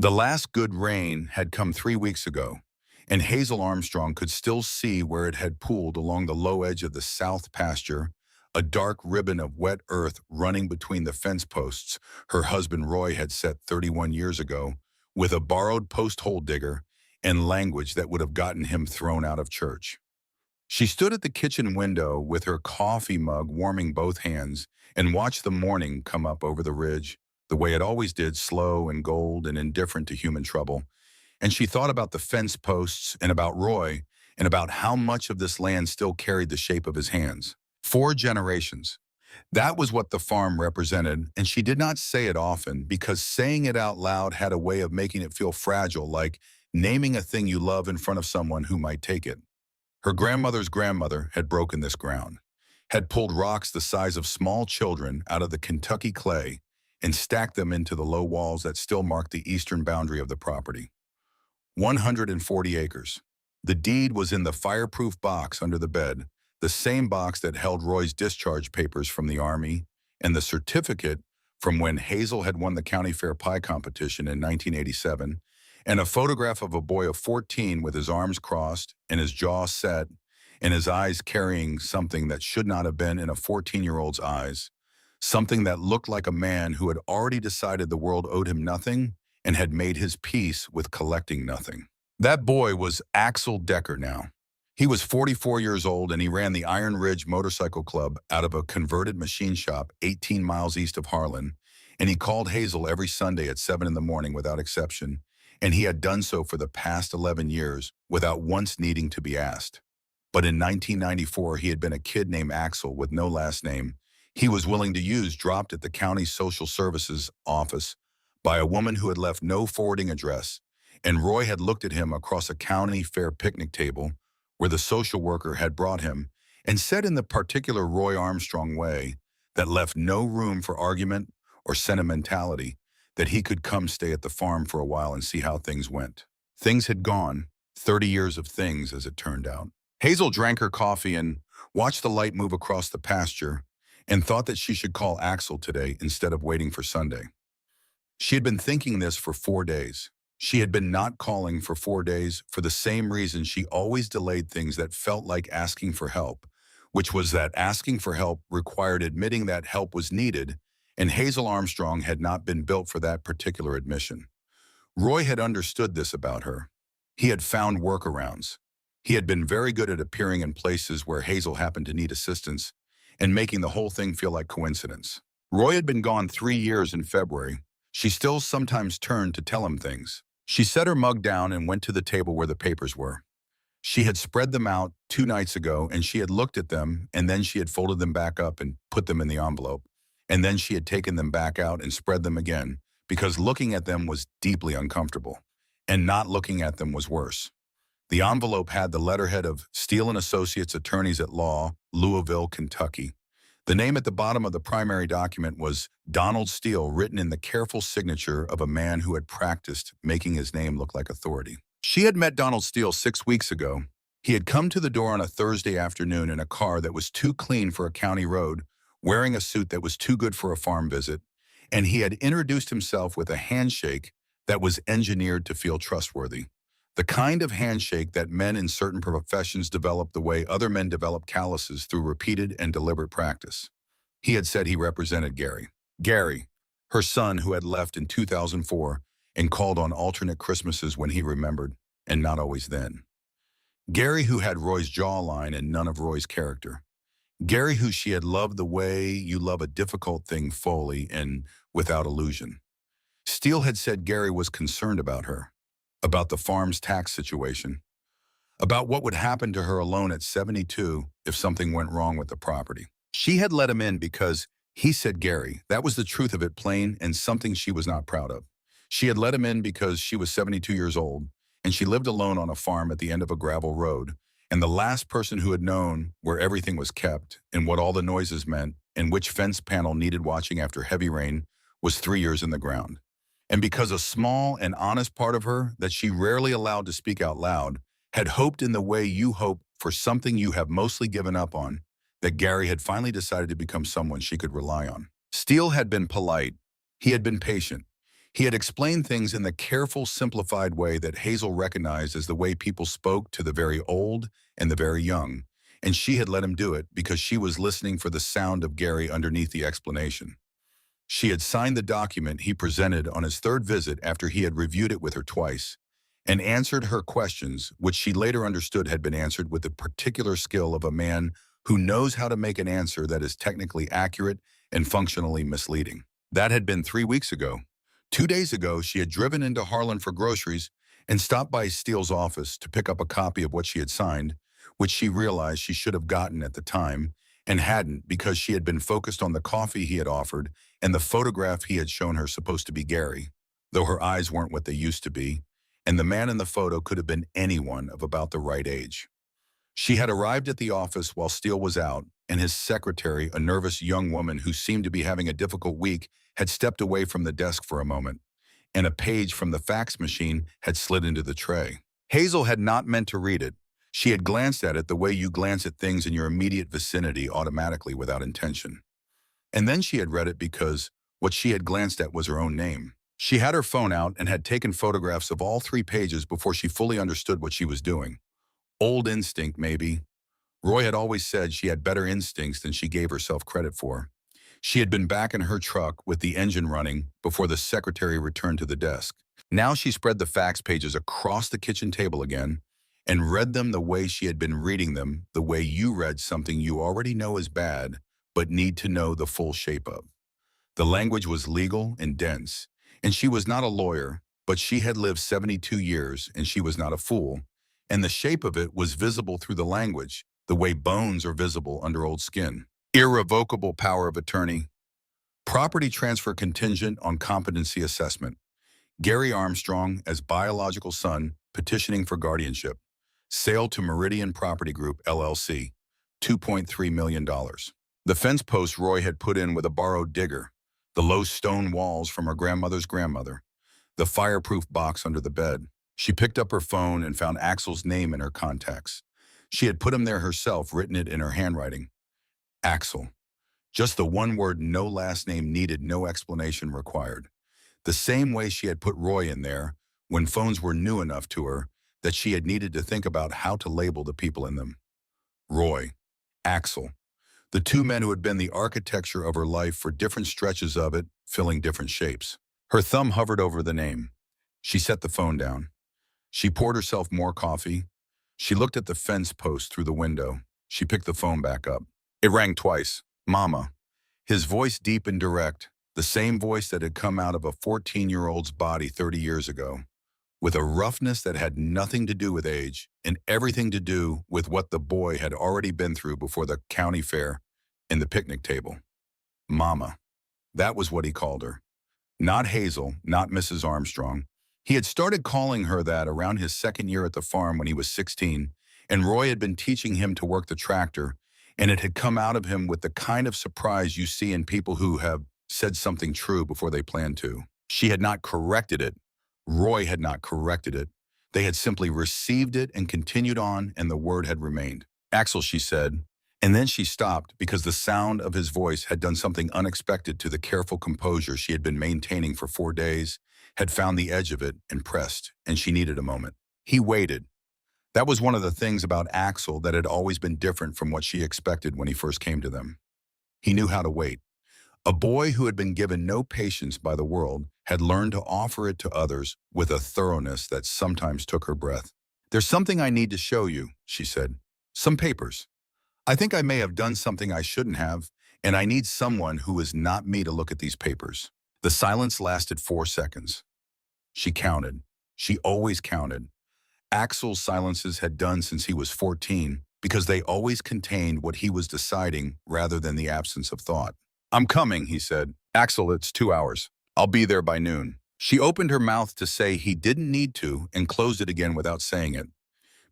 The last good rain had come 3 weeks ago, and Hazel Armstrong could still see where it had pooled along the low edge of the south pasture, a dark ribbon of wet earth running between the fence posts her husband Roy had set 31 years ago with a borrowed post-hole digger and language that would have gotten him thrown out of church. She stood at the kitchen window with her coffee mug warming both hands and watched the morning come up over the ridge, the way it always did, slow and gold and indifferent to human trouble. And she thought about the fence posts and about Roy and about how much of this land still carried the shape of his hands. 4 generations. That was what the farm represented, and she did not say it often because saying it out loud had a way of making it feel fragile, like naming a thing you love in front of someone who might take it. Her grandmother's grandmother had broken this ground, had pulled rocks the size of small children out of the Kentucky clay and stacked them into the low walls that still marked the eastern boundary of the property. 140 acres. The deed was in the fireproof box under the bed, the same box that held Roy's discharge papers from the Army and the certificate from when Hazel had won the county fair pie competition in 1987, and a photograph of a boy of 14 with his arms crossed and his jaw set and his eyes carrying something that should not have been in a 14-year-old's eyes, something that looked like a man who had already decided the world owed him nothing and had made his peace with collecting nothing. That boy was Axel Decker now. He was 44 years old and he ran the Iron Ridge Motorcycle Club out of a converted machine shop 18 miles east of Harlan, and he called Hazel every Sunday at 7 in the morning without exception, and he had done so for the past 11 years without once needing to be asked. But in 1994, he had been a kid named Axel with no last name he was willing to use, dropped at the county social services office by a woman who had left no forwarding address, and Roy had looked at him across a county fair picnic table where the social worker had brought him and said in the particular Roy Armstrong way that left no room for argument or sentimentality that he could come stay at the farm for a while and see how things went. Things had gone, 30 years of things as it turned out. Hazel drank her coffee and watched the light move across the pasture and thought that she should call Axel today instead of waiting for Sunday. She had been thinking this for 4 days. She had been not calling for 4 days for the same reason she always delayed things that felt like asking for help, which was that asking for help required admitting that help was needed, and Hazel Armstrong had not been built for that particular admission. Roy had understood this about her. He had found workarounds. He had been very good at appearing in places where Hazel happened to need assistance and making the whole thing feel like coincidence. Roy had been gone 3 years in February. She still sometimes turned to tell him things. She set her mug down and went to the table where the papers were. She had spread them out 2 nights ago, and she had looked at them, and then she had folded them back up and put them in the envelope. And then she had taken them back out and spread them again, because looking at them was deeply uncomfortable, and not looking at them was worse. The envelope had the letterhead of Steele and Associates Attorneys at Law, Louisville, Kentucky. The name at the bottom of the primary document was Donald Steele, written in the careful signature of a man who had practiced making his name look like authority. She had met Donald Steele 6 weeks ago. He had come to the door on a Thursday afternoon in a car that was too clean for a county road, wearing a suit that was too good for a farm visit, and he had introduced himself with a handshake that was engineered to feel trustworthy. The kind of handshake that men in certain professions develop the way other men develop calluses through repeated and deliberate practice. He had said he represented Gary. Gary, her son who had left in 2004 and called on alternate Christmases when he remembered, and not always then. Gary who had Roy's jawline and none of Roy's character. Gary who she had loved the way you love a difficult thing fully and without illusion. Steele had said Gary was concerned about her, about the farm's tax situation, about what would happen to her alone at 72 if something went wrong with the property. She had let him in because he said Gary. That was the truth of it, plain, and something she was not proud of. She had let him in because she was 72 years old, and she lived alone on a farm at the end of a gravel road, and the last person who had known where everything was kept and what all the noises meant and which fence panel needed watching after heavy rain was 3 years in the ground. And because a small and honest part of her that she rarely allowed to speak out loud had hoped in the way you hope for something you have mostly given up on, that Gary had finally decided to become someone she could rely on. Steele had been polite. He had been patient. He had explained things in the careful, simplified way that Hazel recognized as the way people spoke to the very old and the very young, and she had let him do it because she was listening for the sound of Gary underneath the explanation. She had signed the document he presented on his third visit after he had reviewed it with her twice, and answered her questions, which she later understood had been answered with the particular skill of a man who knows how to make an answer that is technically accurate and functionally misleading. That had been 3 weeks ago. 2 days ago, she had driven into Harlan for groceries and stopped by Steele's office to pick up a copy of what she had signed, which she realized she should have gotten at the time, and hadn't because she had been focused on the coffee he had offered and the photograph he had shown her supposed to be Gary, though her eyes weren't what they used to be, and the man in the photo could have been anyone of about the right age. She had arrived at the office while Steele was out, and his secretary, a nervous young woman who seemed to be having a difficult week, had stepped away from the desk for a moment, and a page from the fax machine had slid into the tray. Hazel had not meant to read it. She had glanced at it the way you glance at things in your immediate vicinity automatically without intention. And then she had read it because what she had glanced at was her own name. She had her phone out and had taken photographs of all 3 pages before she fully understood what she was doing. Old instinct, maybe. Roy had always said she had better instincts than she gave herself credit for. She had been back in her truck with the engine running before the secretary returned to the desk. Now she spread the fax pages across the kitchen table again and read them the way she had been reading them, the way you read something you already know is bad, but need to know the full shape of. The language was legal and dense, and she was not a lawyer, but she had lived 72 years and she was not a fool, and the shape of it was visible through the language, the way bones are visible under old skin. Irrevocable power of attorney. Property transfer contingent on competency assessment. Gary Armstrong as biological son petitioning for guardianship. Sale to Meridian Property Group, LLC. $2.3 million. The fence post Roy had put in with a borrowed digger. The low stone walls from her grandmother's grandmother. The fireproof box under the bed. She picked up her phone and found Axel's name in her contacts. She had put him there herself, written it in her handwriting. Axel. Just the one word, no last name needed, no explanation required. The same way she had put Roy in there when phones were new enough to her that she had needed to think about how to label the people in them. Roy. Axel. The two men who had been the architecture of her life for different stretches of it, filling different shapes. Her thumb hovered over the name. She set the phone down. She poured herself more coffee. She looked at the fence post through the window. She picked the phone back up. It rang twice. Mama. His voice deep and direct, the same voice that had come out of a 14-year-old's body 30 years ago, with a roughness that had nothing to do with age and everything to do with what the boy had already been through before the county fair and the picnic table. Mama. That was what he called her. Not Hazel, not Mrs. Armstrong. He had started calling her that around his second year at the farm when he was 16, and Roy had been teaching him to work the tractor, and it had come out of him with the kind of surprise you see in people who have said something true before they plan to. She had not corrected it. Roy had not corrected it. They had simply received it and continued on, and the word had remained. Axel, she said, and then she stopped because the sound of his voice had done something unexpected to the careful composure she had been maintaining for 4 days, had found the edge of it and pressed, and she needed a moment. He waited. That was one of the things about Axel that had always been different from what she expected when he first came to them. He knew how to wait. A boy who had been given no patience by the world had learned to offer it to others with a thoroughness that sometimes took her breath. There's something I need to show you, she said. Some papers. I think I may have done something I shouldn't have, and I need someone who is not me to look at these papers. The silence lasted 4 seconds. She counted. She always counted. Axel's silences had done since he was 14 because they always contained what he was deciding rather than the absence of thought. I'm coming, he said. Axel, it's 2 hours. I'll be there by noon. She opened her mouth to say he didn't need to and closed it again without saying it.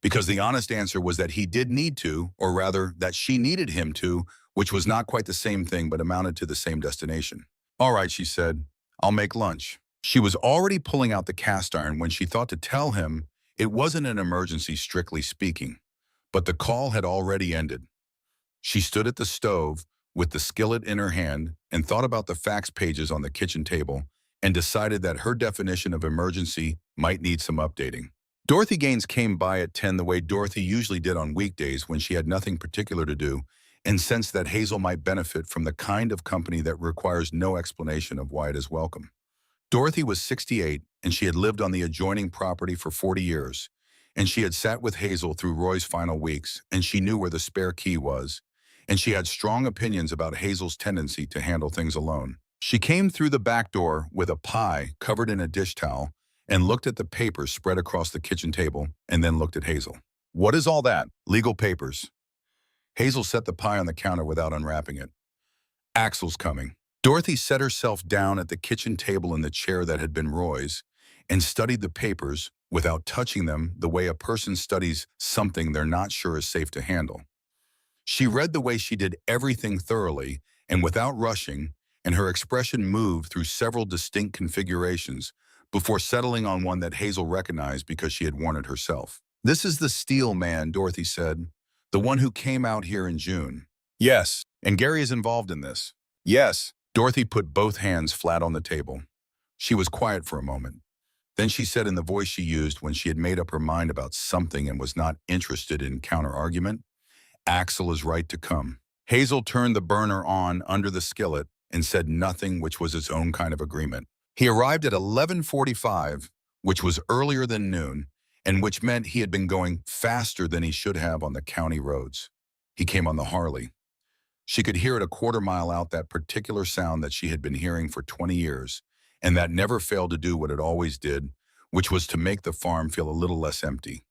Because the honest answer was that he did need to, or rather that she needed him to, which was not quite the same thing but amounted to the same destination. All right, she said. I'll make lunch. She was already pulling out the cast iron when she thought to tell him it wasn't an emergency, strictly speaking, but the call had already ended. She stood at the stove with the skillet in her hand and thought about the fax pages on the kitchen table and decided that her definition of emergency might need some updating. Dorothy Gaines came by at 10 the way Dorothy usually did on weekdays when she had nothing particular to do, and sensed that Hazel might benefit from the kind of company that requires no explanation of why it is welcome. Dorothy was 68, and she had lived on the adjoining property for 40 years, and she had sat with Hazel through Roy's final weeks, and she knew where the spare key was, and she had strong opinions about Hazel's tendency to handle things alone. She came through the back door with a pie covered in a dish towel and looked at the papers spread across the kitchen table and then looked at Hazel. "What is all that?" "Legal papers." Hazel set the pie on the counter without unwrapping it. "Axel's coming." Dorothy set herself down at the kitchen table in the chair that had been Roy's and studied the papers without touching them the way a person studies something they're not sure is safe to handle. She read the way she did everything thoroughly and without rushing, and her expression moved through several distinct configurations before settling on one that Hazel recognized because she had worn it herself. "This is the Steel man," Dorothy said. "The one who came out here in June." "Yes, and Gary is involved in this." "Yes." Dorothy put both hands flat on the table. She was quiet for a moment. Then she said in the voice she used when she had made up her mind about something and was not interested in counter-argument, "Axel is right to come." Hazel turned the burner on under the skillet and said nothing, which was its own kind of agreement. He arrived at 11:45, which was earlier than noon, and which meant he had been going faster than he should have on the county roads. He came on the Harley. She could hear it a quarter mile out, that particular sound that she had been hearing for 20 years, and that never failed to do what it always did, which was to make the farm feel a little less empty.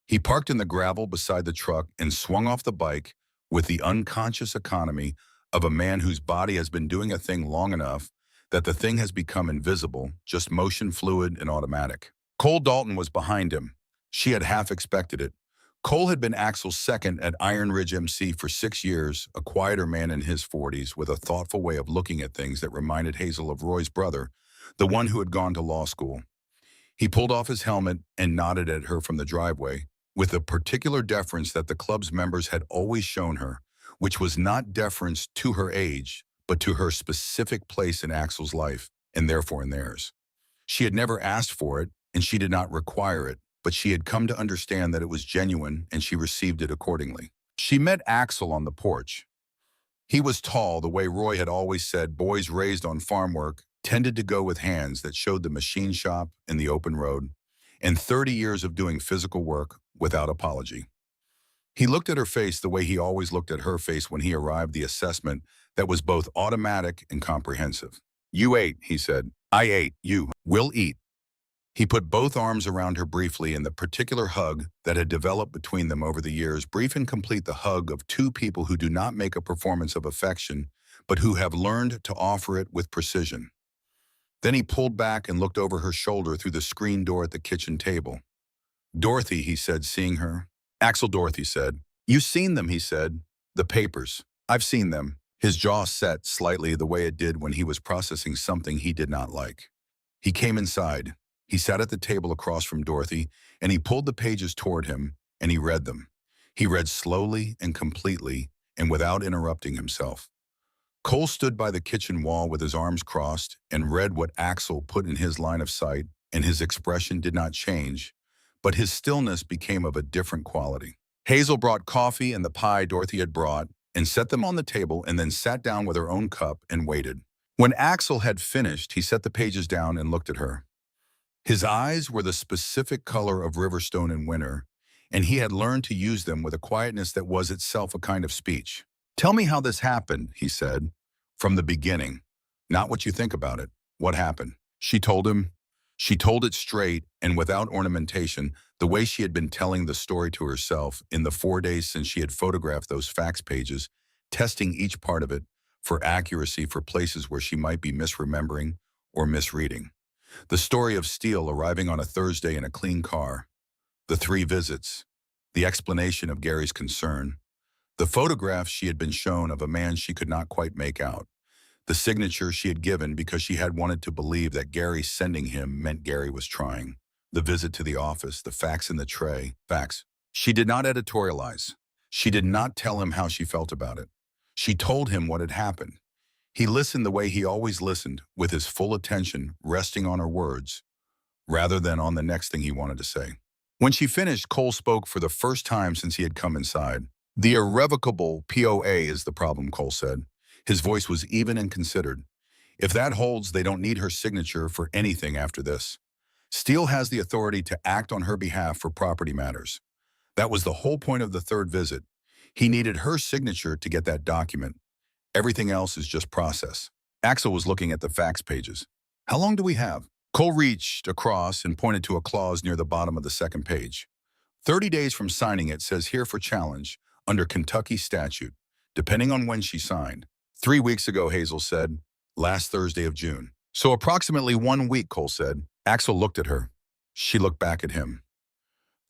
He parked in the gravel beside the truck and swung off the bike with the unconscious economy of a man whose body has been doing a thing long enough that the thing has become invisible, just motion fluid and automatic. Cole Dalton was behind him. She had half expected it. Cole had been Axel's second at Iron Ridge MC for 6 years, a quieter man in his 40s with a thoughtful way of looking at things that reminded Hazel of Roy's brother, the one who had gone to law school. He pulled off his helmet and nodded at her from the driveway, with a particular deference that the club's members had always shown her, which was not deference to her age, but to her specific place in Axel's life, and therefore in theirs. She had never asked for it, and she did not require it, but she had come to understand that it was genuine, and she received it accordingly. She met Axel on the porch. He was tall, the way Roy had always said boys raised on farm work tended to go with hands that showed the machine shop and the open road, and 30 years of doing physical work without apology. He looked at her face the way he always looked at her face when he arrived, the assessment that was both automatic and comprehensive. "You ate," he said. "I ate. You will eat." He put both arms around her briefly in the particular hug that had developed between them over the years, brief and complete, the hug of two people who do not make a performance of affection, but who have learned to offer it with precision. Then he pulled back and looked over her shoulder through the screen door at the kitchen table. "Dorothy," he said, seeing her. "Axel," Dorothy said. "You've seen them," he said. "The papers." "I've seen them." His jaw set slightly the way it did when he was processing something he did not like. He came inside. He sat at the table across from Dorothy, and he pulled the pages toward him, and he read them. He read slowly and completely, and without interrupting himself. Cole stood by the kitchen wall with his arms crossed and read what Axel put in his line of sight, and his expression did not change, but his stillness became of a different quality. Hazel brought coffee and the pie Dorothy had brought and set them on the table, and then sat down with her own cup and waited. When Axel had finished, he set the pages down and looked at her. His eyes were the specific color of riverstone in winter, and he had learned to use them with a quietness that was itself a kind of speech. "Tell me how this happened," he said. "From the beginning. Not what you think about it. What happened?" She told him. She told it straight and without ornamentation, the way she had been telling the story to herself in the 4 days since she had photographed those fax pages, testing each part of it for accuracy for places where she might be misremembering or misreading. The story of Steele arriving on a Thursday in a clean car, the 3 visits, the explanation of Gary's concern, the photographs she had been shown of a man she could not quite make out, the signature she had given because she had wanted to believe that Gary sending him meant Gary was trying, the visit to the office, the fax in the tray, fax. She did not editorialize. She did not tell him how she felt about it. She told him what had happened. He listened the way he always listened, with his full attention resting on her words, rather than on the next thing he wanted to say. When she finished, Cole spoke for the first time since he had come inside. The irrevocable POA is the problem, Cole said. His voice was even and considered. If that holds, they don't need her signature for anything after this. Steele has the authority to act on her behalf for property matters. That was the whole point of the third visit. He needed her signature to get that document. Everything else is just process. Axel was looking at the fax pages. How long do we have? Cole reached across and pointed to a clause near the bottom of the second page. 30 days from signing it, says here for challenge, under Kentucky statute, depending on when she signed. 3 weeks ago, Hazel said, last Thursday of June. So approximately 1 week, Cole said. Axel looked at her. She looked back at him.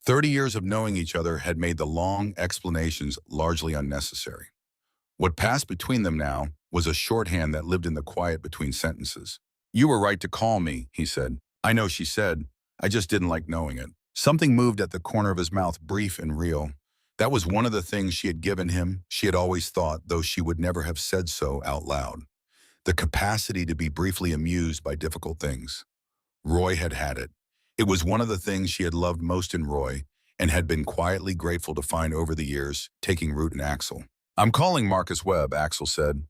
30 years of knowing each other had made the long explanations largely unnecessary. What passed between them now was a shorthand that lived in the quiet between sentences. You were right to call me, he said. I know, she said. I just didn't like knowing it. Something moved at the corner of his mouth, brief and real. That was one of the things she had given him, she had always thought, though she would never have said so out loud. The capacity to be briefly amused by difficult things. Roy had had it. It was one of the things she had loved most in Roy and had been quietly grateful to find over the years, taking root in Axel. I'm calling Marcus Webb, Axel said.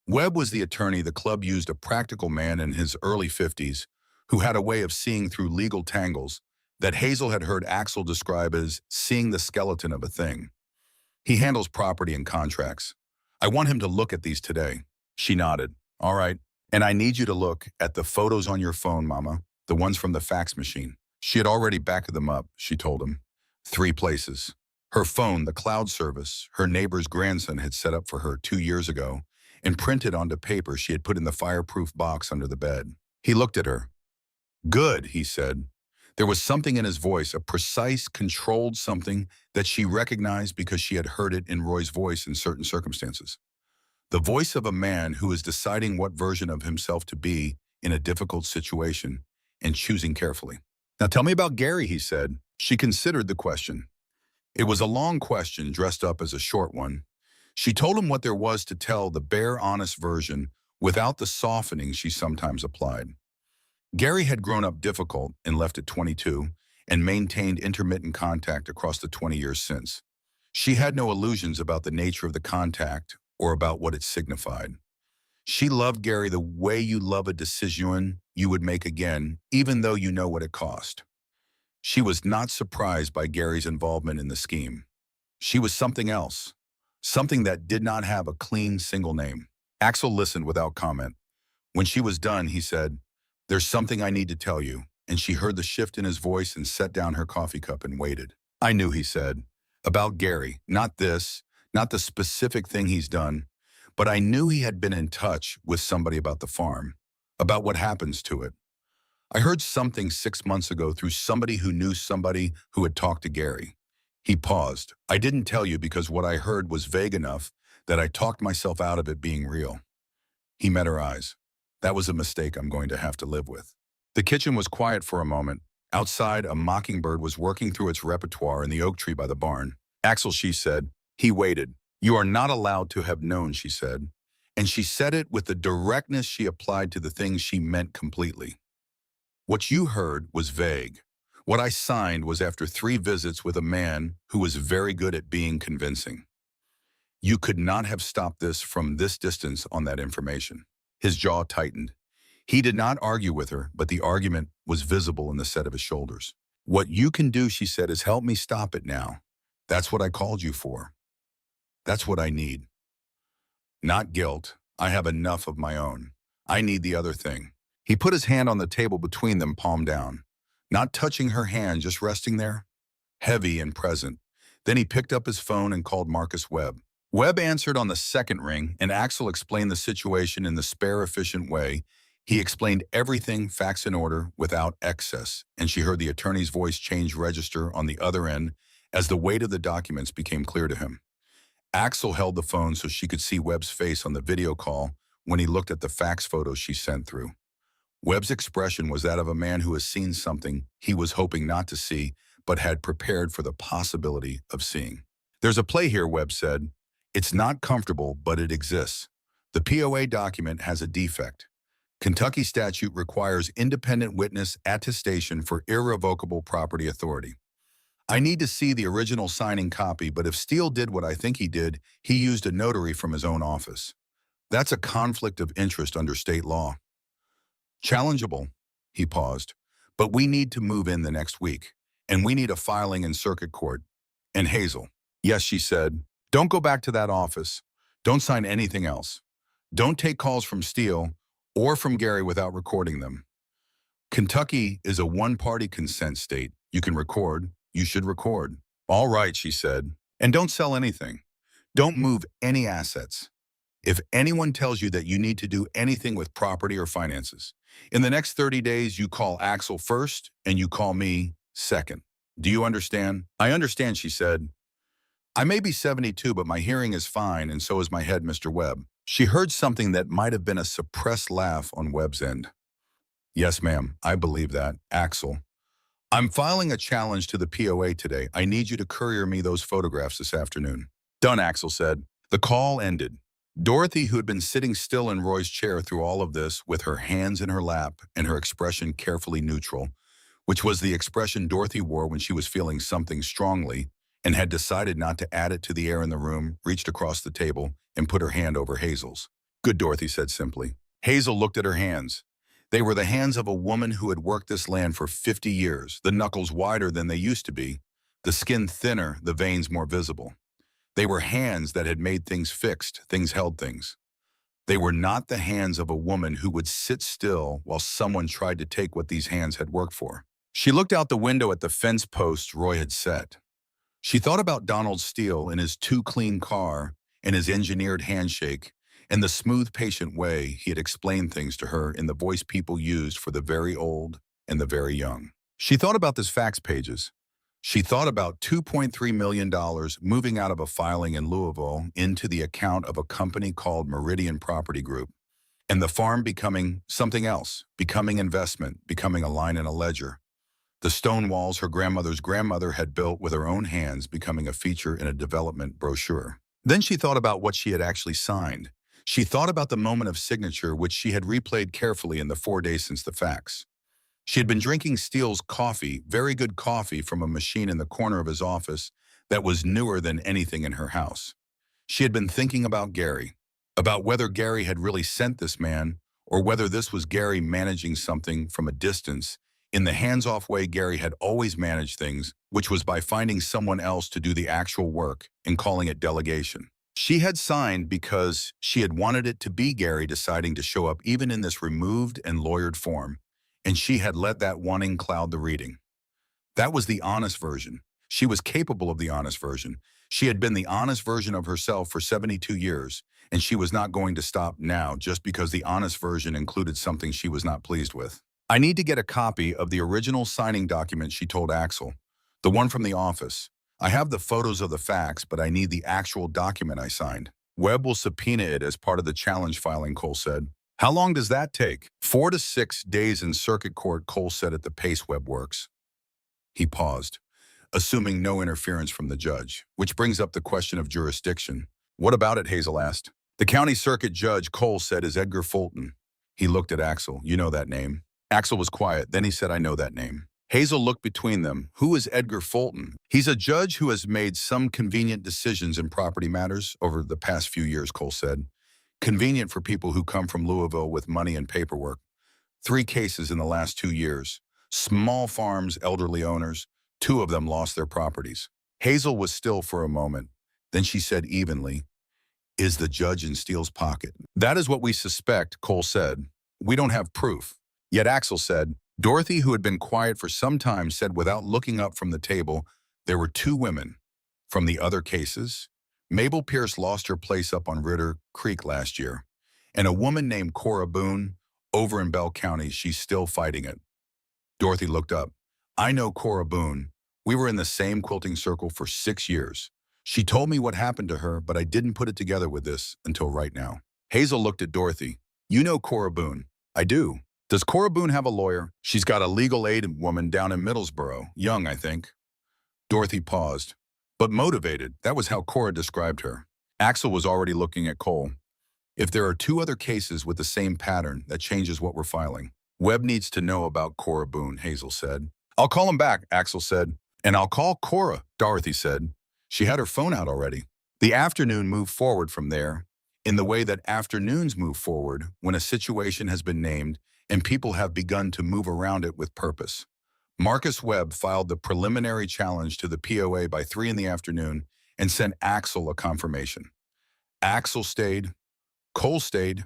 Webb was the attorney the club used, a practical man in his early 50s who had a way of seeing through legal tangles that Hazel had heard Axel describe as seeing the skeleton of a thing. He handles property and contracts. I want him to look at these today. She nodded. All right. And I need you to look at the photos on your phone, Mama, the ones from the fax machine. She had already backed them up, she told him. 3 places. Her phone, the cloud service, her neighbor's grandson had set up for her 2 years ago and printed onto paper she had put in the fireproof box under the bed. He looked at her. Good, he said. There was something in his voice, a precise, controlled something that she recognized because she had heard it in Roy's voice in certain circumstances. The voice of a man who is deciding what version of himself to be in a difficult situation and choosing carefully. Now tell me about Gary, he said. She considered the question. It was a long question dressed up as a short one. She told him what there was to tell, the bare, honest version, without the softening she sometimes applied. Gary had grown up difficult and left at 22 and maintained intermittent contact across the 20 years since. She had no illusions about the nature of the contact or about what it signified. She loved Gary the way you love a decision you would make again, even though you know what it cost. She was not surprised by Gary's involvement in the scheme. She was something else, something that did not have a clean single name. Axel listened without comment. When she was done, he said, There's something I need to tell you, and she heard the shift in his voice and set down her coffee cup and waited. I knew, he said, about Gary, not this, not the specific thing he's done, but I knew he had been in touch with somebody about the farm, about what happens to it. I heard something 6 months ago through somebody who knew somebody who had talked to Gary. He paused. I didn't tell you because what I heard was vague enough that I talked myself out of it being real. He met her eyes. That was a mistake I'm going to have to live with. The kitchen was quiet for a moment. Outside, a mockingbird was working through its repertoire in the oak tree by the barn. Axel, she said. He waited. You are not allowed to have known, she said. And she said it with the directness she applied to the things she meant completely. What you heard was vague. What I signed was after 3 visits with a man who was very good at being convincing. You could not have stopped this from this distance on that information. His jaw tightened. He did not argue with her, but the argument was visible in the set of his shoulders. What you can do, she said, is help me stop it now. That's what I called you for. That's what I need. Not guilt. I have enough of my own. I need the other thing. He put his hand on the table between them, palm down. Not touching her hand, just resting there. Heavy and present. Then he picked up his phone and called Marcus Webb. Webb answered on the second ring, and Axel explained the situation in the spare, efficient way. He explained everything, facts in order, without excess, and she heard the attorney's voice change register on the other end as the weight of the documents became clear to him. Axel held the phone so she could see Webb's face on the video call when he looked at the fax photos she sent through. Webb's expression was that of a man who has seen something he was hoping not to see, but had prepared for the possibility of seeing. There's a play here, Webb said. It's not comfortable, but it exists. The POA document has a defect. Kentucky statute requires independent witness attestation for irrevocable property authority. I need to see the original signing copy, but if Steele did what I think he did, he used a notary from his own office. That's a conflict of interest under state law. Challengeable, he paused, but we need to move in the next week, and we need a filing in circuit court. And Hazel, yes, she said, don't go back to that office. Don't sign anything else. Don't take calls from Steele or from Gary without recording them. Kentucky is a one-party consent state. You can record. You should record. All right, she said. And don't sell anything. Don't move any assets. If anyone tells you that you need to do anything with property or finances, in the next 30 days, you call Axel first and you call me second. Do you understand? I understand, she said. I may be 72, but my hearing is fine, and so is my head, Mr. Webb. She heard something that might have been a suppressed laugh on Webb's end. Yes, ma'am, I believe that. Axel, I'm filing a challenge to the POA today. I need you to courier me those photographs this afternoon. Done, Axel said. The call ended. Dorothy, who had been sitting still in Roy's chair through all of this, with her hands in her lap and her expression carefully neutral, which was the expression Dorothy wore when she was feeling something strongly and had decided not to add it to the air in the room, reached across the table and put her hand over Hazel's. Good, Dorothy said simply. Hazel looked at her hands. They were the hands of a woman who had worked this land for 50 years, the knuckles wider than they used to be, the skin thinner, the veins more visible. They were hands that had made things fixed, things held things. They were not the hands of a woman who would sit still while someone tried to take what these hands had worked for. She looked out the window at the fence posts Roy had set. She thought about Donald Steele in his too-clean car and his engineered handshake and the smooth, patient way he had explained things to her in the voice people used for the very old and the very young. She thought about this fax pages. She thought about $2.3 million moving out of a filing in Louisville into the account of a company called Meridian Property Group, and the farm becoming something else, becoming investment, becoming a line in a ledger. The stone walls her grandmother's grandmother had built with her own hands becoming a feature in a development brochure. Then she thought about what she had actually signed. She thought about the moment of signature, which she had replayed carefully in the 4 days since the fax. She had been drinking Steele's coffee, very good coffee, from a machine in the corner of his office that was newer than anything in her house. She had been thinking about Gary, about whether Gary had really sent this man or whether this was Gary managing something from a distance in the hands-off way Gary had always managed things, which was by finding someone else to do the actual work and calling it delegation. She had signed because she had wanted it to be Gary deciding to show up even in this removed and lawyered form, and she had let that wanting cloud the reading. That was the honest version. She was capable of the honest version. She had been the honest version of herself for 72 years, and she was not going to stop now just because the honest version included something she was not pleased with. I need to get a copy of the original signing document, she told Axel, the one from the office. I have the photos of the fax, but I need the actual document I signed. Webb will subpoena it as part of the challenge filing, Cole said. How long does that take? 4 to 6 days in circuit court, Cole said at the pace Webb works. He paused, assuming no interference from the judge, which brings up the question of jurisdiction. What about it, Hazel asked. The county circuit judge, Cole said, is Edgar Fulton. He looked at Axel. You know that name. Axel was quiet. Then he said, I know that name. Hazel looked between them. Who is Edgar Fulton? He's a judge who has made some convenient decisions in property matters over the past few years, Cole said. Convenient for people who come from Louisville with money and paperwork. 3 cases in the last 2 years. Small farms, elderly owners. 2 of them lost their properties. Hazel was still for a moment. Then she said evenly, is the judge in Steele's pocket? That is what we suspect, Cole said. We don't have proof. Yet Axel said, Dorothy, who had been quiet for some time, said without looking up from the table, there were 2 women. From the other cases, Mabel Pierce lost her place up on Ritter Creek last year, and a woman named Cora Boone, over in Bell County, she's still fighting it. Dorothy looked up. I know Cora Boone. We were in the same quilting circle for 6 years. She told me what happened to her, but I didn't put it together with this until right now. Hazel looked at Dorothy. You know Cora Boone. I do. Does Cora Boone have a lawyer? She's got a legal aid woman down in Middlesboro. Young, I think. Dorothy paused. But motivated. That was how Cora described her. Axel was already looking at Cole. If there are two other cases with the same pattern, that changes what we're filing. Webb needs to know about Cora Boone, Hazel said. I'll call him back, Axel said. And I'll call Cora, Dorothy said. She had her phone out already. The afternoon moved forward from there, in the way that afternoons move forward when a situation has been named and people have begun to move around it with purpose. Marcus Webb filed the preliminary challenge to the POA by 3 in the afternoon and sent Axel a confirmation. Axel stayed, Cole stayed,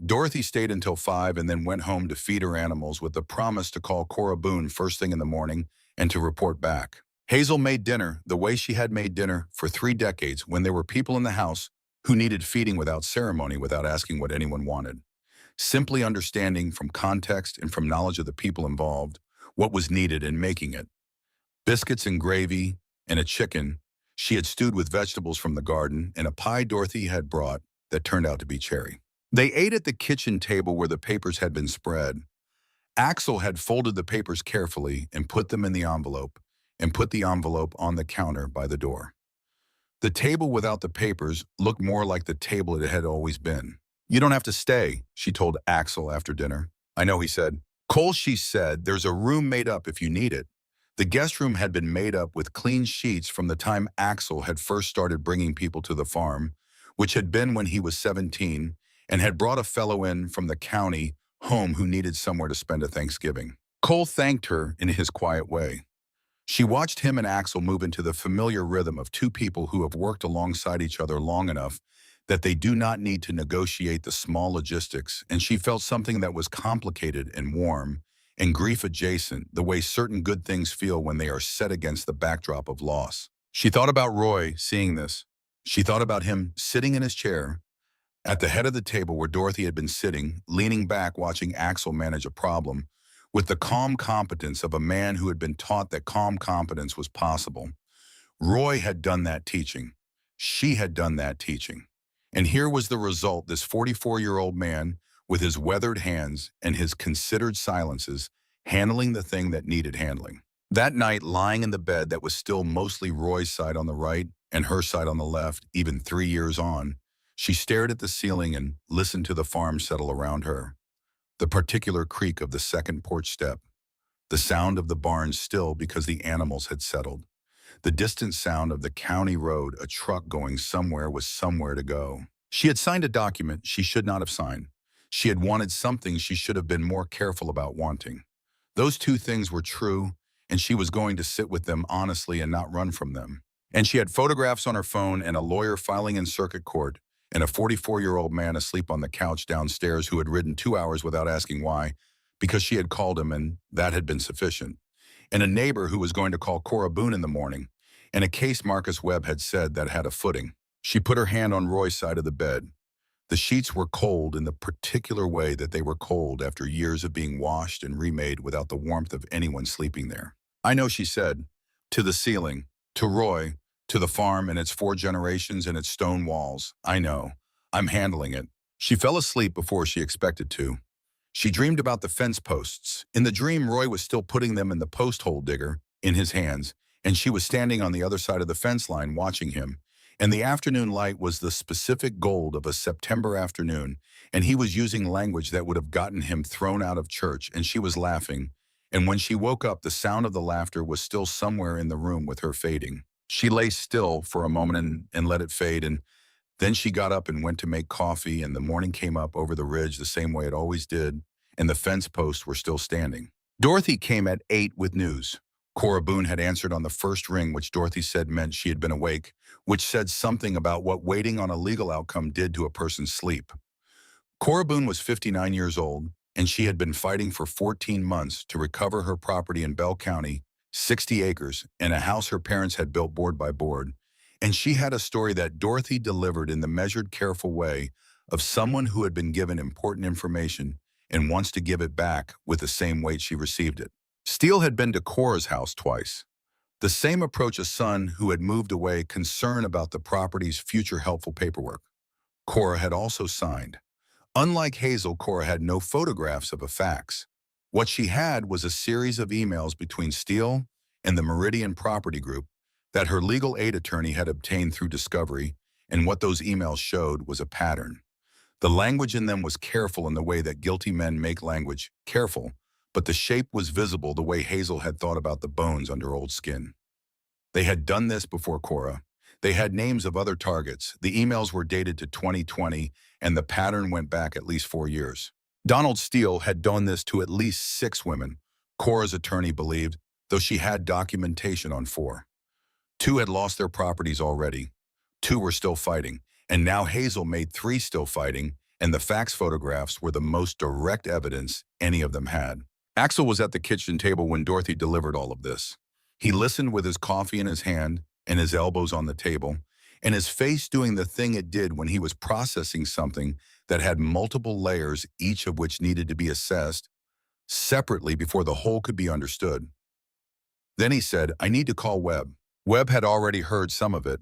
Dorothy stayed until 5 and then went home to feed her animals with the promise to call Cora Boone first thing in the morning and to report back. Hazel made dinner the way she had made dinner for 3 decades when there were people in the house who needed feeding without ceremony, without asking what anyone wanted. Simply understanding from context and from knowledge of the people involved what was needed in making it. Biscuits and gravy and a chicken she had stewed with vegetables from the garden and a pie Dorothy had brought that turned out to be cherry. They ate at the kitchen table where the papers had been spread. Axel had folded the papers carefully and put them in the envelope, and put the envelope on the counter by the door. The table without the papers looked more like the table it had always been. You don't have to stay, she told Axel after dinner. I know, he said. Cole, she said, there's a room made up if you need it. The guest room had been made up with clean sheets from the time Axel had first started bringing people to the farm, which had been when he was 17, and had brought a fellow in from the county home who needed somewhere to spend a Thanksgiving. Cole thanked her in his quiet way. She watched him and Axel move into the familiar rhythm of two people who have worked alongside each other long enough that they do not need to negotiate the small logistics, and she felt something that was complicated and warm and grief-adjacent, the way certain good things feel when they are set against the backdrop of loss. She thought about Roy seeing this. She thought about him sitting in his chair at the head of the table where Dorothy had been sitting, leaning back watching Axel manage a problem, with the calm competence of a man who had been taught that calm competence was possible. Roy had done that teaching. She had done that teaching. And here was the result, this 44-year-old man with his weathered hands and his considered silences, handling the thing that needed handling. That night, lying in the bed that was still mostly Roy's side on the right and her side on the left, even 3 years on, she stared at the ceiling and listened to the farm settle around her. The particular creak of the second porch step, the sound of the barn still because the animals had settled, the distant sound of the county road, a truck going somewhere with somewhere to go. She had signed a document she should not have signed. She had wanted something she should have been more careful about wanting. Those two things were true, and she was going to sit with them honestly and not run from them. And she had photographs on her phone and a lawyer filing in circuit court, and a 44-year-old man asleep on the couch downstairs who had ridden 2 hours without asking why, because she had called him and that had been sufficient, and a neighbor who was going to call Cora Boone in the morning, and a case Marcus Webb had said that had a footing. She put her hand on Roy's side of the bed. The sheets were cold in the particular way that they were cold after years of being washed and remade without the warmth of anyone sleeping there. I know, she said, to the ceiling, to Roy, to the farm and its 4 generations and its stone walls. I know. I'm handling it. She fell asleep before she expected to. She dreamed about the fence posts. In the dream, Roy was still putting them in the post hole digger in his hands, and she was standing on the other side of the fence line watching him. And the afternoon light was the specific gold of a September afternoon, and he was using language that would have gotten him thrown out of church, and she was laughing. And when she woke up, the sound of the laughter was still somewhere in the room with her fading. She lay still for a moment and let it fade, and then she got up and went to make coffee, and the morning came up over the ridge the same way it always did, and the fence posts were still standing. Dorothy came at 8 with news. Cora Boone had answered on the first ring, which Dorothy said meant she had been awake, which said something about what waiting on a legal outcome did to a person's sleep. Cora Boone was 59 years old, and she had been fighting for 14 months to recover her property in Bell County, 60 acres, and a house her parents had built board by board. And she had a story that Dorothy delivered in the measured, careful way of someone who had been given important information and wants to give it back with the same weight she received it. Steele had been to Cora's house twice. The same approach a son who had moved away, concern about the property's future helpful paperwork. Cora had also signed. Unlike Hazel, Cora had no photographs of a fax. What she had was a series of emails between Steele and the Meridian Property Group that her legal aid attorney had obtained through discovery, and what those emails showed was a pattern. The language in them was careful in the way that guilty men make language, careful, but the shape was visible the way Hazel had thought about the bones under old skin. They had done this before Cora. They had names of other targets. The emails were dated to 2020, and the pattern went back at least 4 years. Donald Steele had done this to at least 6 women, Cora's attorney believed, though she had documentation on 4. 2 had lost their properties already. 2 were still fighting, and now Hazel made 3 still fighting, and the fax photographs were the most direct evidence any of them had. Axel was at the kitchen table when Dorothy delivered all of this. He listened with his coffee in his hand and his elbows on the table, and his face doing the thing it did when he was processing something that had multiple layers, each of which needed to be assessed separately before the whole could be understood. Then he said, "I need to call Webb." Webb had already heard some of it.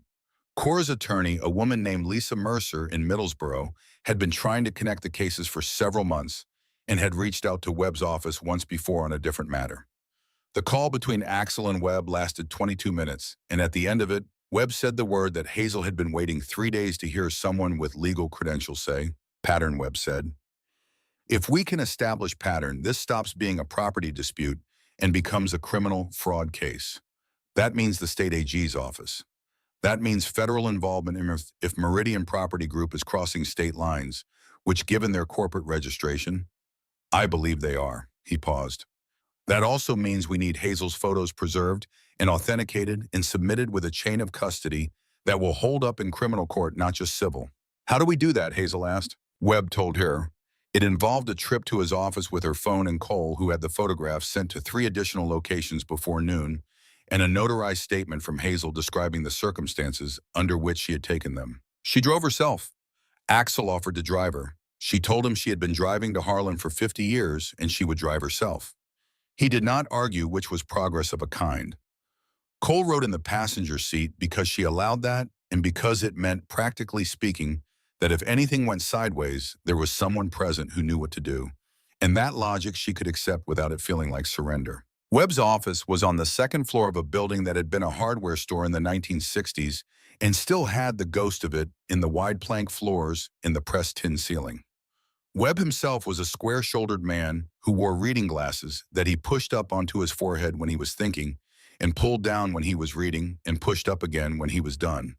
Cora's attorney, a woman named Lisa Mercer in Middlesbrough, had been trying to connect the cases for several months and had reached out to Webb's office once before on a different matter. The call between Axel and Webb lasted 22 minutes, and at the end of it, Webb said the word that Hazel had been waiting 3 days to hear someone with legal credentials say. Pattern, Webb said. If we can establish pattern, this stops being a property dispute and becomes a criminal fraud case. That means the state AG's office. That means federal involvement if Meridian Property Group is crossing state lines, which given their corporate registration, I believe they are. He paused. That also means we need Hazel's photos preserved and authenticated and submitted with a chain of custody that will hold up in criminal court, not just civil. How do we do that? Hazel asked. Webb told her. It involved a trip to his office with her phone and Cole, who had the photographs sent to 3 additional locations before noon, and a notarized statement from Hazel describing the circumstances under which she had taken them. She drove herself. Axel offered to drive her. She told him she had been driving to Harlan for 50 years and she would drive herself. He did not argue, which was progress of a kind. Cole rode in the passenger seat because she allowed that and because it meant, practically speaking, that if anything went sideways, there was someone present who knew what to do. And that logic she could accept without it feeling like surrender. Webb's office was on the 2nd floor of a building that had been a hardware store in the 1960s and still had the ghost of it in the wide plank floors and the pressed tin ceiling. Webb himself was a square-shouldered man who wore reading glasses that he pushed up onto his forehead when he was thinking and pulled down when he was reading and pushed up again when he was done.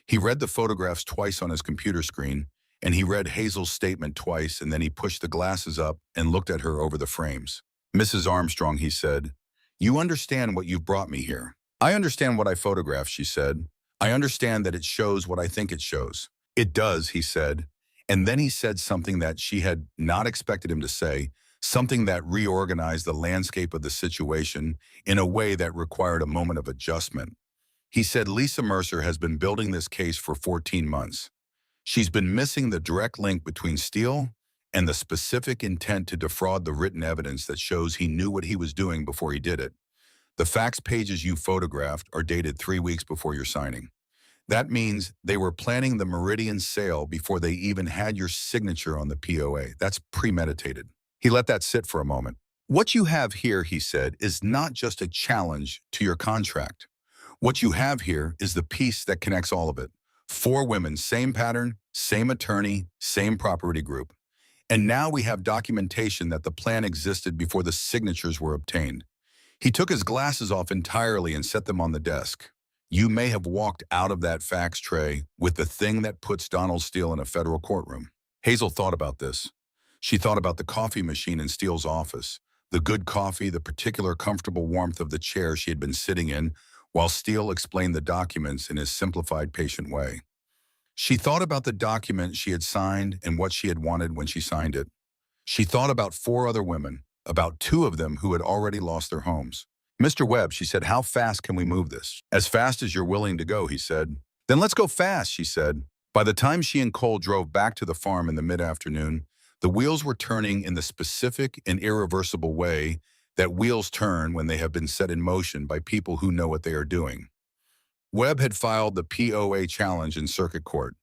He read the photographs twice on his computer screen, and he read Hazel's statement twice, and then he pushed the glasses up and looked at her over the frames. "Mrs. Armstrong," he said, "you understand what you've brought me here." "I understand what I photographed," she said. "I understand that it shows what I think it shows." "It does," he said. And then he said something that she had not expected him to say, something that reorganized the landscape of the situation in a way that required a moment of adjustment. He said Lisa Mercer has been building this case for 14 months. She's been missing the direct link between Steele and the specific intent to defraud the written evidence that shows he knew what he was doing before he did it. The fax pages you photographed are dated 3 weeks before your signing. That means they were planning the Meridian sale before they even had your signature on the POA. That's premeditated. He let that sit for a moment. "What you have here," he said, "is not just a challenge to your contract. What you have here is the piece that connects all of it. 4 women, same pattern, same attorney, same property group. And now we have documentation that the plan existed before the signatures were obtained." He took his glasses off entirely and set them on the desk. "You may have walked out of that fax tray with the thing that puts Donald Steele in a federal courtroom." Hazel thought about this. She thought about the coffee machine in Steele's office, the good coffee, the particular comfortable warmth of the chair she had been sitting in while Steele explained the documents in his simplified, patient way. She thought about the document she had signed and what she had wanted when she signed it. She thought about 4 other women, about 2 of them who had already lost their homes. "Mr. Webb," she said, "how fast can we move this?" "As fast as you're willing to go," he said. "Then let's go fast," she said. By the time she and Cole drove back to the farm in the mid-afternoon, the wheels were turning in the specific and irreversible way that wheels turn when they have been set in motion by people who know what they are doing. Webb had filed the POA challenge in circuit court.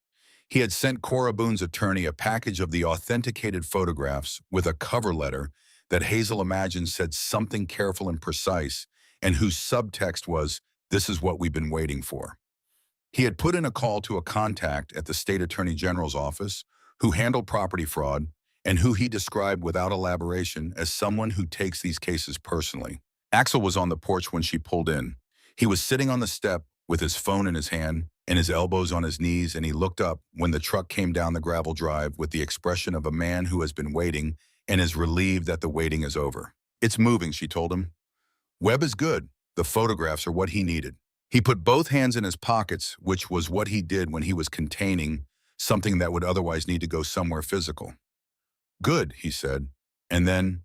He had sent Cora Boone's attorney a package of the authenticated photographs with a cover letter that Hazel imagined said something careful and precise, and whose subtext was, "This is what we've been waiting for." He had put in a call to a contact at the state attorney general's office, who handled property fraud, and who he described without elaboration as someone who takes these cases personally. Axel was on the porch when she pulled in. He was sitting on the step with his phone in his hand and his elbows on his knees, and he looked up when the truck came down the gravel drive with the expression of a man who has been waiting and is relieved that the waiting is over. "It's moving," she told him. "Webb is good. The photographs are what he needed." He put both hands in his pockets, which was what he did when he was containing something that would otherwise need to go somewhere physical. "Good," he said. And then,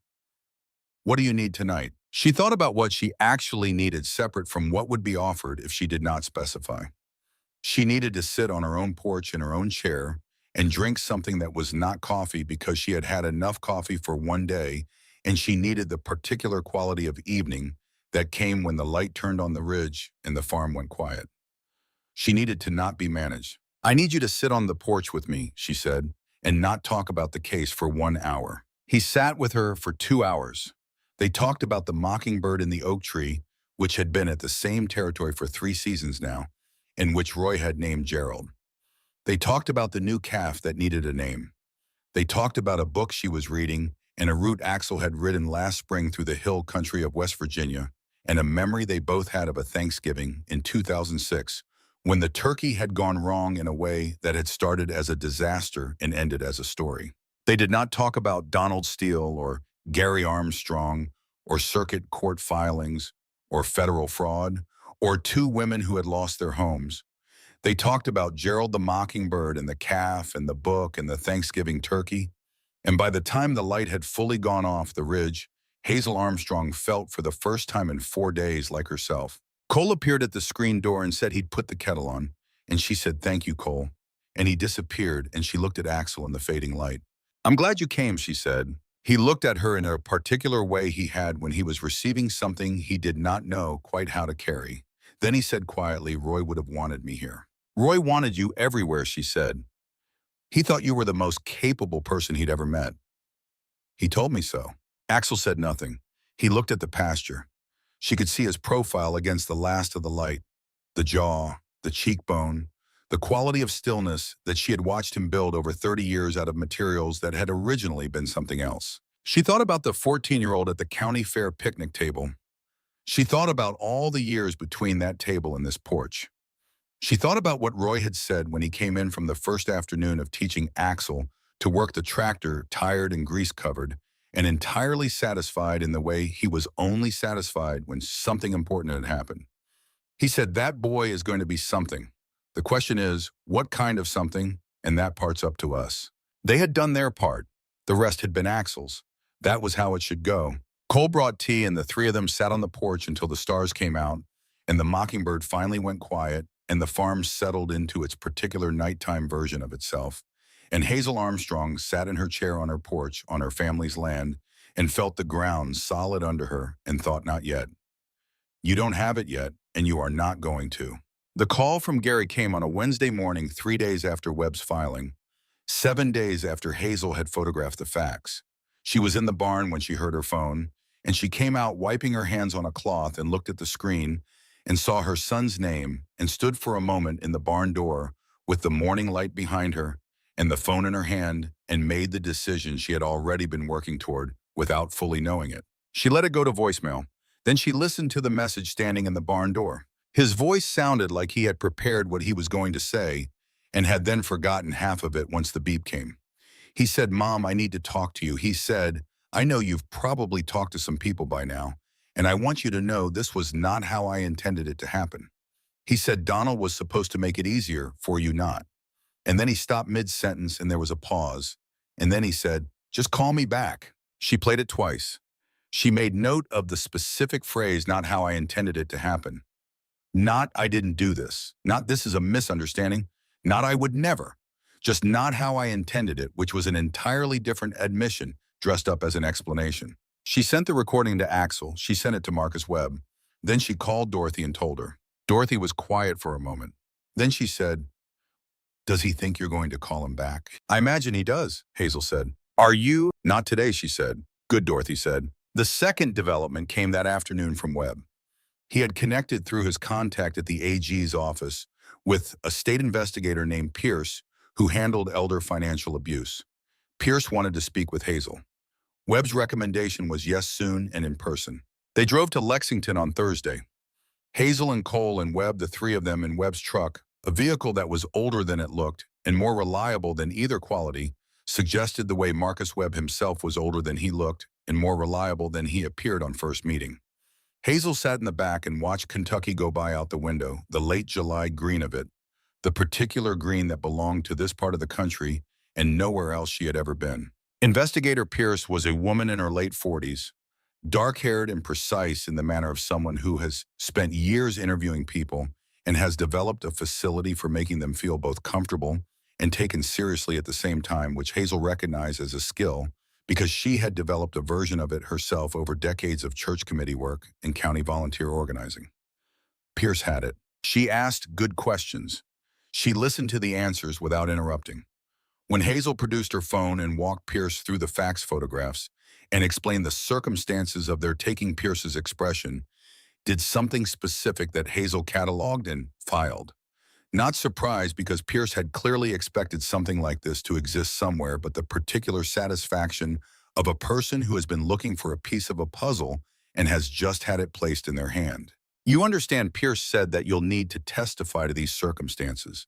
"What do you need tonight?" She thought about what she actually needed separate from what would be offered if she did not specify. She needed to sit on her own porch in her own chair and drink something that was not coffee because she had had enough coffee for one day, and she needed the particular quality of evening that came when the light turned on the ridge and the farm went quiet. She needed to not be managed. "I need you to sit on the porch with me," she said, "and not talk about the case for 1 hour." He sat with her for 2 hours. They talked about the mockingbird in the oak tree, which had been at the same territory for 3 seasons now, and which Roy had named Gerald. They talked about the new calf that needed a name. They talked about a book she was reading and a route Axel had ridden last spring through the hill country of West Virginia, and a memory they both had of a Thanksgiving in 2006 when the turkey had gone wrong in a way that had started as a disaster and ended as a story. They did not talk about Donald Steele or Gary Armstrong or circuit court filings or federal fraud or 2 women who had lost their homes. They talked about Gerald the Mockingbird and the calf and the book and the Thanksgiving turkey. And by the time the light had fully gone off the ridge, Hazel Armstrong felt for the first time in 4 days like herself. Cole appeared at the screen door and said he'd put the kettle on, and she said, "Thank you, Cole." And he disappeared, and she looked at Axel in the fading light. "I'm glad you came," she said. He looked at her in a particular way he had when he was receiving something he did not know quite how to carry. Then he said quietly, "Roy would have wanted me here." "Roy wanted you everywhere," she said. "He thought you were the most capable person he'd ever met." "He told me so." Axel said nothing. He looked at the pasture. She could see his profile against the last of the light, the jaw, the cheekbone, the quality of stillness that she had watched him build over 30 years out of materials that had originally been something else. She thought about the 14-year-old at the county fair picnic table. She thought about all the years between that table and this porch. She thought about what Roy had said when he came in from the first afternoon of teaching Axel to work the tractor, tired and grease-covered, and entirely satisfied in the way he was only satisfied when something important had happened. He said, "That boy is going to be something. The question is, what kind of something, and that part's up to us." They had done their part. The rest had been Axel's. That was how it should go. Cole brought tea, and the 3 of them sat on the porch until the stars came out, and the mockingbird finally went quiet, and the farm settled into its particular nighttime version of itself. And Hazel Armstrong sat in her chair on her porch on her family's land and felt the ground solid under her and thought, "Not yet. You don't have it yet, and you are not going to." The call from Gary came on a Wednesday morning 3 days after Webb's filing, 7 days after Hazel had photographed the facts. She was in the barn when she heard her phone, and she came out wiping her hands on a cloth and looked at the screen and saw her son's name and stood for a moment in the barn door with the morning light behind her and the phone in her hand and made the decision she had already been working toward without fully knowing it. She let it go to voicemail. Then she listened to the message standing in the barn door. His voice sounded like he had prepared what he was going to say and had then forgotten half of it once the beep came. He said, "Mom, I need to talk to you." He said, "I know you've probably talked to some people by now, and I want you to know this was not how I intended it to happen." He said, "Donald was supposed to make it easier for you not." And then he stopped mid-sentence and there was a pause. And then he said, "Just call me back." She played it twice. She made note of the specific phrase, "not how I intended it to happen." Not, "I didn't do this." Not, "This is a misunderstanding." Not, "I would never." Just, "not how I intended it," which was an entirely different admission dressed up as an explanation. She sent the recording to Axel. She sent it to Marcus Webb. Then she called Dorothy and told her. Dorothy was quiet for a moment. Then she said, "Does he think you're going to call him back?" "I imagine he does," Hazel said. "Are you?" "Not today," she said. "Good," Dorothy said. The second development came that afternoon from Webb. He had connected through his contact at the AG's office with a state investigator named Pierce, who handled elder financial abuse. Pierce wanted to speak with Hazel. Webb's recommendation was yes soon and in person. They drove to Lexington on Thursday. Hazel and Cole and Webb, the three of them in Webb's truck, a vehicle that was older than it looked and more reliable than either quality, suggested the way Marcus Webb himself was older than he looked and more reliable than he appeared on first meeting. Hazel sat in the back and watched Kentucky go by out the window, the late July green of it, the particular green that belonged to this part of the country and nowhere else she had ever been. Investigator Pierce was a woman in her late 40s, dark-haired and precise in the manner of someone who has spent years interviewing people and has developed a facility for making them feel both comfortable and taken seriously at the same time, which Hazel recognized as a skill because she had developed a version of it herself over decades of church committee work and county volunteer organizing. Pierce had it. She asked good questions. She listened to the answers without interrupting. When Hazel produced her phone and walked Pierce through the fax photographs and explained the circumstances of their taking Pierce's expression, did something specific that Hazel cataloged and filed. Not surprised because Pierce had clearly expected something like this to exist somewhere, but the particular satisfaction of a person who has been looking for a piece of a puzzle and has just had it placed in their hand. You understand, Pierce said, that you'll need to testify to these circumstances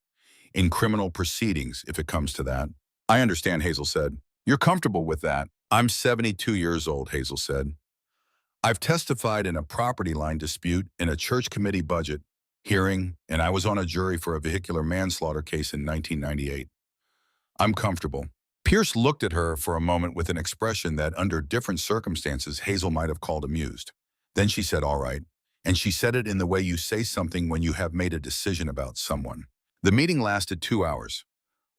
in criminal proceedings, if it comes to that. I understand, Hazel said. You're comfortable with that. I'm 72 years old, Hazel said. I've testified in a property line dispute in a church committee budget hearing, and I was on a jury for a vehicular manslaughter case in 1998. I'm comfortable. Pierce looked at her for a moment with an expression that under different circumstances Hazel might have called amused. Then she said, all right, and she said it in the way you say something when you have made a decision about someone. The meeting lasted 2 hours.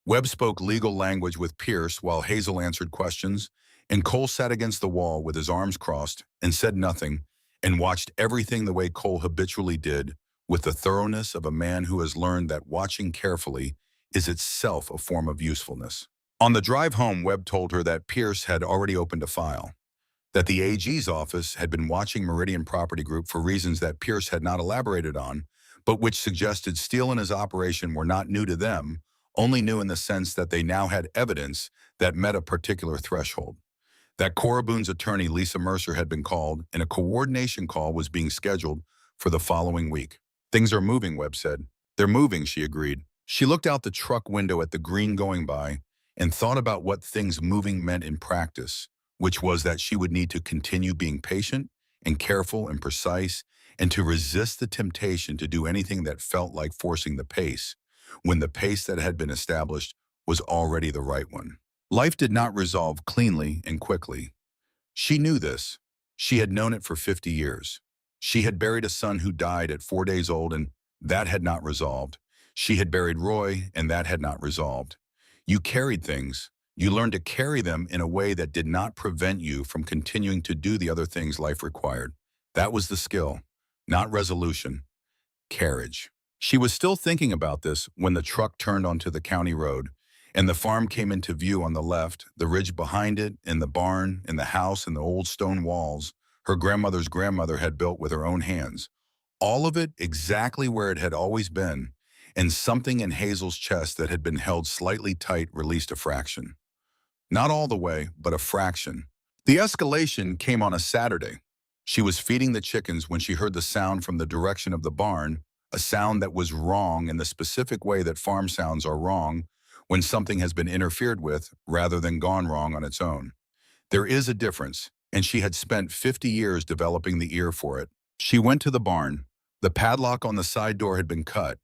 Webb spoke legal language with Pierce while Hazel answered questions, and Cole sat against the wall with his arms crossed and said nothing and watched everything the way Cole habitually did, with the thoroughness of a man who has learned that watching carefully is itself a form of usefulness. On the drive home, Webb told her that Pierce had already opened a file, that the AG's office had been watching Meridian Property Group for reasons that Pierce had not elaborated on, but which suggested Steele and his operation were not new to them, only new in the sense that they now had evidence that met a particular threshold. That Cora Boone's attorney, Lisa Mercer, had been called, and a coordination call was being scheduled for the following week. Things are moving, Webb said. They're moving, she agreed. She looked out the truck window at the green going by and thought about what things moving meant in practice, which was that she would need to continue being patient and careful and precise and to resist the temptation to do anything that felt like forcing the pace, when the pace that had been established was already the right one. Life did not resolve cleanly and quickly. She knew this. She had known it for 50 years. She had buried a son who died at 4 days old, and that had not resolved. She had buried Roy, and that had not resolved. You carried things. You learned to carry them in a way that did not prevent you from continuing to do the other things life required. That was the skill, not resolution, carriage. She was still thinking about this when the truck turned onto the county road, and the farm came into view on the left, the ridge behind it, and the barn, and the house, and the old stone walls her grandmother's grandmother had built with her own hands. All of it exactly where it had always been, and something in Hazel's chest that had been held slightly tight released a fraction. Not all the way, but a fraction. The escalation came on a Saturday. She was feeding the chickens when she heard the sound from the direction of the barn, a sound that was wrong in the specific way that farm sounds are wrong when something has been interfered with rather than gone wrong on its own. There is a difference, and she had spent 50 years developing the ear for it. She went to the barn. The padlock on the side door had been cut.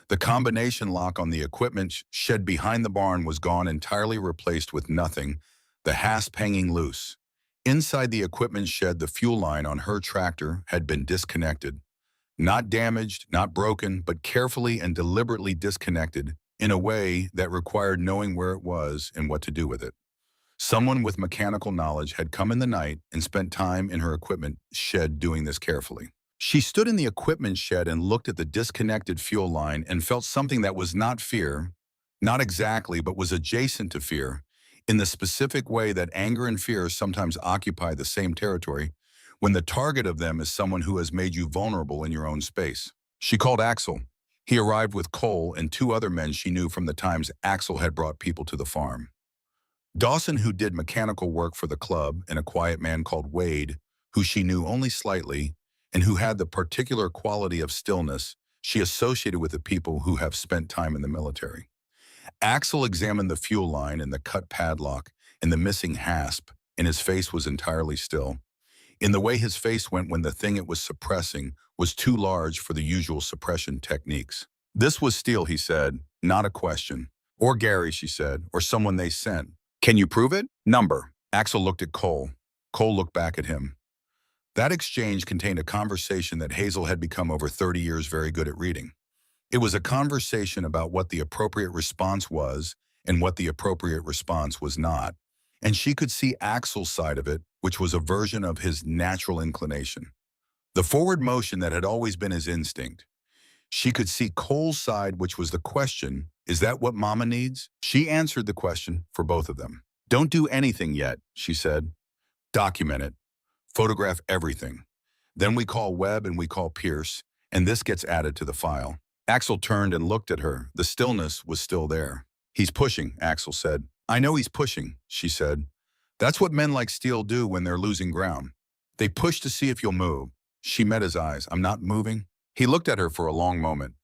The combination lock on the equipment shed behind the barn was gone, entirely replaced with nothing, the hasp hanging loose. Inside the equipment shed, the fuel line on her tractor had been disconnected. Not damaged, not broken, but carefully and deliberately disconnected in a way that required knowing where it was and what to do with it. Someone with mechanical knowledge had come in the night and spent time in her equipment shed doing this carefully. She stood in the equipment shed and looked at the disconnected fuel line and felt something that was not fear, not exactly, but was adjacent to fear, in the specific way that anger and fear sometimes occupy the same territory when the target of them is someone who has made you vulnerable in your own space. She called Axel. He arrived with Cole and two other men she knew from the times Axel had brought people to the farm. Dawson, who did mechanical work for the club, and a quiet man called Wade, who she knew only slightly, and who had the particular quality of stillness she associated with the people who have spent time in the military. Axel examined the fuel line and the cut padlock and the missing hasp, and his face was entirely still. In the way his face went when the thing it was suppressing was too large for the usual suppression techniques. This was steel, he said, not a question. Or Gary, she said, or someone they sent. Can you prove it? Number. Axel looked at Cole. Cole looked back at him. That exchange contained a conversation that Hazel had become over 30 years very good at reading. It was a conversation about what the appropriate response was and what the appropriate response was not. And she could see Axel's side of it, which was a version of his natural inclination. The forward motion that had always been his instinct. She could see Cole's side, which was the question, is that what Mama needs? She answered the question for both of them. Don't do anything yet, she said. Document it. Photograph everything. Then we call Webb and we call Pierce, and this gets added to the file. Axel turned and looked at her. The stillness was still there. He's pushing, Axel said. I know he's pushing, she said. That's what men like Steele do when they're losing ground. They push to see if you'll move. She met his eyes. I'm not moving. He looked at her for a long moment.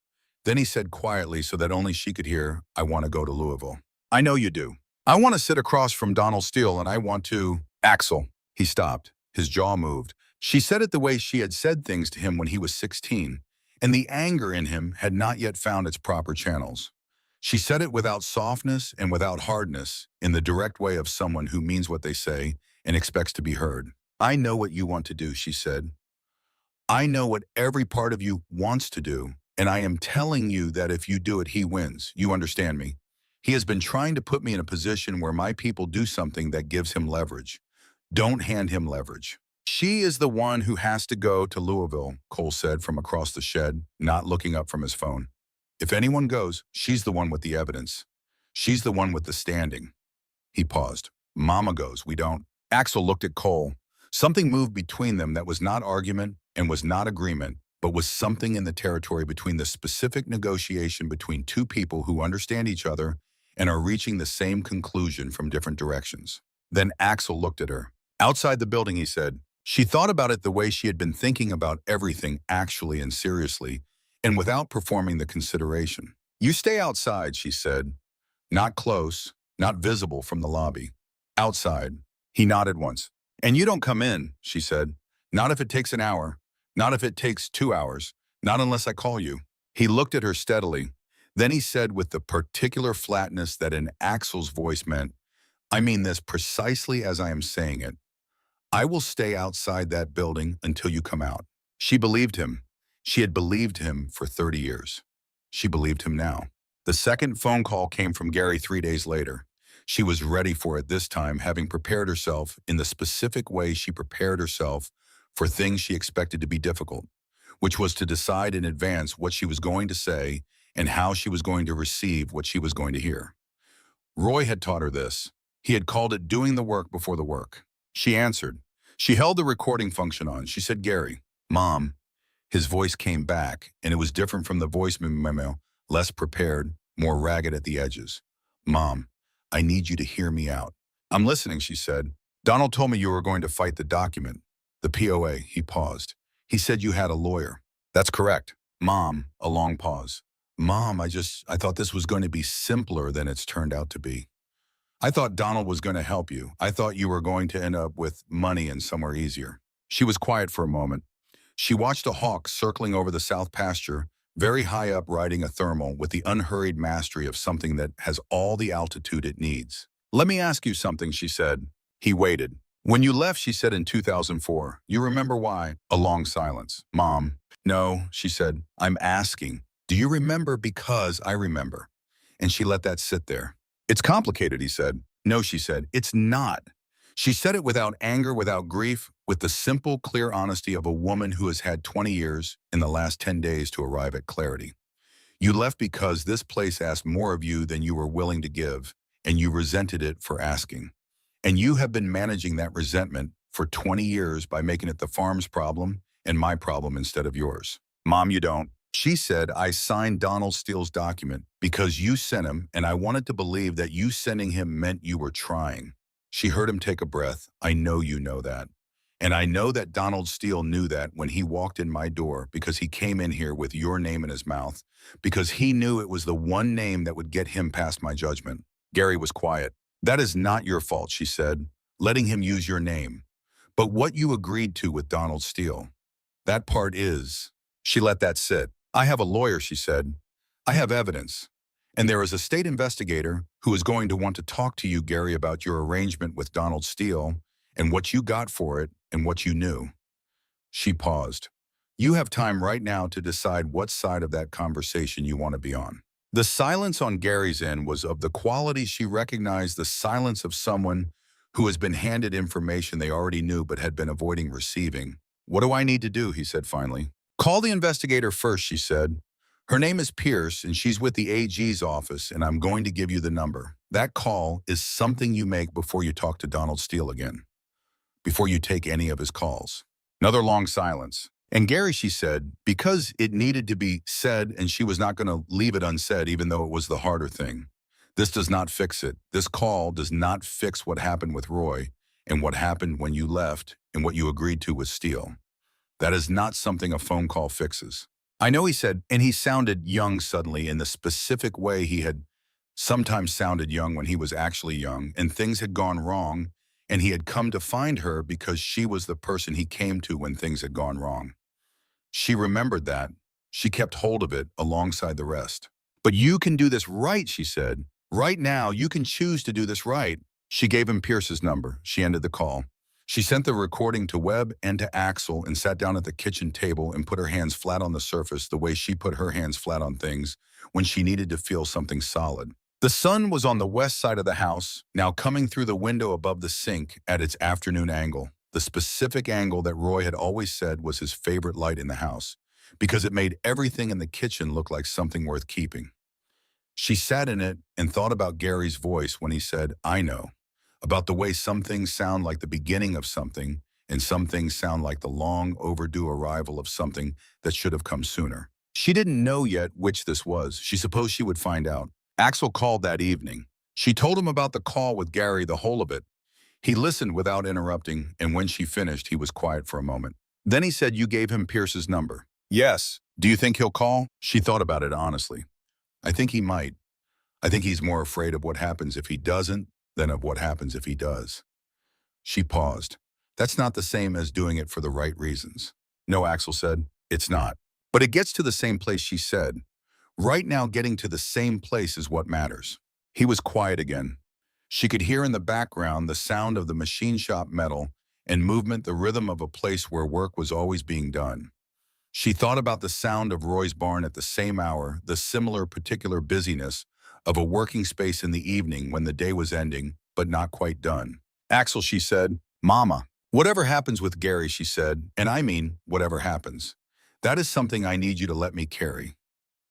Then he said quietly so that only she could hear, I want to go to Louisville. I know you do. I want to sit across from Donald Steele and I want to… Axel. He stopped. His jaw moved. She said it the way she had said things to him when he was 16, and the anger in him had not yet found its proper channels. She said it without softness and without hardness, in the direct way of someone who means what they say and expects to be heard. I know what you want to do, she said. I know what every part of you wants to do, and I am telling you that if you do it, he wins. You understand me? He has been trying to put me in a position where my people do something that gives him leverage. Don't hand him leverage. She is the one who has to go to Louisville, Cole said from across the shed, not looking up from his phone. If anyone goes, she's the one with the evidence. She's the one with the standing. He paused. Mama goes, we don't. Axel looked at Cole. Something moved between them that was not argument and was not agreement, but was something in the territory between the specific negotiation between two people who understand each other and are reaching the same conclusion from different directions. Then Axel looked at her. Outside the building, he said. She thought about it the way she had been thinking about everything actually and seriously, and without performing the consideration. You stay outside, she said. Not close, not visible from the lobby. Outside. He nodded once. And you don't come in, she said. Not if it takes an hour. Not if it takes 2 hours. Not unless I call you. He looked at her steadily. Then he said with the particular flatness that in Axel's voice meant, I mean this precisely as I am saying it. I will stay outside that building until you come out. She believed him. She had believed him for 30 years. She believed him now. The second phone call came from Gary 3 days later. She was ready for it this time, having prepared herself in the specific way she prepared herself for things she expected to be difficult, which was to decide in advance what she was going to say and how she was going to receive what she was going to hear. Roy had taught her this. He had called it doing the work before the work. She answered. She held the recording function on. She said, Gary, Mom. His voice came back, and it was different from the voice memo, less prepared, more ragged at the edges. Mom, I need you to hear me out. I'm listening, she said. Donald told me you were going to fight the document. The POA, he paused. He said you had a lawyer. That's correct. Mom, a long pause. Mom, I thought this was going to be simpler than it's turned out to be. I thought Donald was going to help you. I thought you were going to end up with money and somewhere easier. She was quiet for a moment. She watched a hawk circling over the south pasture, very high up riding a thermal with the unhurried mastery of something that has all the altitude it needs. Let me ask you something, she said. He waited. When you left, she said in 2004, you remember why? A long silence. Mom, no, she said, I'm asking. Do you remember? Because I remember. And she let that sit there. It's complicated, he said. No, she said, it's not. She said it without anger, without grief, with the simple, clear honesty of a woman who has had 20 years in the last 10 days to arrive at clarity. You left because this place asked more of you than you were willing to give, and you resented it for asking. And you have been managing that resentment for 20 years by making it the farm's problem and my problem instead of yours. Mom, you don't. She said, I signed Donald Steele's document because you sent him, and I wanted to believe that you sending him meant you were trying. She heard him take a breath. I know you know that. And I know that Donald Steele knew that when he walked in my door because he came in here with your name in his mouth, because he knew it was the one name that would get him past my judgment. Gary was quiet. That is not your fault, she said, letting him use your name. But what you agreed to with Donald Steele, that part is. She let that sit. I have a lawyer, she said. I have evidence. And there is a state investigator who is going to want to talk to you, Gary, about your arrangement with Donald Steele and what you got for it and what you knew. She paused. You have time right now to decide what side of that conversation you want to be on. The silence on Gary's end was of the quality she recognized the silence of someone who has been handed information they already knew but had been avoiding receiving. What do I need to do? He said finally. Call the investigator first, she said. Her name is Pierce, and she's with the AG's office, and I'm going to give you the number. That call is something you make before you talk to Donald Steele again, before you take any of his calls. Another long silence. And Gary, she said, because it needed to be said and she was not going to leave it unsaid even though it was the harder thing. This does not fix it. This call does not fix what happened with Roy and what happened when you left and what you agreed to with Steele. That is not something a phone call fixes. I know, he said, and he sounded young suddenly in the specific way he had sometimes sounded young when he was actually young, and things had gone wrong, and he had come to find her because she was the person he came to when things had gone wrong. She remembered that. She kept hold of it alongside the rest. But you can do this right, she said. Right now, you can choose to do this right. She gave him Pierce's number. She ended the call. She sent the recording to Webb and to Axel and sat down at the kitchen table and put her hands flat on the surface the way she put her hands flat on things when she needed to feel something solid. The sun was on the west side of the house, now coming through the window above the sink at its afternoon angle, the specific angle that Roy had always said was his favorite light in the house, because it made everything in the kitchen look like something worth keeping. She sat in it and thought about Gary's voice when he said, I know. About the way some things sound like the beginning of something and some things sound like the long overdue arrival of something that should have come sooner. She didn't know yet which this was. She supposed she would find out. Axel called that evening. She told him about the call with Gary, the whole of it. He listened without interrupting, and when she finished, he was quiet for a moment. Then he said, you gave him Pierce's number. Yes. Do you think he'll call? She thought about it honestly. I think he might. I think he's more afraid of what happens if he doesn't than of what happens if he does. She paused. That's not the same as doing it for the right reasons. No, Axel said, it's not. But it gets to the same place, she said. Right now, getting to the same place is what matters. He was quiet again. She could hear in the background the sound of the machine shop metal and movement, the rhythm of a place where work was always being done. She thought about the sound of Roy's barn at the same hour, the similar particular busyness of a working space in the evening when the day was ending, but not quite done. Axel, she said, Mama, whatever happens with Gary, she said, and I mean whatever happens, that is something I need you to let me carry.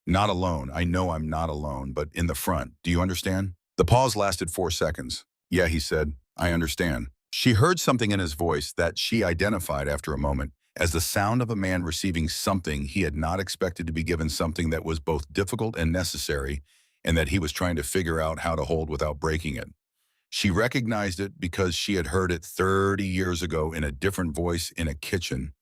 Not alone. I know I'm not alone, but in the front. Do you understand? The pause lasted 4 seconds. Yeah, he said, I understand. She heard something in his voice that she identified after a moment as the sound of a man receiving something he had not expected to be given, something that was both difficult and necessary, and that he was trying to figure out how to hold without breaking it. She recognized it because she had heard it 30 years ago in a different voice in a kitchen,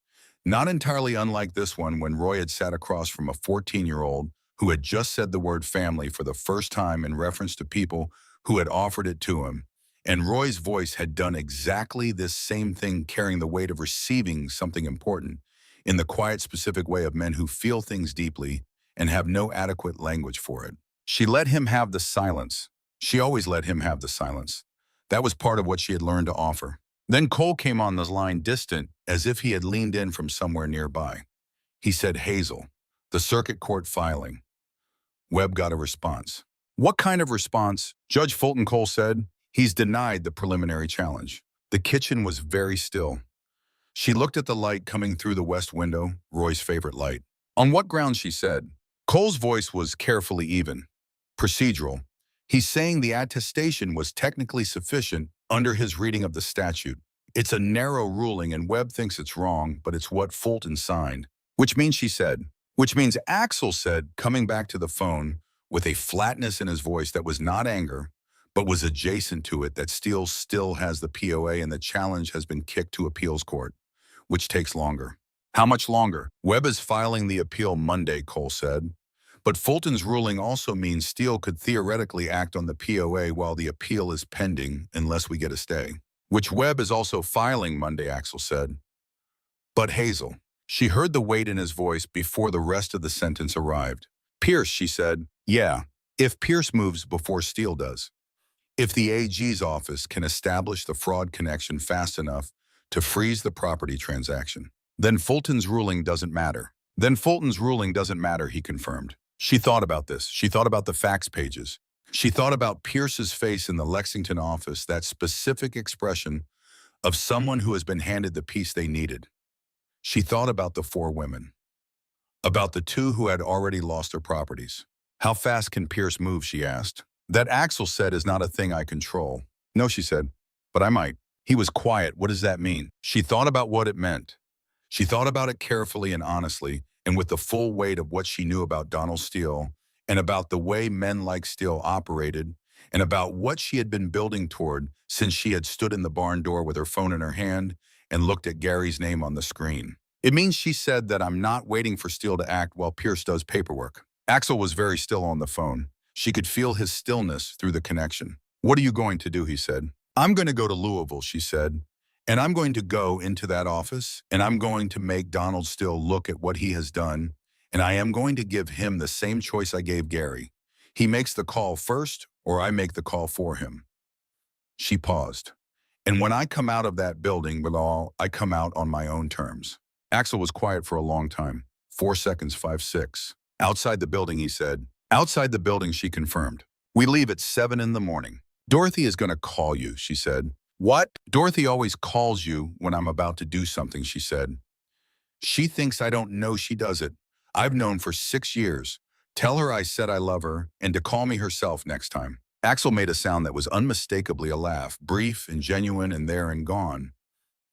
not entirely unlike this one when Roy had sat across from a 14-year-old who had just said the word family for the first time in reference to people who had offered it to him. And Roy's voice had done exactly this same thing, carrying the weight of receiving something important in the quiet, specific way of men who feel things deeply and have no adequate language for it. She let him have the silence. She always let him have the silence. That was part of what she had learned to offer. Then Cole came on the line, distant, as if he had leaned in from somewhere nearby. He said, Hazel, the circuit court filing. Webb got a response. What kind of response? Judge Fulton, Cole said. He's denied the preliminary challenge. The kitchen was very still. She looked at the light coming through the west window, Roy's favorite light. On what grounds, she said. Cole's voice was carefully even. Procedural. He's saying the attestation was technically sufficient under his reading of the statute. It's a narrow ruling and Webb thinks it's wrong, but it's what Fulton signed. Which means, she said, Which means Axel said, coming back to the phone with a flatness in his voice that was not anger, but was adjacent to it, that Steele still has the POA and the challenge has been kicked to appeals court, which takes longer. How much longer? Webb is filing the appeal Monday, Cole said. But Fulton's ruling also means Steele could theoretically act on the POA while the appeal is pending unless we get a stay. Which Webb is also filing Monday, Axel said. But Hazel. She heard the weight in his voice before the rest of the sentence arrived. Pierce, she said. Yeah, if Pierce moves before Steele does. If the AG's office can establish the fraud connection fast enough to freeze the property transaction, then Fulton's ruling doesn't matter. He confirmed. She thought about this. She thought about the fax pages. She thought about Pierce's face in the Lexington office, that specific expression of someone who has been handed the piece they needed. She thought about the 4 women, about the 2 who had already lost their properties. How fast can Pierce move, she asked. That, Axel said, is not a thing I control. No, she said, but I might. He was quiet. What does that mean? She thought about what it meant. She thought about it carefully and honestly, and with the full weight of what she knew about Donald Steele, and about the way men like Steele operated, and about what she had been building toward since she had stood in the barn door with her phone in her hand and looked at Gary's name on the screen. It means, she said, that I'm not waiting for Steele to act while Pierce does paperwork. Axel was very still on the phone. She could feel his stillness through the connection. What are you going to do, he said. I'm going to go to Louisville, she said. And I'm going to go into that office, and I'm going to make Donald Steele look at what he has done, and I am going to give him the same choice I gave Gary. He makes the call first, or I make the call for him. She paused. And when I come out of that building, Bilal, I come out on my own terms. Axel was quiet for a long time. 4 seconds, 5, 6. Outside the building, he said. Outside the building, she confirmed. We leave at 7 in the morning. Dorothy is going to call you, she said. What? Dorothy always calls you when I'm about to do something, she said. She thinks I don't know she does it. I've known for 6 years. Tell her I said I love her and to call me herself next time. Axel made a sound that was unmistakably a laugh, brief and genuine and there and gone.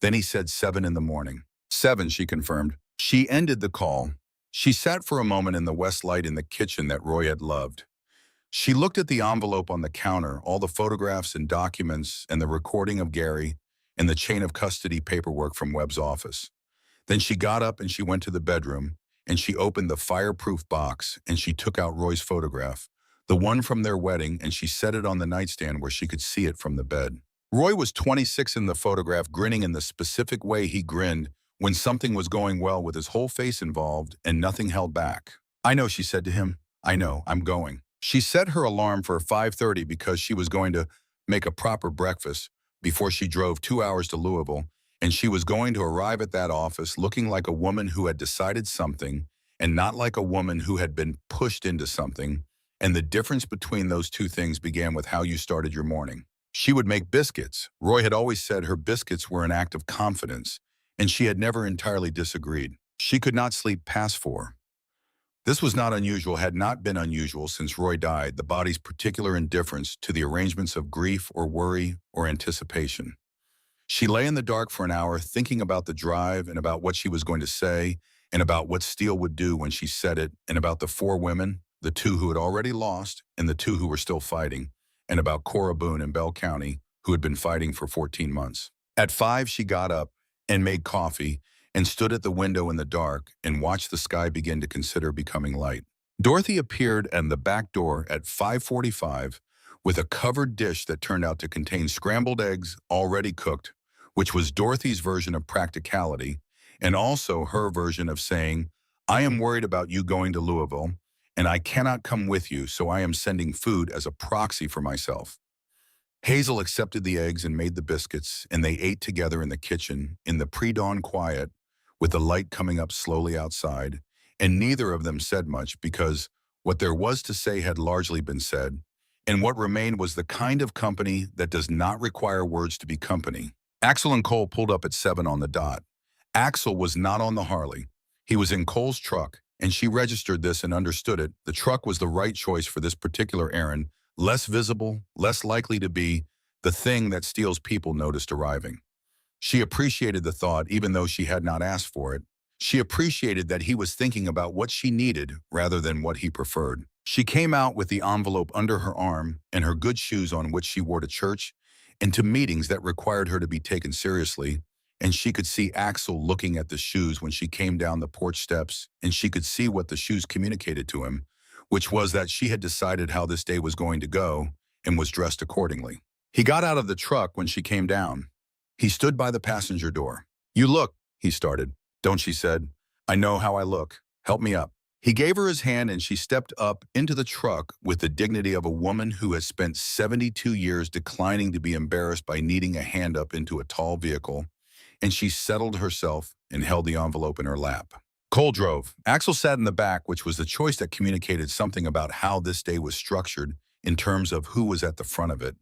Then he said 7 in the morning. 7, she confirmed. She ended the call. She sat for a moment in the west light in the kitchen that Roy had loved. She looked at the envelope on the counter, all the photographs and documents and the recording of Gary and the chain of custody paperwork from Webb's office. Then she got up and she went to the bedroom and she opened the fireproof box and she took out Roy's photograph, the one from their wedding, and she set it on the nightstand where she could see it from the bed. Roy was 26 in the photograph, grinning in the specific way he grinned when something was going well, with his whole face involved and nothing held back. I know, she said to him. I know, I'm going. She set her alarm for 5:30 because she was going to make a proper breakfast before she drove 2 hours to Louisville, and she was going to arrive at that office looking like a woman who had decided something and not like a woman who had been pushed into something, and the difference between those two things began with how you started your morning. She would make biscuits. Roy had always said her biscuits were an act of confidence, and she had never entirely disagreed. She could not sleep past 4. This was not unusual, had not been unusual since Roy died, the body's particular indifference to the arrangements of grief or worry or anticipation. She lay in the dark for an hour thinking about the drive and about what she was going to say and about what Steele would do when she said it, and about the 4 women, the 2 who had already lost and the 2 who were still fighting, and about Cora Boone in Bell County, who had been fighting for 14 months. At 5, she got up and made coffee and stood at the window in the dark and watched the sky begin to consider becoming light. Dorothy appeared at the back door at 5:45 with a covered dish that turned out to contain scrambled eggs already cooked, which was Dorothy's version of practicality, and also her version of saying, I am worried about you going to Louisville, and I cannot come with you, so I am sending food as a proxy for myself. Hazel accepted the eggs and made the biscuits, and they ate together in the kitchen in the pre-dawn quiet, with the light coming up slowly outside, and neither of them said much because what there was to say had largely been said, and what remained was the kind of company that does not require words to be company. Axel and Cole pulled up at 7 on the dot. Axel was not on the Harley. He was in Cole's truck, and she registered this and understood it. The truck was the right choice for this particular errand, less visible, less likely to be the thing that Steele's people noticed arriving. She appreciated the thought, even though she had not asked for it. She appreciated that he was thinking about what she needed rather than what he preferred. She came out with the envelope under her arm and her good shoes on, which she wore to church and to meetings that required her to be taken seriously, and she could see Axel looking at the shoes when she came down the porch steps, and she could see what the shoes communicated to him, which was that she had decided how this day was going to go and was dressed accordingly. He got out of the truck when she came down. He stood by the passenger door. "You look," he started. "Don't," she said. "I know how I look. Help me up." He gave her his hand and she stepped up into the truck with the dignity of a woman who has spent 72 years declining to be embarrassed by needing a hand up into a tall vehicle, and she settled herself and held the envelope in her lap. Cole drove. Axel sat in the back, which was the choice that communicated something about how this day was structured in terms of who was at the front of it.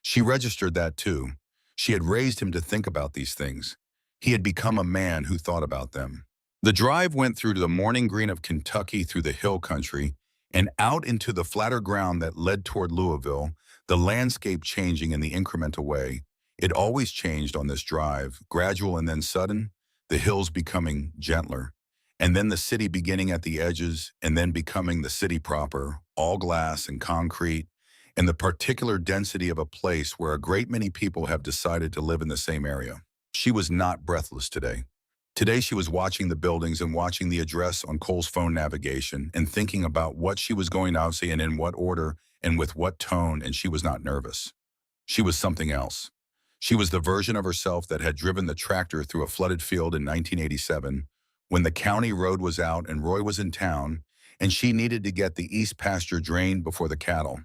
She registered that too. She had raised him to think about these things. He had become a man who thought about them. The drive went through the morning green of Kentucky, through the hill country, and out into the flatter ground that led toward Louisville, the landscape changing in the incremental way. It always changed on this drive, gradual and then sudden, the hills becoming gentler, and then the city beginning at the edges and then becoming the city proper, all glass and concrete, and the particular density of a place where a great many people have decided to live in the same area. She was not breathless today. Today she was watching the buildings and watching the address on Cole's phone navigation and thinking about what she was going to say and in what order and with what tone, and she was not nervous. She was something else. She was the version of herself that had driven the tractor through a flooded field in 1987 when the county road was out and Roy was in town and she needed to get the east pasture drained before the cattle.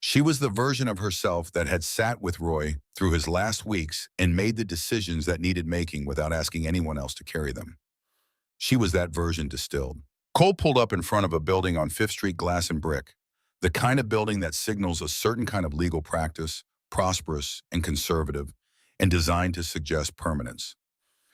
She was the version of herself that had sat with Roy through his last weeks and made the decisions that needed making without asking anyone else to carry them. She was that version distilled. Cole pulled up in front of a building on 5th Street, glass and brick, the kind of building that signals a certain kind of legal practice, prosperous and conservative, and designed to suggest permanence.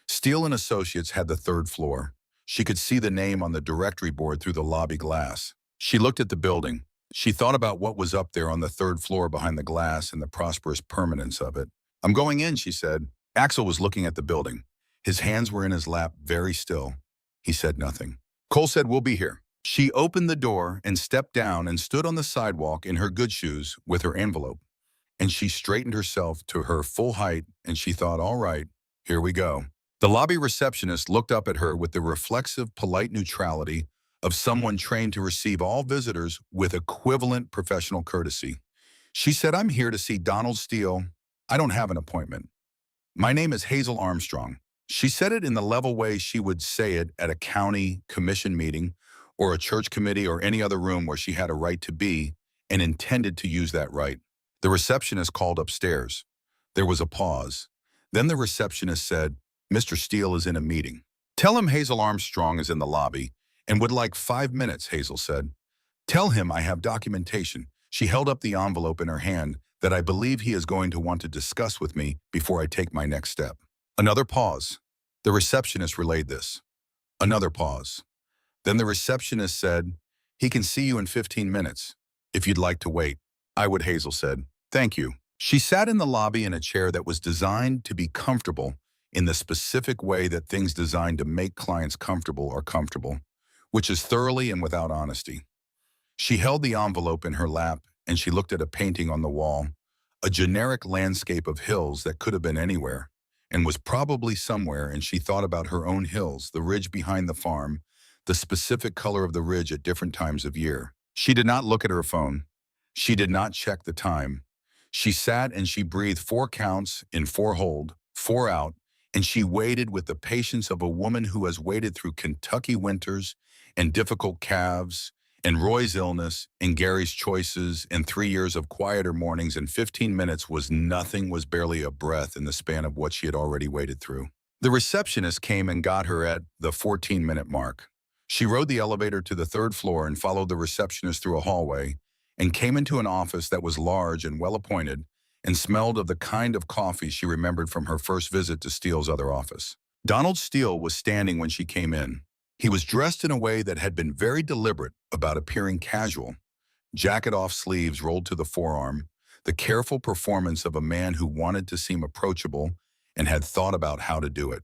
Steele and Associates had the 3rd floor. She could see the name on the directory board through the lobby glass. She looked at the building. She thought about what was up there on the 3rd floor behind the glass and the prosperous permanence of it. "I'm going in," she said. Axel was looking at the building. His hands were in his lap, very still. He said nothing. Cole said, "We'll be here." She opened the door and stepped down and stood on the sidewalk in her good shoes with her envelope. And she straightened herself to her full height and she thought, "All right, here we go." The lobby receptionist looked up at her with the reflexive, polite neutrality of someone trained to receive all visitors with equivalent professional courtesy. She said, "I'm here to see Donald Steele. I don't have an appointment. My name is Hazel Armstrong." She said it in the level way she would say it at a county commission meeting or a church committee or any other room where she had a right to be and intended to use that right. The receptionist called upstairs. There was a pause. Then the receptionist said, "Mr. Steele is in a meeting. Tell him Hazel Armstrong is in the lobby and would like 5 minutes," Hazel said. "Tell him I have documentation." She held up the envelope in her hand that I believe he is going to want to discuss with me before I take my next step. Another pause. The receptionist relayed this. Another pause. Then the receptionist said, "He can see you in 15 minutes, if you'd like to wait." "I would," Hazel said. "Thank you." She sat in the lobby in a chair that was designed to be comfortable in the specific way that things designed to make clients comfortable are comfortable, which is thoroughly and without honesty. She held the envelope in her lap and she looked at a painting on the wall, a generic landscape of hills that could have been anywhere and was probably somewhere, and she thought about her own hills, the ridge behind the farm, the specific color of the ridge at different times of year. She did not look at her phone. She did not check the time. She sat and she breathed 4 counts in 4 hold, 4 out, and she waited with the patience of a woman who has waited through Kentucky winters and difficult calves and Roy's illness and Gary's choices and 3 years of quieter mornings, and 15 minutes was nothing, was barely a breath in the span of what she had already waited through. The receptionist came and got her at the 14-minute mark. She rode the elevator to the 3rd floor and followed the receptionist through a hallway and came into an office that was large and well-appointed and smelled of the kind of coffee she remembered from her first visit to Steele's other office. Donald Steele was standing when she came in. He was dressed in a way that had been very deliberate about appearing casual. Jacket off, sleeves rolled to the forearm, the careful performance of a man who wanted to seem approachable and had thought about how to do it.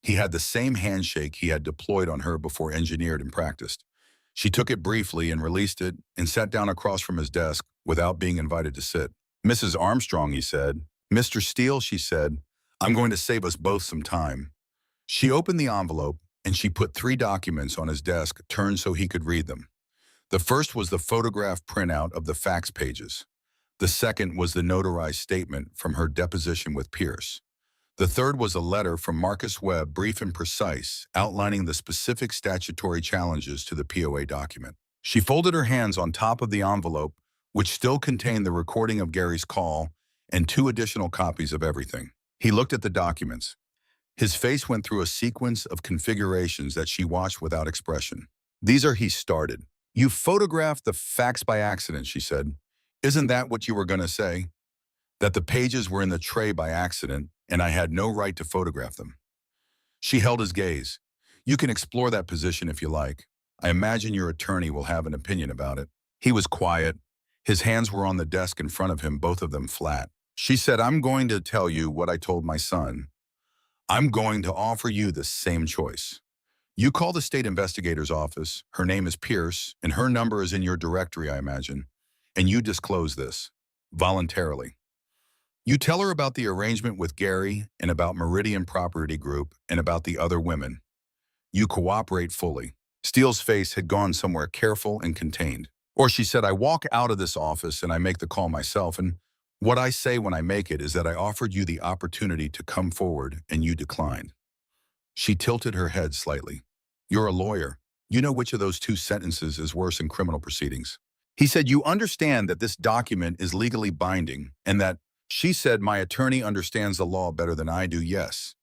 He had the same handshake he had deployed on her before engineered and practiced. She took it briefly and released it and sat down across from his desk without being invited to sit. "Mrs. Armstrong," he said. "Mr. Steele," she said, "I'm going to save us both some time." She opened the envelope and she put 3 documents on his desk, turned so he could read them. The first was the photograph printout of the fax pages. The second was the notarized statement from her deposition with Pierce. The third was a letter from Marcus Webb, brief and precise, outlining the specific statutory challenges to the POA document. She folded her hands on top of the envelope, which still contained the recording of Gary's call and 2 additional copies of everything. He looked at the documents. His face went through a sequence of configurations that she watched without expression. "These are," he started. "You photographed the fax by accident," she said. "Isn't that what you were going to say? That the pages were in the tray by accident and I had no right to photograph them?" She held his gaze. "You can explore that position if you like. I imagine your attorney will have an opinion about it." He was quiet. His hands were on the desk in front of him, both of them flat. She said, "I'm going to tell you what I told my son. I'm going to offer you the same choice. You call the state investigator's office, her name is Pierce, and her number is in your directory, I imagine, and you disclose this, voluntarily. You tell her about the arrangement with Gary and about Meridian Property Group and about the other women. You cooperate fully." Steele's face had gone somewhere careful and contained. Or she said, "I walk out of this office and I make the call myself, and what I say when I make it is that I offered you the opportunity to come forward and you declined." She tilted her head slightly. "You're a lawyer. You know which of those 2 sentences is worse in criminal proceedings." He said, "You understand that this document is legally binding and that—" She said, "My attorney understands the law better than I do, yes.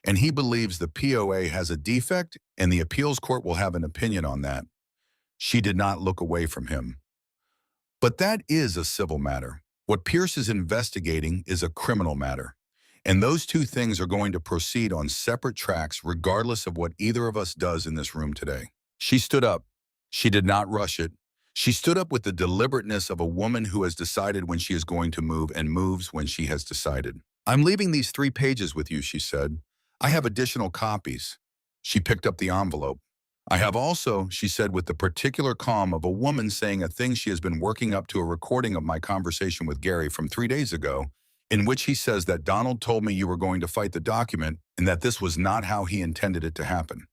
And he believes the POA has a defect and the appeals court will have an opinion on that." She did not look away from him. "But that is a civil matter. What Pierce is investigating is a criminal matter. And those 2 things are going to proceed on separate tracks regardless of what either of us does in this room today." She stood up. She did not rush it. She stood up with the deliberateness of a woman who has decided when she is going to move and moves when she has decided. "I'm leaving these 3 pages with you," she said. "I have additional copies." She picked up the envelope. "I have also," she said with the particular calm of a woman saying a thing she has been working up to, "a recording of my conversation with Gary from 3 days ago, in which he says that Donald told me you were going to fight the document and that this was not how he intended it to happen."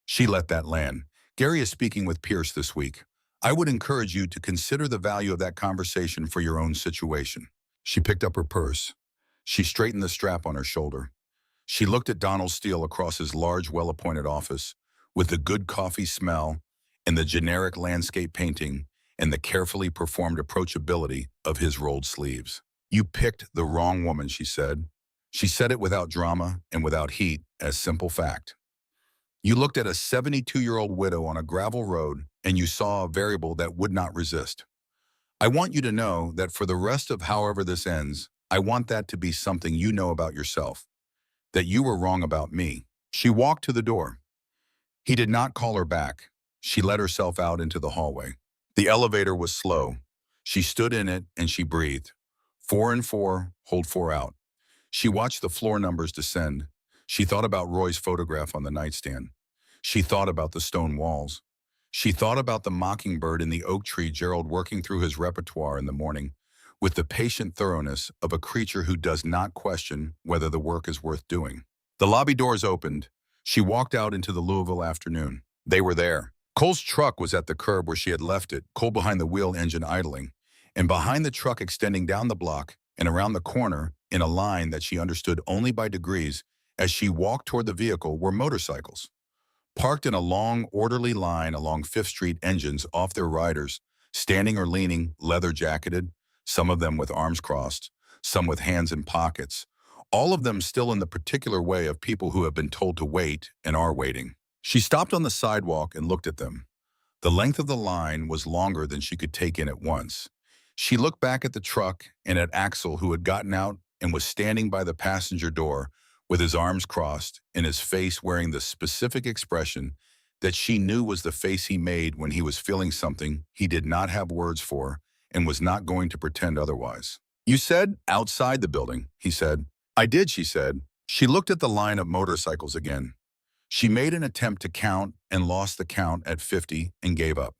She let that land. "Gary is speaking with Pierce this week. I would encourage you to consider the value of that conversation for your own situation." She picked up her purse. She straightened the strap on her shoulder. She looked at Donald Steele across his large, well-appointed office, with the good coffee smell and the generic landscape painting and the carefully performed approachability of his rolled sleeves. "You picked the wrong woman," she said. She said it without drama and without heat, as simple fact. "You looked at a 72-year-old widow on a gravel road and you saw a variable that would not resist. I want you to know that for the rest of however this ends, I want that to be something you know about yourself, that you were wrong about me." She walked to the door. He did not call her back. She let herself out into the hallway. The elevator was slow. She stood in it and she breathed. 4 and 4, hold 4 out. She watched the floor numbers descend. She thought about Roy's photograph on the nightstand. She thought about the stone walls. She thought about the mockingbird in the oak tree, Gerald working through his repertoire in the morning with the patient thoroughness of a creature who does not question whether the work is worth doing. The lobby doors opened. She walked out into the Louisville afternoon. They were there. Cole's truck was at the curb where she had left it, Cole behind the wheel, engine idling. And behind the truck, extending down the block and around the corner in a line that she understood only by degrees as she walked toward the vehicle, were motorcycles. Parked in a long, orderly line along 5th Street, engines off their riders, standing or leaning, leather-jacketed, some of them with arms crossed, some with hands in pockets, all of them still in the particular way of people who have been told to wait and are waiting. She stopped on the sidewalk and looked at them. The length of the line was longer than she could take in at once. She looked back at the truck and at Axel, who had gotten out and was standing by the passenger door with his arms crossed and his face wearing the specific expression that she knew was the face he made when he was feeling something he did not have words for and was not going to pretend otherwise. "You said outside the building," he said. "I did," she said. She looked at the line of motorcycles again. She made an attempt to count and lost the count at 50 and gave up.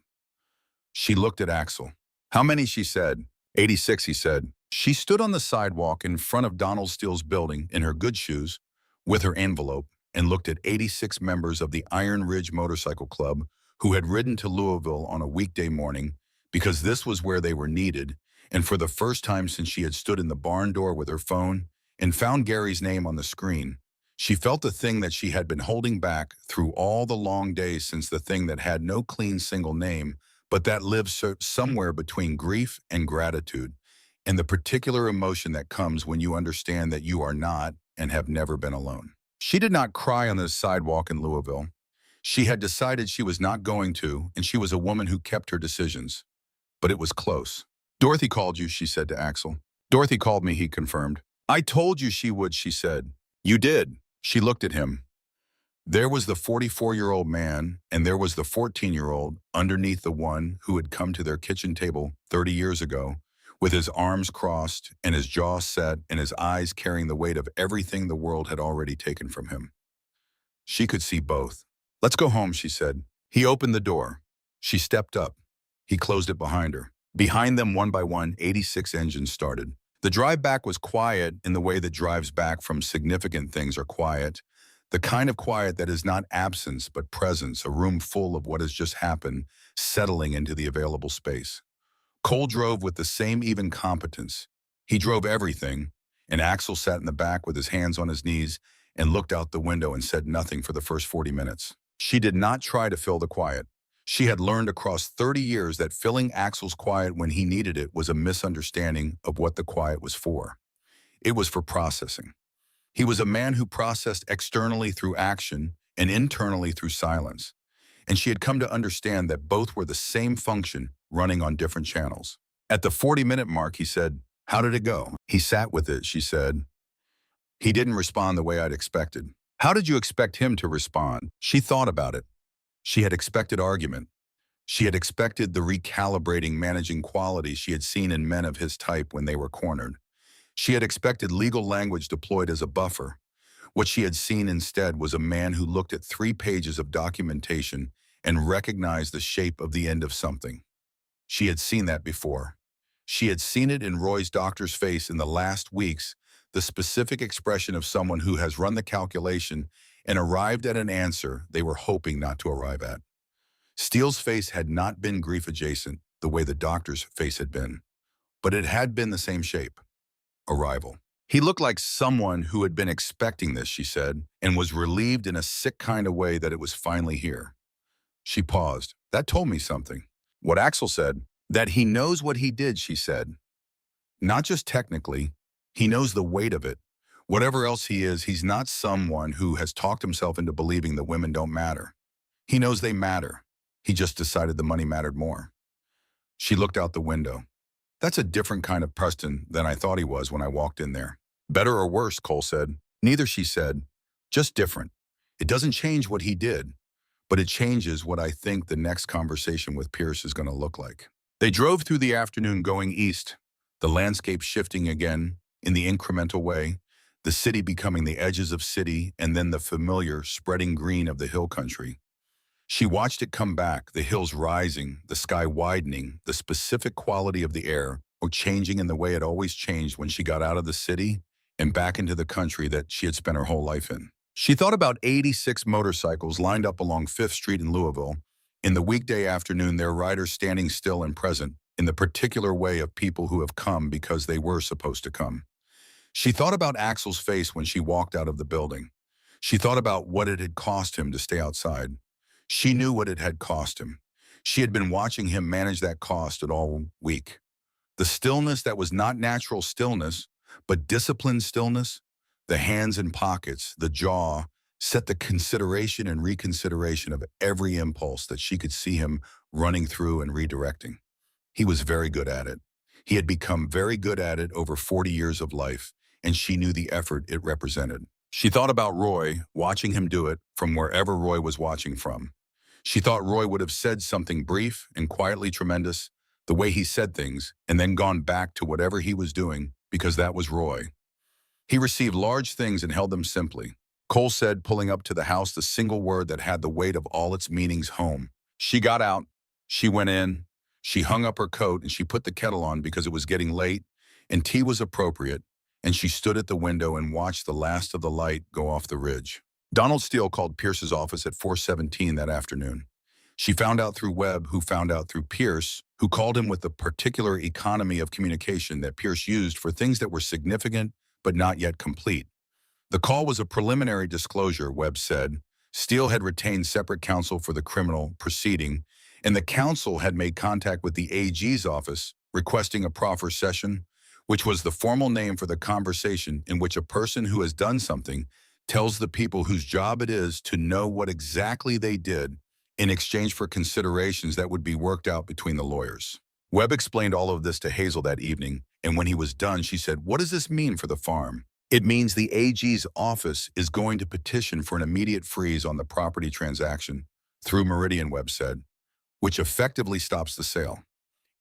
She looked at Axel. How many, she said. 86, he said. She stood on the sidewalk in front of Donald Steele's building in her good shoes with her envelope and looked at 86 members of the Iron Ridge Motorcycle Club who had ridden to Louisville on a weekday morning because this was where they were needed, and for the first time since she had stood in the barn door with her phone and found Gary's name on the screen, she felt the thing that she had been holding back through all the long days since, the thing that had no clean single name, but that lives somewhere between grief and gratitude, and the particular emotion that comes when you understand that you are not and have never been alone. She did not cry on the sidewalk in Louisville. She had decided she was not going to, and she was a woman who kept her decisions. But it was close. Dorothy called you, she said to Axel. Dorothy called me, he confirmed. I told you she would, she said. You did. She looked at him. There was the 44-year-old man, and there was the 14-year-old underneath, the one who had come to their kitchen table 30 years ago, with his arms crossed and his jaw set and his eyes carrying the weight of everything the world had already taken from him. She could see both. Let's go home, she said. He opened the door. She stepped up. He closed it behind her. Behind them, one by one, 86 engines started. The drive back was quiet in the way that drives back from significant things are quiet, the kind of quiet that is not absence but presence, a room full of what has just happened, settling into the available space. Cole drove with the same even competence. He drove everything, and Axel sat in the back with his hands on his knees and looked out the window and said nothing for the first 40 minutes. She did not try to fill the quiet. She had learned across 30 years that filling Axel's quiet when he needed it was a misunderstanding of what the quiet was for. It was for processing. He was a man who processed externally through action and internally through silence. And she had come to understand that both were the same function running on different channels. At the 40-minute mark, he said, "How did it go?" He sat with it, she said. He didn't respond the way I'd expected. How did you expect him to respond? She thought about it. She had expected argument. She had expected the recalibrating, managing quality she had seen in men of his type when they were cornered. She had expected legal language deployed as a buffer. What she had seen instead was a man who looked at 3 pages of documentation and recognized the shape of the end of something. She had seen that before. She had seen it in Roy's doctor's face in the last weeks, the specific expression of someone who has run the calculation and arrived at an answer they were hoping not to arrive at. Steele's face had not been grief-adjacent the way the doctor's face had been, but it had been the same shape. Arrival. He looked like someone who had been expecting this, she said, and was relieved in a sick kind of way that it was finally here. She paused. That told me something. What Axel said, that he knows what he did, she said. Not just technically, he knows the weight of it. Whatever else he is, he's not someone who has talked himself into believing that women don't matter. He knows they matter. He just decided the money mattered more. She looked out the window. That's a different kind of Preston than I thought he was when I walked in there. Better or worse, Cole said. Neither, she said. Just different. It doesn't change what he did, but it changes what I think the next conversation with Pierce is going to look like. They drove through the afternoon going east, the landscape shifting again in the incremental way, the city becoming the edges of city and then the familiar spreading green of the hill country. She watched it come back, the hills rising, the sky widening, the specific quality of the air, or changing in the way it always changed when she got out of the city and back into the country that she had spent her whole life in. She thought about 86 motorcycles lined up along 5th Street in Louisville. In the weekday afternoon, their riders standing still and present in the particular way of people who have come because they were supposed to come. She thought about Axel's face when she walked out of the building. She thought about what it had cost him to stay outside. She knew what it had cost him. She had been watching him manage that cost all week. The stillness that was not natural stillness, but disciplined stillness, the hands in pockets, the jaw, set the consideration and reconsideration of every impulse that she could see him running through and redirecting. He was very good at it. He had become very good at it over 40 years of life, and she knew the effort it represented. She thought about Roy, watching him do it from wherever Roy was watching from. She thought Roy would have said something brief and quietly tremendous, the way he said things, and then gone back to whatever he was doing, because that was Roy. He received large things and held them simply. Cole said, pulling up to the house the single word that had the weight of all its meanings: home. She got out. She went in. She hung up her coat and she put the kettle on because it was getting late and tea was appropriate, and she stood at the window and watched the last of the light go off the ridge. Donald Steele called Pierce's office at 4:17 that afternoon. She found out through Webb, who found out through Pierce, who called him with the particular economy of communication that Pierce used for things that were significant but not yet complete. The call was a preliminary disclosure, Webb said. Steele had retained separate counsel for the criminal proceeding, and the counsel had made contact with the AG's office requesting a proffer session, which was the formal name for the conversation in which a person who has done something tells the people whose job it is to know what exactly they did in exchange for considerations that would be worked out between the lawyers. Webb explained all of this to Hazel that evening, and when he was done, she said, "What does this mean for the farm?" "It means the AG's office is going to petition for an immediate freeze on the property transaction through Meridian," Webb said, "which effectively stops the sale.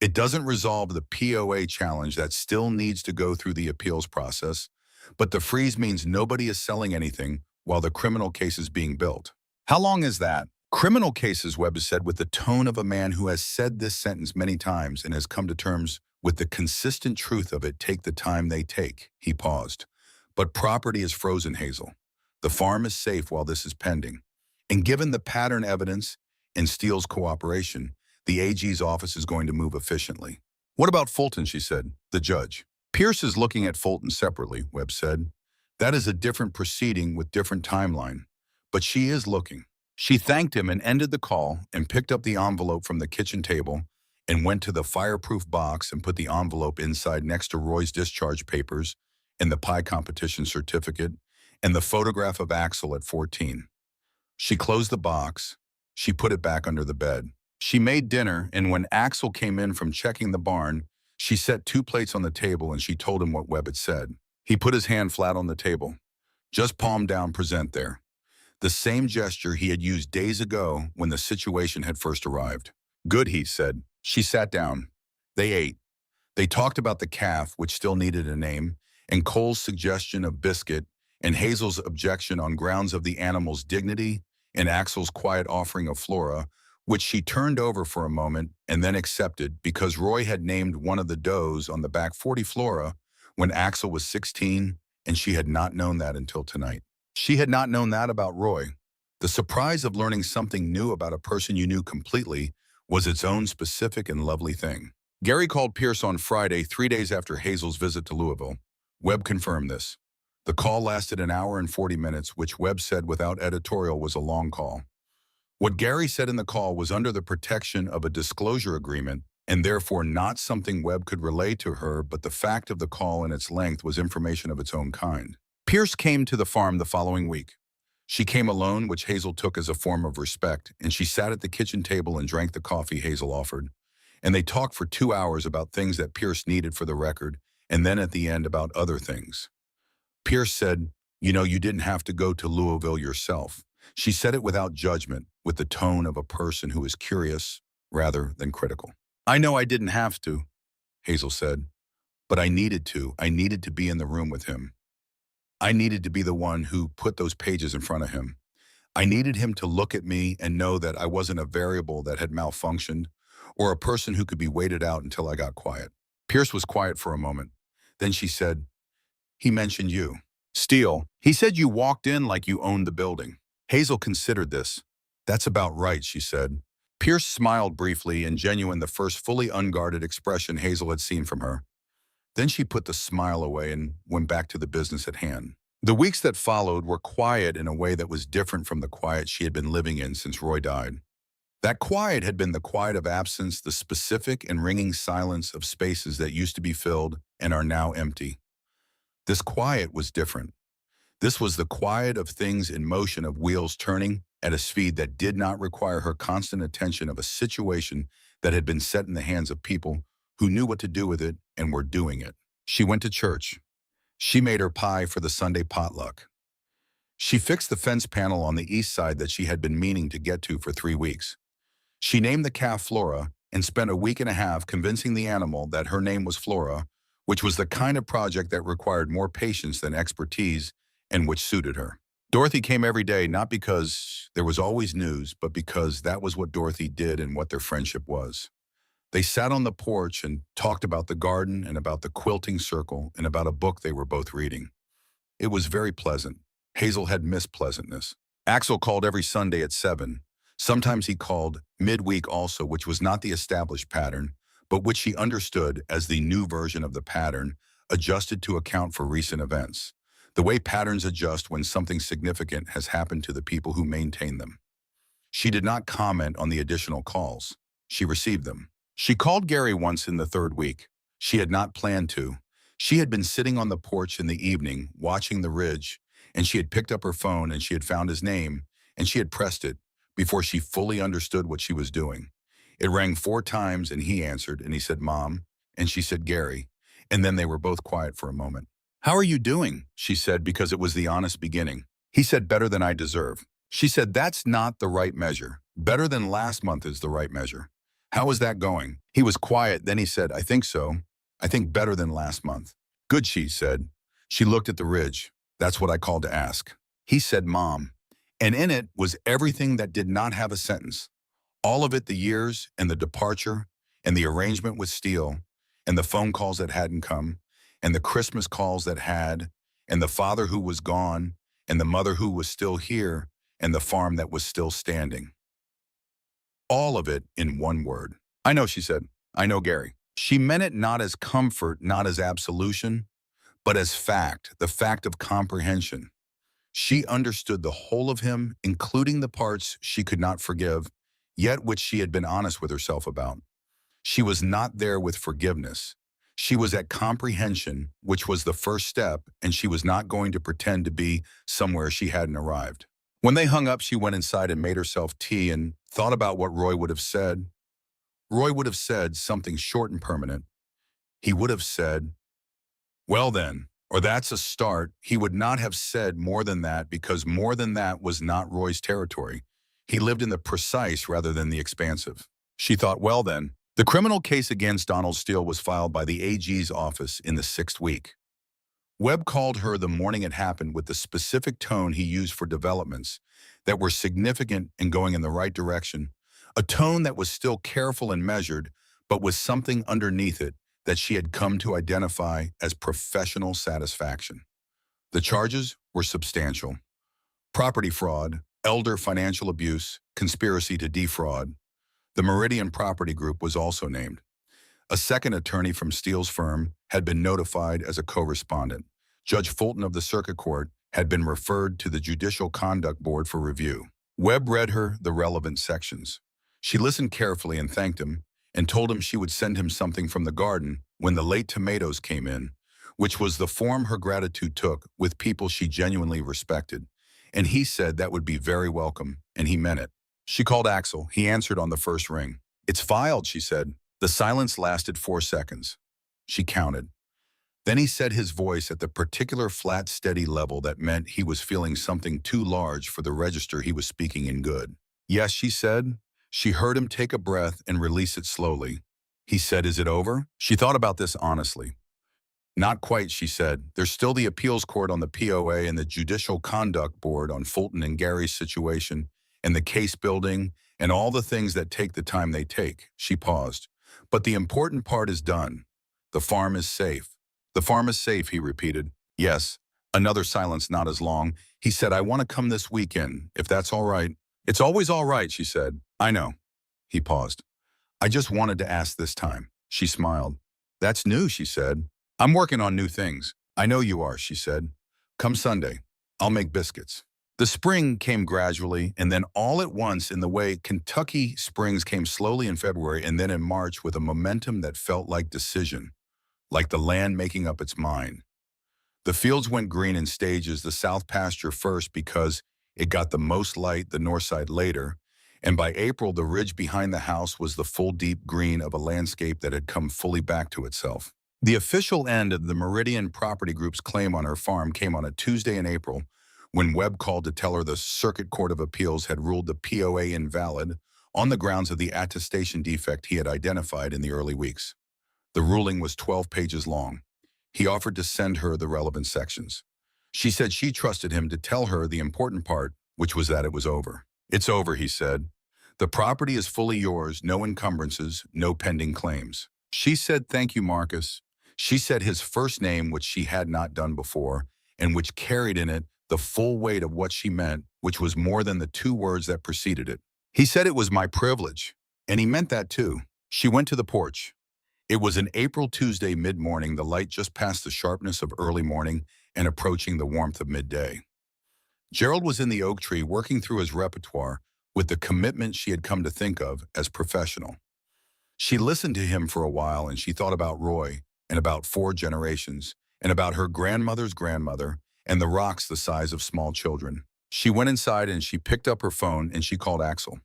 It doesn't resolve the POA challenge that still needs to go through the appeals process, but the freeze means nobody is selling anything while the criminal case is being built." "How long is that?" "Criminal cases," Webb said with the tone of a man who has said this sentence many times and has come to terms with the consistent truth of it, take the time they take. He paused. "But property is frozen, Hazel. The farm is safe while this is pending. And given the pattern evidence and Steele's cooperation, the AG's office is going to move efficiently." "What about Fulton?" she said, the judge. "Pierce is looking at Fulton separately," Webb said. "That is a different proceeding with different timeline. But she is looking." She thanked him and ended the call and picked up the envelope from the kitchen table and went to the fireproof box and put the envelope inside next to Roy's discharge papers and the pie competition certificate and the photograph of Axel at 14. She closed the box. She put it back under the bed. She made dinner, and when Axel came in from checking the barn, she set 2 plates on the table and she told him what Webb had said. He put his hand flat on the table. "Just palm down, present there." The same gesture he had used days ago when the situation had first arrived. "Good," he said. She sat down. They ate. They talked about the calf, which still needed a name, and Cole's suggestion of Biscuit, and Hazel's objection on grounds of the animal's dignity, and Axel's quiet offering of Flora, which she turned over for a moment and then accepted because Roy had named one of the does on the back 40 Flora when Axel was 16, and she had not known that until tonight. She had not known that about Roy. The surprise of learning something new about a person you knew completely was its own specific and lovely thing. Gary called Pierce on Friday, 3 days after Hazel's visit to Louisville. Webb confirmed this. The call lasted an hour and 40 minutes, which Webb said without editorial was a long call. What Gary said in the call was under the protection of a disclosure agreement and therefore not something Webb could relay to her, but the fact of the call and its length was information of its own kind. Pierce came to the farm the following week. She came alone, which Hazel took as a form of respect, and she sat at the kitchen table and drank the coffee Hazel offered. And they talked for 2 hours about things that Pierce needed for the record, and then at the end about other things. Pierce said, "You know, you didn't have to go to Louisville yourself." She said it without judgment, with the tone of a person who is curious rather than critical. "I know I didn't have to," Hazel said, "but I needed to. I needed to be in the room with him. I needed to be the one who put those pages in front of him. I needed him to look at me and know that I wasn't a variable that had malfunctioned or a person who could be waited out until I got quiet." Pierce was quiet for a moment. Then she said, "He mentioned you." "Steele, he said you walked in like you owned the building." Hazel considered this. "That's about right," she said. Pierce smiled briefly, and genuine the first fully unguarded expression Hazel had seen from her. Then she put the smile away and went back to the business at hand. The weeks that followed were quiet in a way that was different from the quiet she had been living in since Roy died. That quiet had been the quiet of absence, the specific and ringing silence of spaces that used to be filled and are now empty. This quiet was different. This was the quiet of things in motion, of wheels turning at a speed that did not require her constant attention, of a situation that had been set in the hands of people who knew what to do with it and were doing it. She went to church. She made her pie for the Sunday potluck. She fixed the fence panel on the east side that she had been meaning to get to for 3 weeks. She named the calf Flora and spent a week and a half convincing the animal that her name was Flora, which was the kind of project that required more patience than expertise and which suited her. Dorothy came every day not because there was always news, but because that was what Dorothy did and what their friendship was. They sat on the porch and talked about the garden and about the quilting circle and about a book they were both reading. It was very pleasant. Hazel had missed pleasantness. Axel called every Sunday at 7. Sometimes he called midweek also, which was not the established pattern, but which she understood as the new version of the pattern, adjusted to account for recent events. The way patterns adjust when something significant has happened to the people who maintain them. She did not comment on the additional calls. She received them. She called Gary once in the third week. She had not planned to. She had been sitting on the porch in the evening, watching the ridge, and she had picked up her phone and she had found his name, and she had pressed it before she fully understood what she was doing. It rang 4 times and he answered and he said, "Mom," and she said, "Gary," and then they were both quiet for a moment. "How are you doing?" she said, because it was the honest beginning. He said, "Better than I deserve." She said, "That's not the right measure. Better than last month is the right measure. How is that going?" He was quiet, then he said, "I think so. I think better than last month." "Good," she said. She looked at the ridge. "That's what I called to ask." He said, "Mom." And in it was everything that did not have a sentence. All of it, the years and the departure and the arrangement with Steele and the phone calls that hadn't come and the Christmas calls that had and the father who was gone and the mother who was still here and the farm that was still standing. All of it in one word. "I know," she said. "I know, Gary." She meant it not as comfort, not as absolution, but as fact, the fact of comprehension. She understood the whole of him, including the parts she could not forgive, yet which she had been honest with herself about. She was not there with forgiveness. She was at comprehension, which was the first step, and she was not going to pretend to be somewhere she hadn't arrived. When they hung up, she went inside and made herself tea and thought about what Roy would have said. Roy would have said something short and permanent. He would have said, "Well then," or "That's a start." He would not have said more than that because more than that was not Roy's territory. He lived in the precise rather than the expansive. She thought, well then. The criminal case against Donald Steele was filed by the AG's office in the 6th week. Webb called her the morning it happened with the specific tone he used for developments that were significant and going in the right direction, a tone that was still careful and measured, but with something underneath it that she had come to identify as professional satisfaction. The charges were substantial. Property fraud, elder financial abuse, conspiracy to defraud. The Meridian Property Group was also named. A second attorney from Steele's firm had been notified as a co-respondent. Judge Fulton of the Circuit Court had been referred to the Judicial Conduct Board for review. Webb read her the relevant sections. She listened carefully and thanked him, and told him she would send him something from the garden when the late tomatoes came in, which was the form her gratitude took with people she genuinely respected. And he said that would be very welcome, and he meant it. She called Axel. He answered on the first ring. "It's filed," she said. The silence lasted 4 seconds. She counted. Then he said his voice at the particular flat, steady level that meant he was feeling something too large for the register he was speaking in good. "Yes," she said. She heard him take a breath and release it slowly. He said, "Is it over?" She thought about this honestly. "Not quite," she said. "There's still the appeals court on the POA and the Judicial Conduct Board on Fulton and Gary's situation and the case building and all the things that take the time they take." She paused. "But the important part is done. The farm is safe." "The farm is safe," he repeated. "Yes." Another silence, not as long. He said, "I want to come this weekend, if that's all right." "It's always all right," she said. "I know." He paused. "I just wanted to ask this time." She smiled. "That's new," she said. "I'm working on new things." "I know you are," she said. "Come Sunday. I'll make biscuits." The spring came gradually, and then all at once in the way Kentucky springs came slowly in February and then in March with a momentum that felt like decision, like the land making up its mind. The fields went green in stages, the south pasture first because it got the most light, the north side later, and by April the ridge behind the house was the full deep green of a landscape that had come fully back to itself. The official end of the Meridian Property Group's claim on her farm came on a Tuesday in April, when Webb called to tell her the Circuit Court of Appeals had ruled the POA invalid on the grounds of the attestation defect he had identified in the early weeks. The ruling was 12 pages long. He offered to send her the relevant sections. She said she trusted him to tell her the important part, which was that it was over. It's over, he said. The property is fully yours, no encumbrances, no pending claims. She said, thank you, Marcus. She said his first name, which she had not done before, and which carried in it the full weight of what she meant, which was more than the two words that preceded it. He said it was my privilege, and he meant that too. She went to the porch. It was an April Tuesday mid-morning, the light just past the sharpness of early morning and approaching the warmth of midday. Gerald was in the oak tree working through his repertoire with the commitment she had come to think of as professional. She listened to him for a while and she thought about Roy and about 4 generations and about her grandmother's grandmother and the rocks the size of small children. She went inside and she picked up her phone and she called Axel.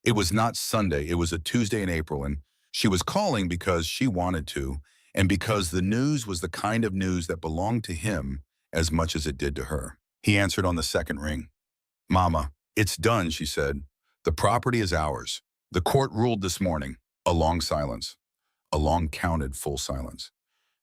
It was not Sunday, it was a Tuesday in April, and she was calling because she wanted to and because the news was the kind of news that belonged to him as much as it did to her. He answered on the second ring. Mama, it's done, she said. The property is ours. The court ruled this morning. A long silence. A long counted full silence.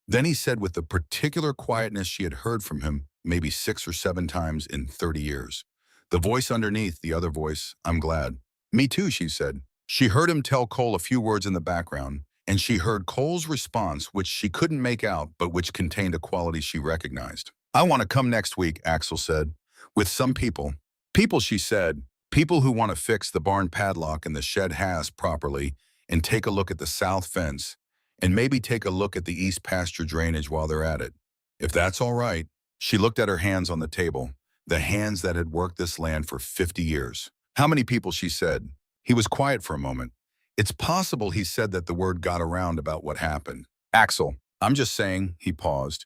Then he said with the particular quietness she had heard from him maybe 6 or 7 times in 30 years. The voice underneath, the other voice, I'm glad. Me too, she said. She heard him tell Cole a few words in the background, and she heard Cole's response, which she couldn't make out, but which contained a quality she recognized. I want to come next week, Axel said, with some people. People, she said, people who want to fix the barn padlock and the shed hasp properly and take a look at the south fence and maybe take a look at the east pasture drainage while they're at it. If that's all right. She looked at her hands on the table, the hands that had worked this land for 50 years. How many people, she said. He was quiet for a moment. It's possible he said that the word got around about what happened. Axel, I'm just saying, he paused.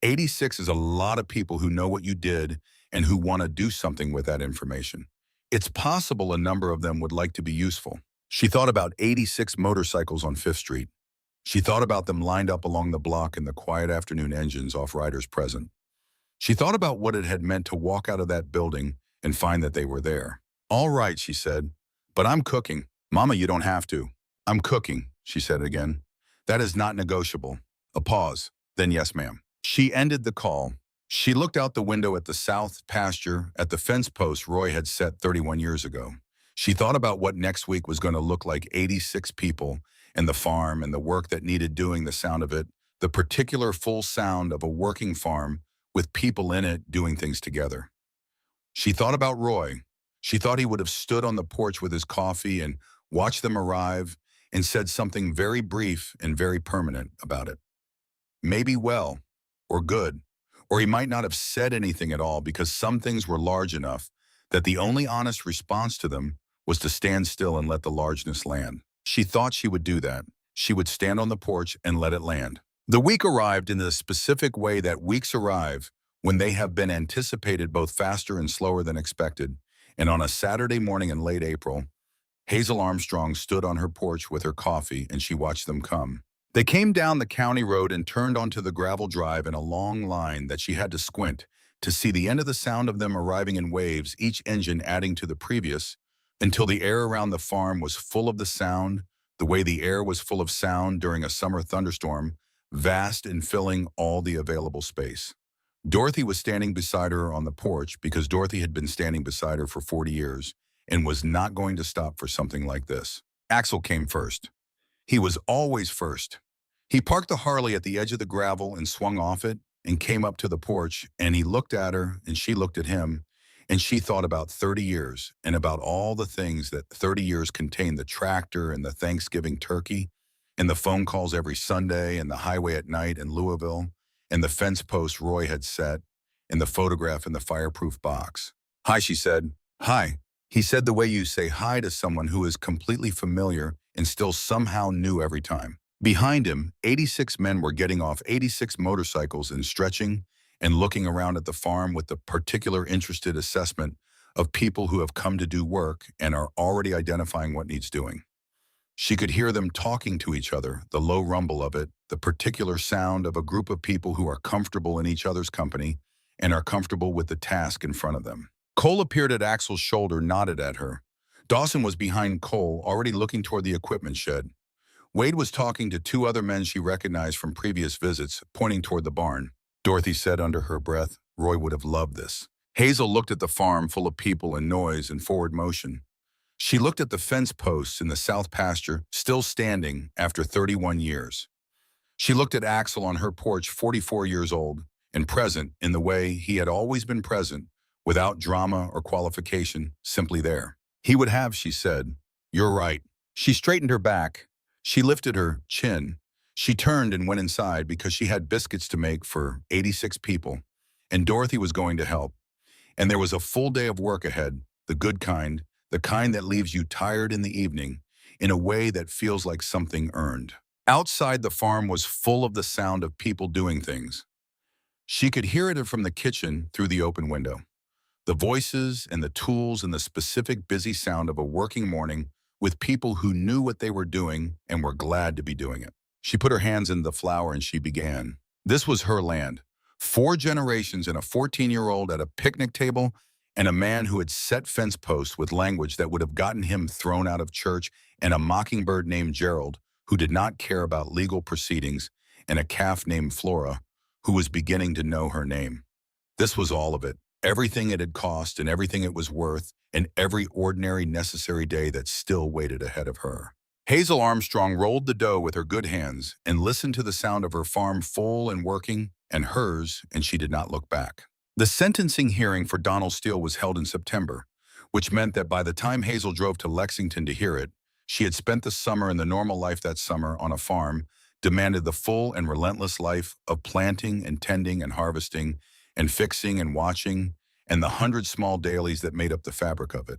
86 is a lot of people who know what you did and who want to do something with that information. It's possible a number of them would like to be useful. She thought about 86 motorcycles on 5th Street. She thought about them lined up along the block in the quiet afternoon engines off riders present. She thought about what it had meant to walk out of that building and find that they were there. All right, she said, but I'm cooking. Mama, you don't have to. I'm cooking, she said again. That is not negotiable. A pause. Then yes, ma'am. She ended the call. She looked out the window at the south pasture, at the fence post Roy had set 31 years ago. She thought about what next week was going to look like 86 people and the farm and the work that needed doing, the sound of it, the particular full sound of a working farm with people in it doing things together. She thought about Roy. She thought he would have stood on the porch with his coffee and watched them arrive and said something very brief and very permanent about it. Maybe well, or good, or he might not have said anything at all because some things were large enough that the only honest response to them was to stand still and let the largeness land. She thought she would do that. She would stand on the porch and let it land. The week arrived in the specific way that weeks arrive when they have been anticipated both faster and slower than expected, and on a Saturday morning in late April, Hazel Armstrong stood on her porch with her coffee and she watched them come. They came down the county road and turned onto the gravel drive in a long line that she had to squint to see the end of the sound of them arriving in waves, each engine adding to the previous, until the air around the farm was full of the sound, the way the air was full of sound during a summer thunderstorm, vast and filling all the available space. Dorothy was standing beside her on the porch because Dorothy had been standing beside her for 40 years and was not going to stop for something like this. Axel came first. He was always first. He parked the Harley at the edge of the gravel and swung off it and came up to the porch, and he looked at her and she looked at him, and she thought about 30 years and about all the things that 30 years contained: the tractor and the Thanksgiving turkey and the phone calls every Sunday and the highway at night in Louisville and the fence post Roy had set and the photograph in the fireproof box. Hi, she said. Hi. He said the way you say hi to someone who is completely familiar and still somehow new every time. Behind him, 86 men were getting off 86 motorcycles and stretching and looking around at the farm with the particular interested assessment of people who have come to do work and are already identifying what needs doing. She could hear them talking to each other, the low rumble of it, the particular sound of a group of people who are comfortable in each other's company and are comfortable with the task in front of them. Cole appeared at Axel's shoulder, nodded at her. Dawson was behind Cole, already looking toward the equipment shed. Wade was talking to two other men she recognized from previous visits, pointing toward the barn. Dorothy said under her breath, Roy would have loved this. Hazel looked at the farm full of people and noise and forward motion. She looked at the fence posts in the south pasture, still standing after 31 years. She looked at Axel on her porch, 44 years old, and present in the way he had always been present, without drama or qualification, simply there. He would have, she said. You're right. She straightened her back. She lifted her chin. She turned and went inside because she had biscuits to make for 86 people, and Dorothy was going to help. And there was a full day of work ahead, the kind that leaves you tired in the evening, in a way that feels like something earned. Outside, the farm was full of the sound of people doing things. She could hear it from the kitchen through the open window. The voices and the tools and the specific busy sound of a working morning with people who knew what they were doing and were glad to be doing it. She put her hands in the flour and she began. This was her land. 4 generations and a 14-year-old at a picnic table and a man who had set fence posts with language that would have gotten him thrown out of church, and a mockingbird named Gerald who did not care about legal proceedings, and a calf named Flora who was beginning to know her name. This was all of it. Everything it had cost and everything it was worth, and every ordinary necessary day that still waited ahead of her. Hazel Armstrong rolled the dough with her good hands and listened to the sound of her farm full and working, and hers, and she did not look back. The sentencing hearing for Donald Steele was held in September, which meant that by the time Hazel drove to Lexington to hear it, she had spent the summer in the normal life that summer on a farm, demanded the full and relentless life of planting and tending and harvesting and fixing and watching, and the 100 small dailies that made up the fabric of it.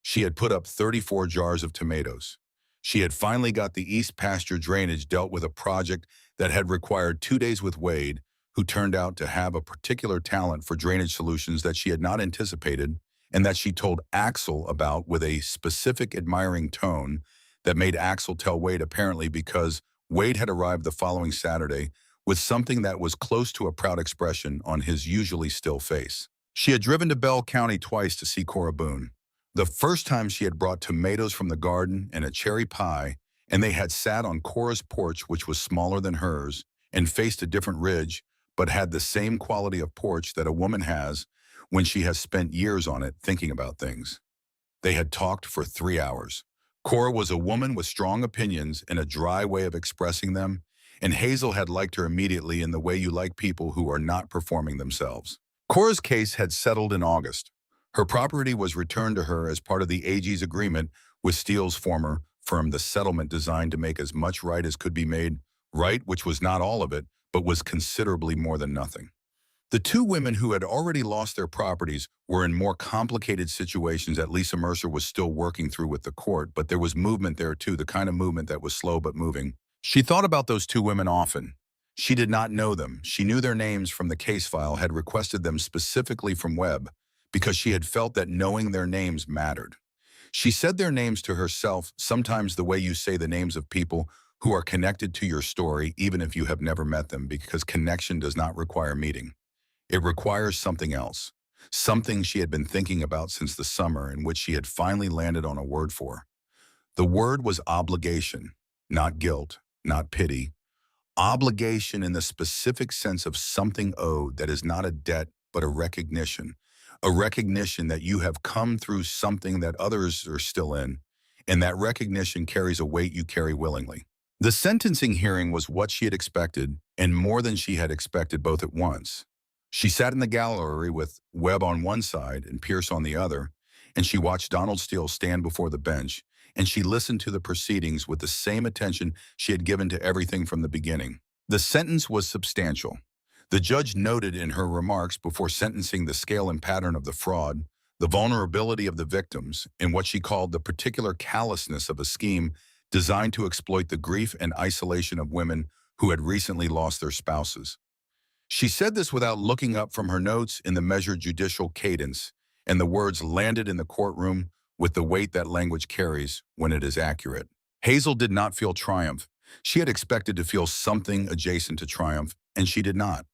She had put up 34 jars of tomatoes. She had finally got the east pasture drainage dealt with, a project that had required 2 days with Wade, who turned out to have a particular talent for drainage solutions that she had not anticipated, and that she told Axel about with a specific admiring tone that made Axel tell Wade, apparently because Wade had arrived the following Saturday with something that was close to a proud expression on his usually still face. She had driven to Bell County twice to see Cora Boone. The first time she had brought tomatoes from the garden and a cherry pie, and they had sat on Cora's porch, which was smaller than hers and faced a different ridge, but had the same quality of porch that a woman has when she has spent years on it thinking about things. They had talked for 3 hours. Cora was a woman with strong opinions and a dry way of expressing them, and Hazel had liked her immediately in the way you like people who are not performing themselves. Cora's case had settled in August. Her property was returned to her as part of the AG's agreement with Steele's former firm, the settlement designed to make as much right as could be made right, which was not all of it, but was considerably more than nothing. The 2 women who had already lost their properties were in more complicated situations that Lisa Mercer was still working through with the court, but there was movement there too, the kind of movement that was slow but moving. She thought about those 2 women often. She did not know them. She knew their names from the case file, had requested them specifically from Webb, because she had felt that knowing their names mattered. She said their names to herself, sometimes the way you say the names of people who are connected to your story, even if you have never met them, because connection does not require meeting. It requires something else, something she had been thinking about since the summer, in which she had finally landed on a word for. The word was obligation, not guilt, not pity. Obligation in the specific sense of something owed that is not a debt but a recognition that you have come through something that others are still in, and that recognition carries a weight you carry willingly. The sentencing hearing was what she had expected, and more than she had expected, both at once. She sat in the gallery with Webb on one side and Pierce on the other, and she watched Donald Steele stand before the bench, and she listened to the proceedings with the same attention she had given to everything from the beginning. The sentence was substantial. The judge noted in her remarks before sentencing the scale and pattern of the fraud, the vulnerability of the victims, and what she called the particular callousness of a scheme designed to exploit the grief and isolation of women who had recently lost their spouses. She said this without looking up from her notes in the measured judicial cadence, and the words landed in the courtroom with the weight that language carries when it is accurate. Hazel did not feel triumph. She had expected to feel something adjacent to triumph, and she did not.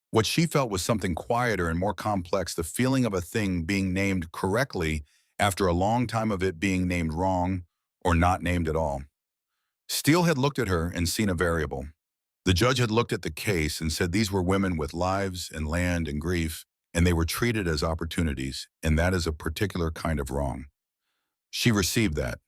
What she felt was something quieter and more complex, the feeling of a thing being named correctly after a long time of it being named wrong or not named at all. Steele had looked at her and seen a variable. The judge had looked at the case and said these were women with lives and land and grief, and they were treated as opportunities, and that is a particular kind of wrong. She received that.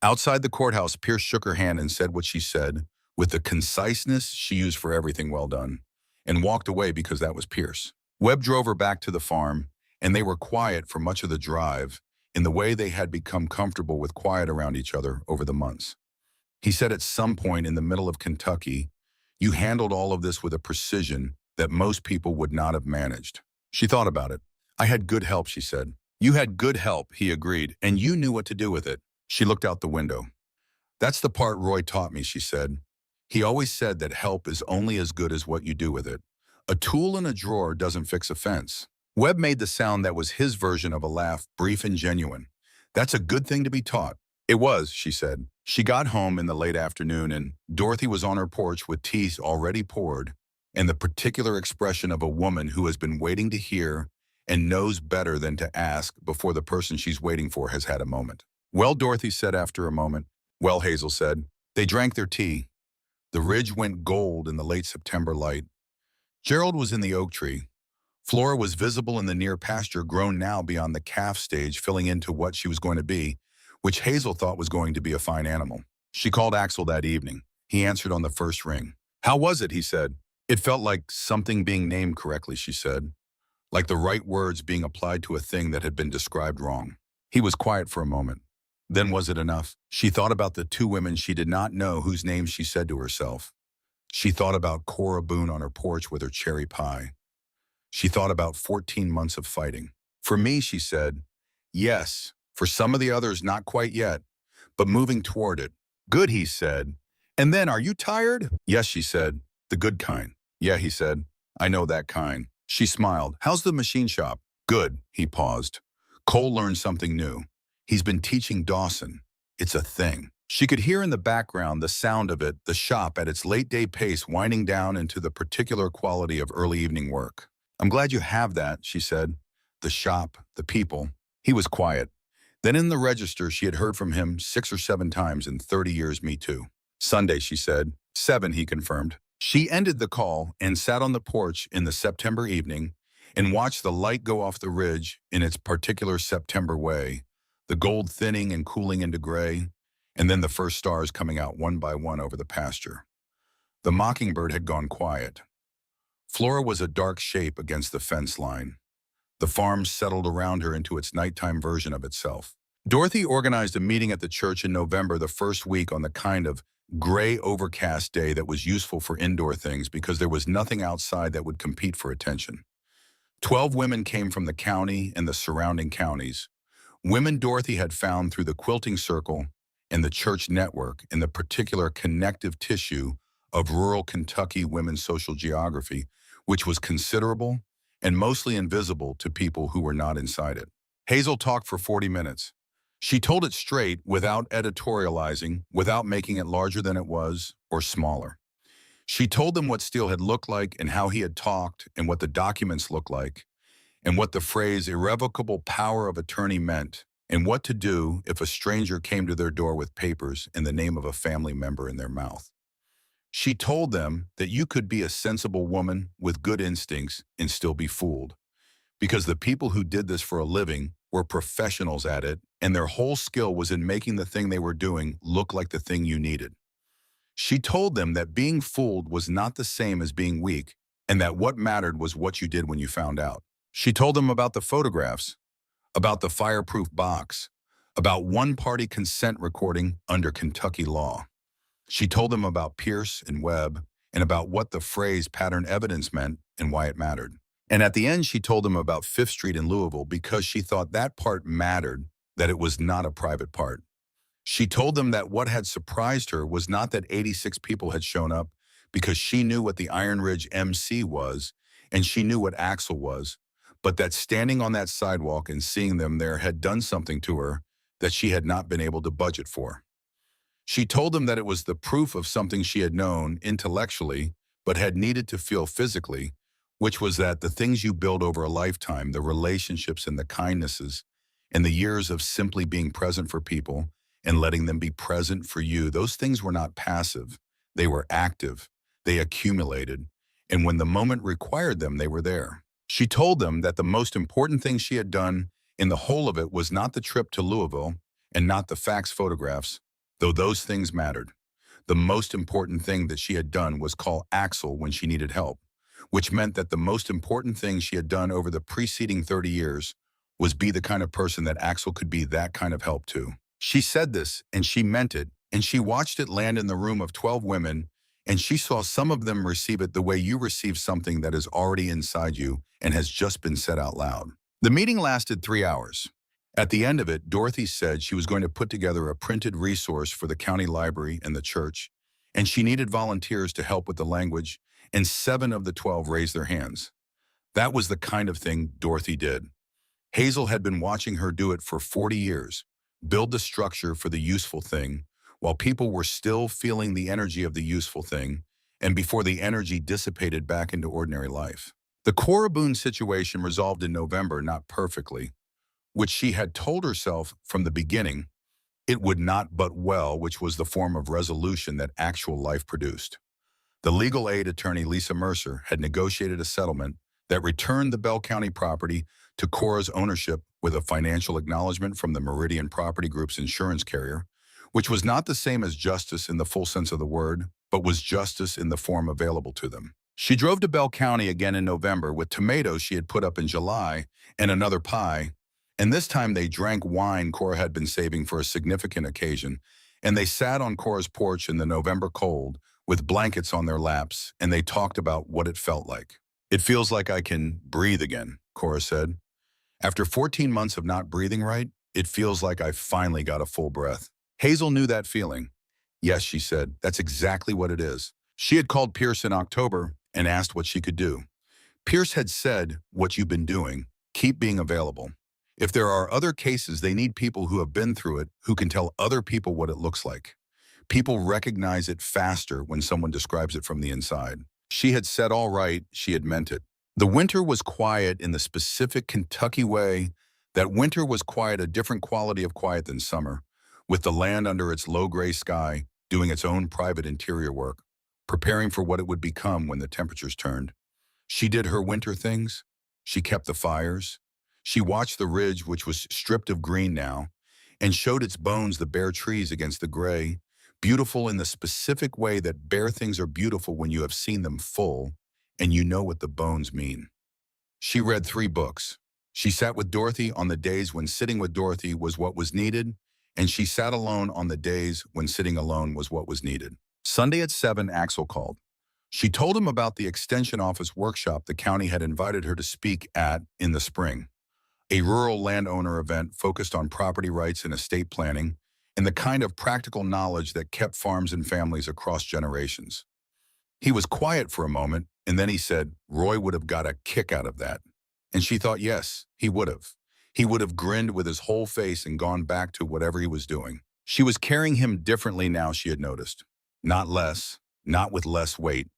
Outside the courthouse, Pierce shook her hand and said what she said, with the conciseness she used for everything well done, and walked away because that was Pierce. Webb drove her back to the farm, and they were quiet for much of the drive, in the way they had become comfortable with quiet around each other over the months. He said at some point in the middle of Kentucky, "You handled all of this with a precision that most people would not have managed." She thought about it. "I had good help," she said. "You had good help," he agreed, "and you knew what to do with it." She looked out the window. "That's the part Roy taught me," she said. "He always said that help is only as good as what you do with it. A tool in a drawer doesn't fix a fence." Webb made the sound that was his version of a laugh, brief and genuine. "That's a good thing to be taught." "It was," she said. She got home in the late afternoon, and Dorothy was on her porch with tea already poured, and the particular expression of a woman who has been waiting to hear and knows better than to ask before the person she's waiting for has had a moment. "Well," Dorothy said after a moment. "Well," Hazel said. They drank their tea. The ridge went gold in the late September light. Gerald was in the oak tree. Flora was visible in the near pasture, grown now beyond the calf stage, filling into what she was going to be, which Hazel thought was going to be a fine animal. She called Axel that evening. He answered on the first ring. "How was it?" he said. "It felt like something being named correctly," she said. "Like the right words being applied to a thing that had been described wrong." He was quiet for a moment. Then was it enough? She thought about the two women she did not know whose names she said to herself. She thought about Cora Boone on her porch with her cherry pie. She thought about 14 months of fighting. "For me," she said, "yes. For some of the others, not quite yet, but moving toward it." "Good," he said. "And then, are you tired?" "Yes," she said. "The good kind." "Yeah," he said. "I know that kind." She smiled. "How's the machine shop?" "Good." He paused. "Cole learned something new. He's been teaching Dawson. It's a thing." She could hear in the background the sound of it, the shop at its late-day pace winding down into the particular quality of early evening work. "I'm glad you have that," she said. "The shop, the people." He was quiet. Then in the register, she had heard from him 6 or 7 times in 30 years, me too. "Sunday," she said. 7, he confirmed. She ended the call and sat on the porch in the September evening and watched the light go off the ridge in its particular September way, the gold thinning and cooling into gray, and then the first stars coming out one by one over the pasture. The mockingbird had gone quiet. Flora was a dark shape against the fence line. The farm settled around her into its nighttime version of itself. Dorothy organized a meeting at the church in November, the first week, on the kind of gray, overcast day that was useful for indoor things because there was nothing outside that would compete for attention. 12 women came from the county and the surrounding counties. Women Dorothy had found through the quilting circle and the church network in the particular connective tissue of rural Kentucky women's social geography, which was considerable and mostly invisible to people who were not inside it. Hazel talked for 40 minutes. She told it straight, without editorializing, without making it larger than it was or smaller. She told them what Steele had looked like and how he had talked and what the documents looked like and what the phrase irrevocable power of attorney meant and what to do if a stranger came to their door with papers in the name of a family member in their mouth. She told them that you could be a sensible woman with good instincts and still be fooled, because the people who did this for a living were professionals at it, and their whole skill was in making the thing they were doing look like the thing you needed. She told them that being fooled was not the same as being weak, and that what mattered was what you did when you found out. She told them about the photographs, about the fireproof box, about one-party consent recording under Kentucky law. She told them about Pierce and Webb and about what the phrase pattern evidence meant and why it mattered. And at the end, she told them about Fifth Street in Louisville because she thought that part mattered, that it was not a private part. She told them that what had surprised her was not that 86 people had shown up, because she knew what the Iron Ridge MC was and she knew what Axel was, but that standing on that sidewalk and seeing them there had done something to her that she had not been able to budget for. She told them that it was the proof of something she had known intellectually but had needed to feel physically, which was that the things you build over a lifetime, the relationships and the kindnesses, and the years of simply being present for people and letting them be present for you. Those things were not passive. They were active. They accumulated. And when the moment required them, they were there. She told them that the most important thing she had done in the whole of it was not the trip to Louisville and not the fax photographs, though those things mattered. The most important thing that she had done was call Axel when she needed help, which meant that the most important thing she had done over the preceding 30 years was be the kind of person that Axel could be that kind of help to. She said this, and she meant it, and she watched it land in the room of 12 women, and she saw some of them receive it the way you receive something that is already inside you and has just been said out loud. The meeting lasted 3 hours. At the end of it, Dorothy said she was going to put together a printed resource for the county library and the church, and she needed volunteers to help with the language, and 7 of the 12 raised their hands. That was the kind of thing Dorothy did. Hazel had been watching her do it for 40 years, build the structure for the useful thing, while people were still feeling the energy of the useful thing, and before the energy dissipated back into ordinary life. The Cora Boone situation resolved in November, not perfectly, which she had told herself from the beginning it would not, but well, which was the form of resolution that actual life produced. The legal aid attorney, Lisa Mercer, had negotiated a settlement that returned the Bell County property to Cora's ownership with a financial acknowledgement from the Meridian Property Group's insurance carrier, which was not the same as justice in the full sense of the word, but was justice in the form available to them. She drove to Bell County again in November with tomatoes she had put up in July and another pie, and this time they drank wine Cora had been saving for a significant occasion, and they sat on Cora's porch in the November cold with blankets on their laps, and they talked about what it felt like. "It feels like I can breathe again," Cora said. "After 14 months of not breathing right, it feels like I finally got a full breath." Hazel knew that feeling. "Yes," she said, "that's exactly what it is." She had called Pierce in October and asked what she could do. Pierce had said, "What you've been doing, keep being available. If there are other cases, they need people who have been through it, who can tell other people what it looks like. People recognize it faster when someone describes it from the inside." She had said all right, she had meant it. The winter was quiet in the specific Kentucky way. That winter was quiet, a different quality of quiet than summer, with the land under its low gray sky, doing its own private interior work, preparing for what it would become when the temperatures turned. She did her winter things. She kept the fires. She watched the ridge, which was stripped of green now, and showed its bones, the bare trees against the gray, beautiful in the specific way that bare things are beautiful when you have seen them full and you know what the bones mean. She read 3 books. She sat with Dorothy on the days when sitting with Dorothy was what was needed, and she sat alone on the days when sitting alone was what was needed. Sunday at 7, Axel called. She told him about the extension office workshop the county had invited her to speak at in the spring, a rural landowner event focused on property rights and estate planning, and the kind of practical knowledge that kept farms and families across generations. He was quiet for a moment, and then he said, "Roy would have got a kick out of that." And she thought, yes, he would have. He would have grinned with his whole face and gone back to whatever he was doing. She was carrying him differently now, she had noticed. Not less, not with less weight,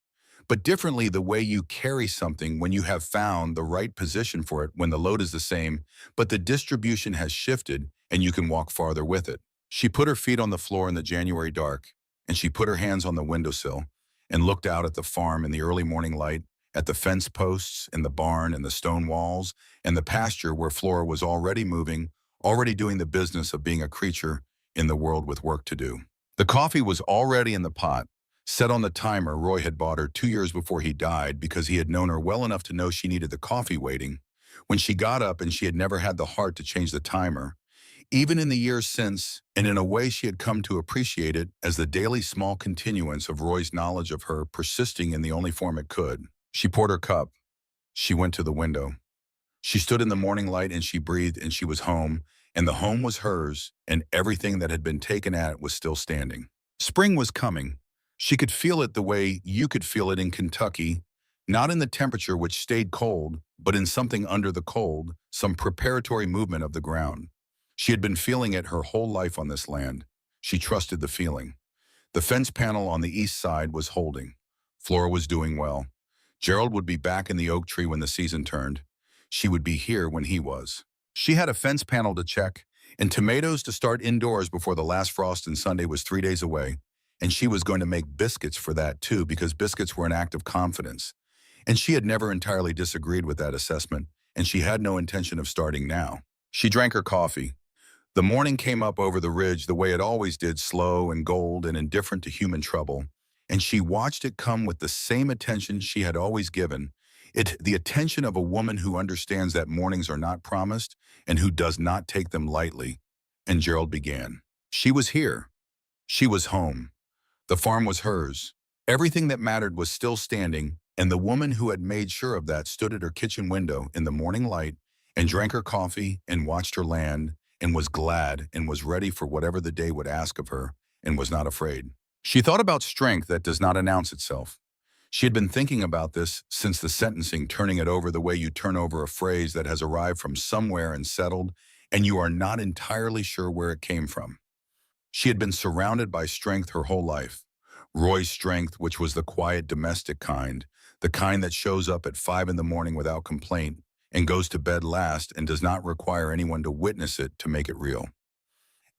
but differently the way you carry something when you have found the right position for it, when the load is the same, but the distribution has shifted and you can walk farther with it. She put her feet on the floor in the January dark, and she put her hands on the windowsill and looked out at the farm in the early morning light, at the fence posts and the barn and the stone walls and the pasture where Flora was already moving, already doing the business of being a creature in the world with work to do. The coffee was already in the pot, set on the timer Roy had bought her 2 years before he died because he had known her well enough to know she needed the coffee waiting. When she got up, and she had never had the heart to change the timer, even in the years since, and in a way she had come to appreciate it as the daily small continuance of Roy's knowledge of her persisting in the only form it could. She poured her cup. She went to the window. She stood in the morning light and she breathed, and she was home, and the home was hers, and everything that had been taken at it was still standing. Spring was coming. She could feel it the way you could feel it in Kentucky, not in the temperature which stayed cold, but in something under the cold, some preparatory movement of the ground. She had been feeling it her whole life on this land. She trusted the feeling. The fence panel on the east side was holding. Flora was doing well. Gerald would be back in the oak tree when the season turned. She would be here when he was. She had a fence panel to check, and tomatoes to start indoors before the last frost and Sunday was 3 days away, and she was going to make biscuits for that too because biscuits were an act of confidence. And she had never entirely disagreed with that assessment, and she had no intention of starting now. She drank her coffee. The morning came up over the ridge the way it always did, slow and gold and indifferent to human trouble, and she watched it come with the same attention she had always given, the attention of a woman who understands that mornings are not promised and who does not take them lightly. And Gerald began. She was here. She was home. The farm was hers. Everything that mattered was still standing, and the woman who had made sure of that stood at her kitchen window in the morning light and drank her coffee and watched her land and was glad and was ready for whatever the day would ask of her and was not afraid. She thought about strength that does not announce itself. She had been thinking about this since the sentencing, turning it over the way you turn over a phrase that has arrived from somewhere and settled, and you are not entirely sure where it came from. She had been surrounded by strength her whole life. Roy's strength, which was the quiet domestic kind, the kind that shows up at 5 in the morning without complaint and goes to bed last and does not require anyone to witness it to make it real.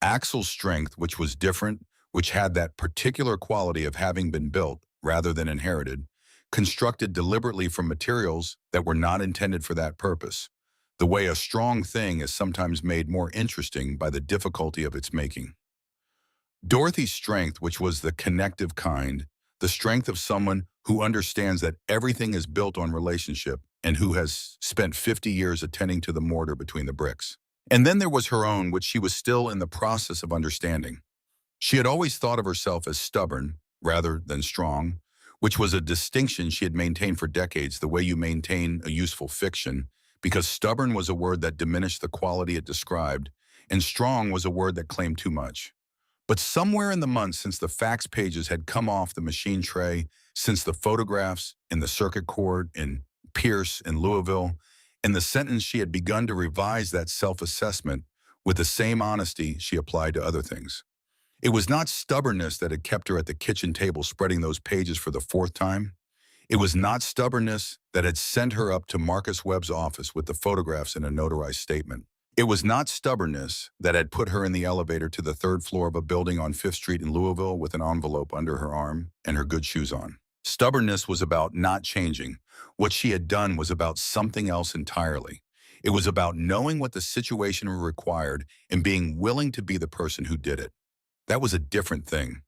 Axel's strength, which was different, which had that particular quality of having been built rather than inherited, constructed deliberately from materials that were not intended for that purpose, the way a strong thing is sometimes made more interesting by the difficulty of its making. Dorothy's strength, which was the connective kind, the strength of someone who understands that everything is built on relationship and who has spent 50 years attending to the mortar between the bricks. And then there was her own, which she was still in the process of understanding. She had always thought of herself as stubborn rather than strong, which was a distinction she had maintained for decades, the way you maintain a useful fiction, because stubborn was a word that diminished the quality it described, and strong was a word that claimed too much. But somewhere in the months since the fax pages had come off the machine tray, since the photographs in the circuit court in Pierce in Louisville, and the sentence, she had begun to revise that self-assessment with the same honesty she applied to other things. It was not stubbornness that had kept her at the kitchen table spreading those pages for the 4th time. It was not stubbornness that had sent her up to Marcus Webb's office with the photographs and a notarized statement. It was not stubbornness that had put her in the elevator to the 3rd floor of a building on 5th Street in Louisville with an envelope under her arm and her good shoes on. Stubbornness was about not changing. What she had done was about something else entirely. It was about knowing what the situation required and being willing to be the person who did it. That was a different thing.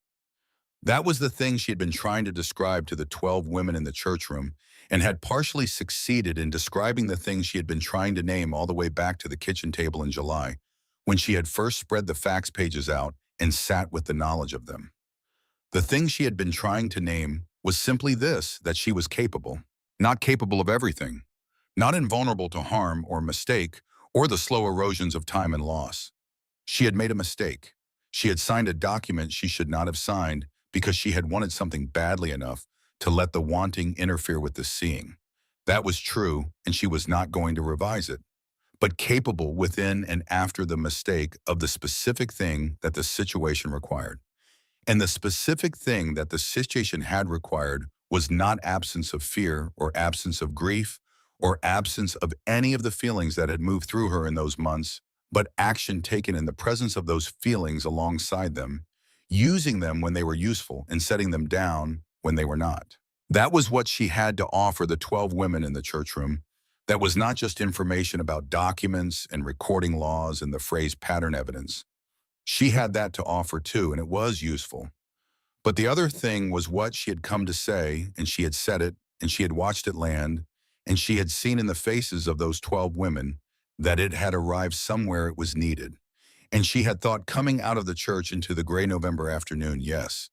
That was the thing she had been trying to describe to the 12 women in the church room and had partially succeeded in describing the thing she had been trying to name all the way back to the kitchen table in July, when she had first spread the fax pages out and sat with the knowledge of them. The thing she had been trying to name was simply this, that she was capable. Not capable of everything. Not invulnerable to harm or mistake or the slow erosions of time and loss. She had made a mistake. She had signed a document she should not have signed because she had wanted something badly enough to let the wanting interfere with the seeing. That was true, and she was not going to revise it. But capable within and after the mistake of the specific thing that the situation required. And the specific thing that the situation had required was not absence of fear or absence of grief or absence of any of the feelings that had moved through her in those months, but action taken in the presence of those feelings alongside them, using them when they were useful and setting them down when they were not. That was what she had to offer the 12 women in the church room. That was not just information about documents and recording laws and the phrase pattern evidence. She had that to offer too, and it was useful. But the other thing was what she had come to say, and she had said it, and she had watched it land, and she had seen in the faces of those 12 women that it had arrived somewhere it was needed. And she had thought coming out of the church into the gray November afternoon, yes,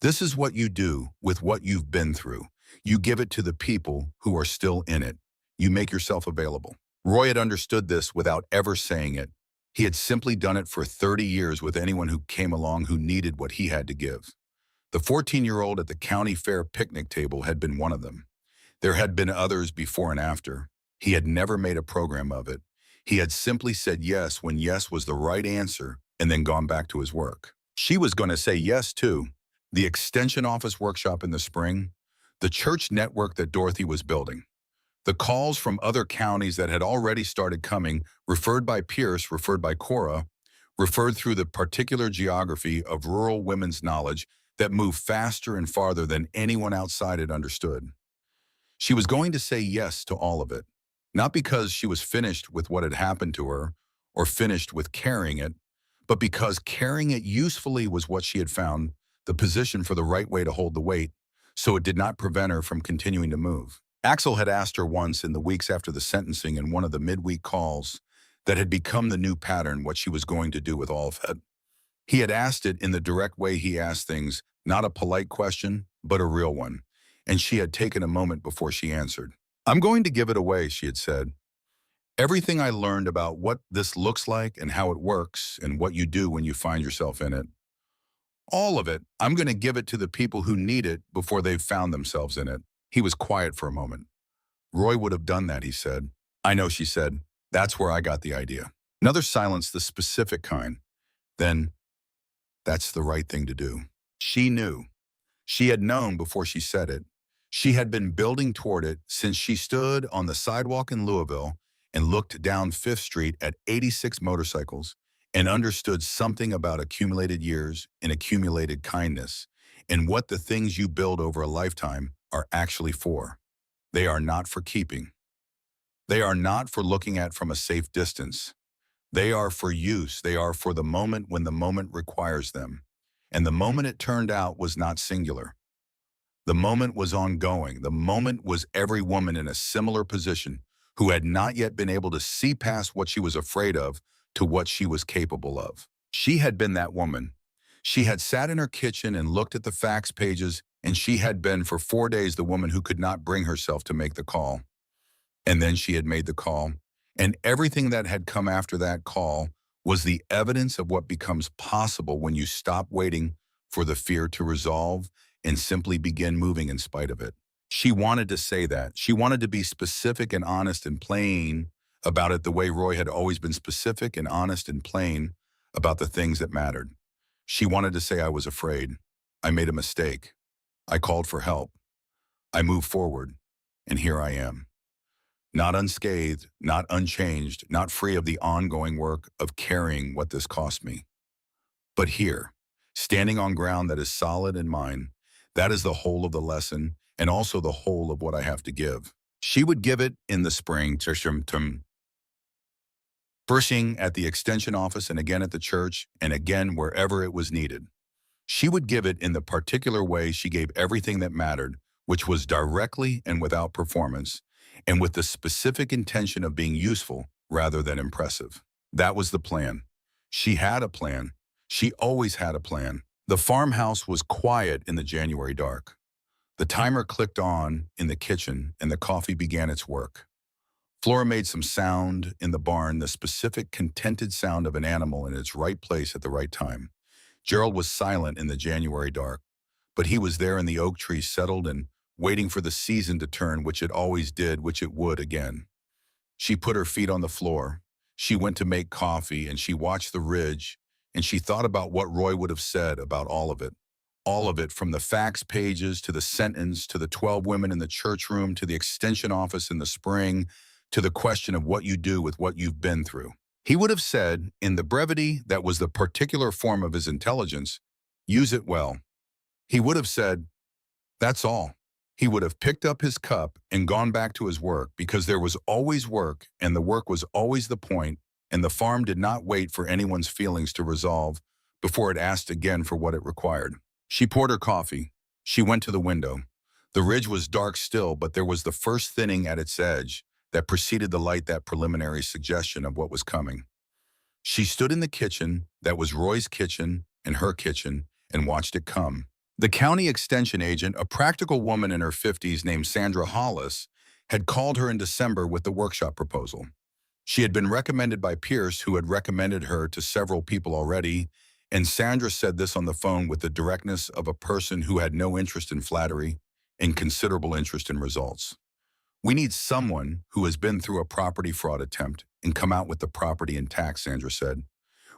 this is what you do with what you've been through. You give it to the people who are still in it. You make yourself available. Roy had understood this without ever saying it. He had simply done it for 30 years with anyone who came along who needed what he had to give. The 14-year-old at the county fair picnic table had been one of them. There had been others before and after. He had never made a program of it. He had simply said yes when yes was the right answer and then gone back to his work. She was going to say yes too. The extension office workshop in the spring, the church network that Dorothy was building. The calls from other counties that had already started coming, referred by Pierce, referred by Cora, referred through the particular geography of rural women's knowledge that moved faster and farther than anyone outside it understood. She was going to say yes to all of it, not because she was finished with what had happened to her or finished with carrying it, but because carrying it usefully was what she had found the position for the right way to hold the weight, so it did not prevent her from continuing to move. Axel had asked her once in the weeks after the sentencing in one of the midweek calls that had become the new pattern what she was going to do with all of it. He had asked it in the direct way he asked things, not a polite question, but a real one, and she had taken a moment before she answered. "I'm going to give it away," she had said. "Everything I learned about what this looks like and how it works and what you do when you find yourself in it. All of it, I'm going to give it to the people who need it before they've found themselves in it." He was quiet for a moment. "Roy would have done that," he said. "I know," she said. "That's where I got the idea." Another silence, the specific kind. Then, "That's the right thing to do." She knew. She had known before she said it. She had been building toward it since she stood on the sidewalk in Louisville and looked down Fifth Street at 86 motorcycles and understood something about accumulated years and accumulated kindness and what the things you build over a lifetime are actually for. They are not for keeping. They are not for looking at from a safe distance. They are for use. They are for the moment when the moment requires them. And the moment, it turned out, was not singular. The moment was ongoing. The moment was every woman in a similar position who had not yet been able to see past what she was afraid of to what she was capable of. She had been that woman. She had sat in her kitchen and looked at the fax pages, and she had been for 4 days the woman who could not bring herself to make the call. And then she had made the call, and everything that had come after that call was the evidence of what becomes possible when you stop waiting for the fear to resolve and simply begin moving in spite of it. She wanted to say that. She wanted to be specific and honest and plain about it the way Roy had always been specific and honest and plain about the things that mattered. She wanted to say, "I was afraid. I made a mistake. I called for help. I moved forward. And here I am." Not unscathed, not unchanged, not free of the ongoing work of carrying what this cost me. But here, standing on ground that is solid and mine, that is the whole of the lesson and also the whole of what I have to give. She would give it in the spring, firsting at the extension office and again at the church and again wherever it was needed. She would give it in the particular way she gave everything that mattered, which was directly and without performance, and with the specific intention of being useful rather than impressive. That was the plan. She had a plan. She always had a plan. The farmhouse was quiet in the January dark. The timer clicked on in the kitchen, and the coffee began its work. Flora made some sound in the barn, the specific contented sound of an animal in its right place at the right time. Gerald was silent in the January dark, but he was there in the oak tree, settled and waiting for the season to turn, which it always did, which it would again. She put her feet on the floor. She went to make coffee, and she watched the ridge, and she thought about what Roy would have said about all of it. All of it, from the fax pages to the sentence, to the 12 women in the church room, to the extension office in the spring, to the question of what you do with what you've been through. He would have said, in the brevity that was the particular form of his intelligence, "Use it well." He would have said, "That's all." He would have picked up his cup and gone back to his work, because there was always work, and the work was always the point, and the farm did not wait for anyone's feelings to resolve before it asked again for what it required. She poured her coffee. She went to the window. The ridge was dark still, but there was the first thinning at its edge that preceded the light, that preliminary suggestion of what was coming. She stood in the kitchen that was Roy's kitchen and her kitchen and watched it come. The county extension agent, a practical woman in her 50s named Sandra Hollis, had called her in December with the workshop proposal. She had been recommended by Pierce, who had recommended her to several people already, and Sandra said this on the phone with the directness of a person who had no interest in flattery and considerable interest in results. "We need someone who has been through a property fraud attempt and come out with the property intact," Sandra said.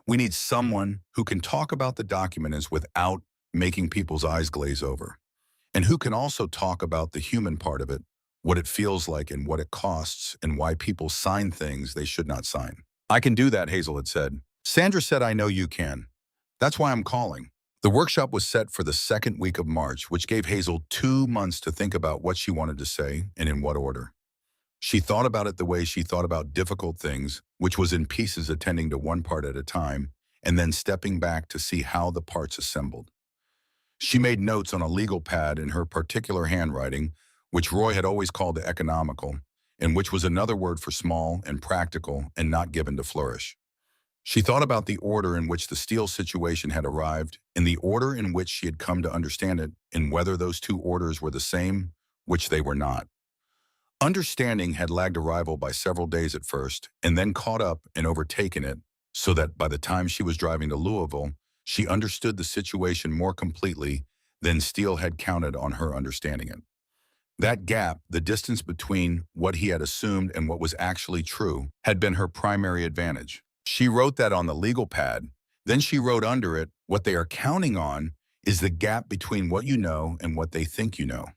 "We need someone who can talk about the documents without making people's eyes glaze over, and who can also talk about the human part of it, what it feels like and what it costs and why people sign things they should not sign." "I can do that," Hazel had said. Sandra said, I know you can. That's why I'm calling. The workshop was set for the second week of March, which gave Hazel 2 months to think about what she wanted to say and in what order. She thought about it the way she thought about difficult things, which was in pieces attending to one part at a time, and then stepping back to see how the parts assembled. She made notes on a legal pad in her particular handwriting, which Roy had always called economical, and which was another word for small and practical and not given to flourish. She thought about the order in which the steel situation had arrived and the order in which she had come to understand it and whether those two orders were the same, which they were not. Understanding had lagged arrival by several days at first and then caught up and overtaken it so that by the time she was driving to Louisville, she understood the situation more completely than Steele had counted on her understanding it. That gap, the distance between what he had assumed and what was actually true, had been her primary advantage. She wrote that on the legal pad. Then she wrote under it, what they are counting on is the gap between what you know and what they think you know.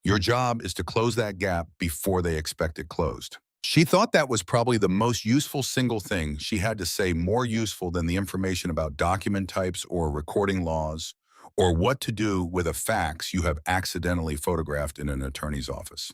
Your job is to close that gap before they expect it closed. She thought that was probably the most useful single thing she had to say, more useful than the information about document types or recording laws or what to do with a fax you have accidentally photographed in an attorney's office.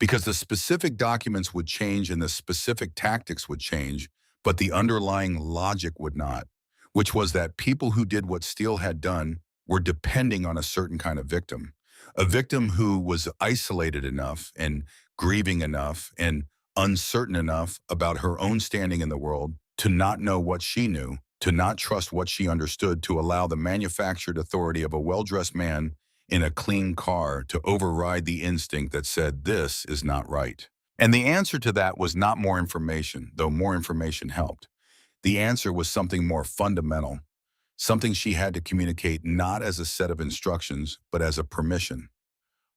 Because the specific documents would change and the specific tactics would change, but the underlying logic would not, which was that people who did what Steele had done were depending on a certain kind of victim, a victim who was isolated enough and grieving enough and uncertain enough about her own standing in the world to not know what she knew, to not trust what she understood, to allow the manufactured authority of a well-dressed man in a clean car to override the instinct that said, this is not right. And the answer to that was not more information, though more information helped. The answer was something more fundamental, something she had to communicate not as a set of instructions, but as a permission.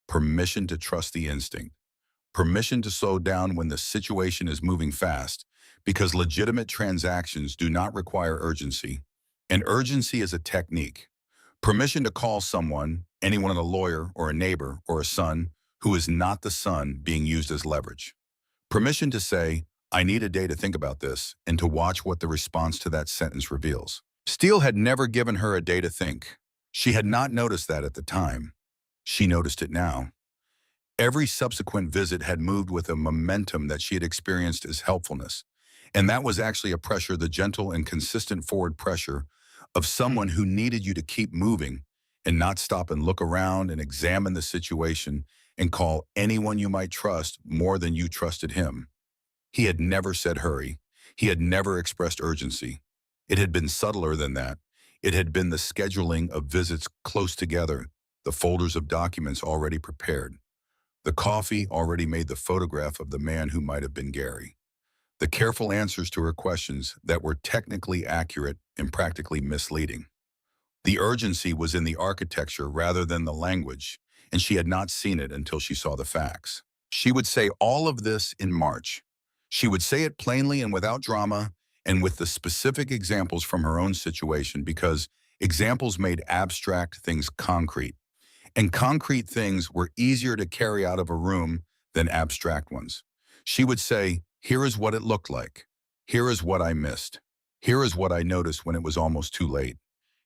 Permission to trust the instinct. Permission to slow down when the situation is moving fast, because legitimate transactions do not require urgency, and urgency is a technique. Permission to call someone, anyone, a lawyer or a neighbor or a son, who is not the son being used as leverage. Permission to say, I need a day to think about this, and to watch what the response to that sentence reveals. Steele had never given her a day to think. She had not noticed that at the time. She noticed it now. Every subsequent visit had moved with a momentum that she had experienced as helpfulness, and that was actually a pressure, the gentle and consistent forward pressure of someone who needed you to keep moving and not stop and look around and examine the situation and call anyone you might trust more than you trusted him. He had never said hurry. He had never expressed urgency. It had been subtler than that. It had been the scheduling of visits close together, the folders of documents already prepared. The coffee already made the photograph of the man who might have been Gary. The careful answers to her questions that were technically accurate and practically misleading. The urgency was in the architecture rather than the language, and she had not seen it until she saw the facts. She would say all of this in March. She would say it plainly and without drama and with the specific examples from her own situation, because examples made abstract things concrete. And concrete things were easier to carry out of a room than abstract ones. She would say, here is what it looked like. Here is what I missed. Here is what I noticed when it was almost too late.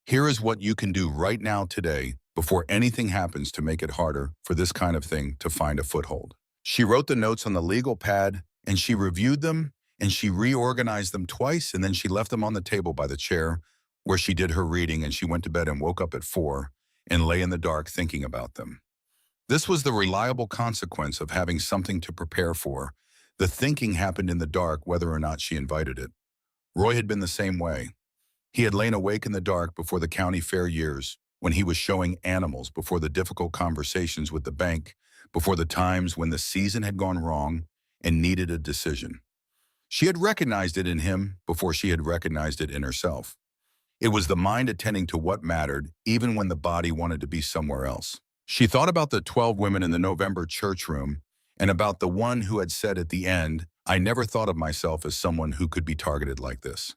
Here is what you can do right now today before anything happens to make it harder for this kind of thing to find a foothold. She wrote the notes on the legal pad, and she reviewed them, and she reorganized them twice, and then she left them on the table by the chair where she did her reading, and she went to bed and woke up at 4 and lay in the dark thinking about them. This was the reliable consequence of having something to prepare for. The thinking happened in the dark whether or not she invited it. Roy had been the same way. He had lain awake in the dark before the county fair years, when he was showing animals, before the difficult conversations with the bank, before the times when the season had gone wrong and needed a decision. She had recognized it in him before she had recognized it in herself. It was the mind attending to what mattered, even when the body wanted to be somewhere else. She thought about the 12 women in the November church room and about the one who had said at the end, I never thought of myself as someone who could be targeted like this.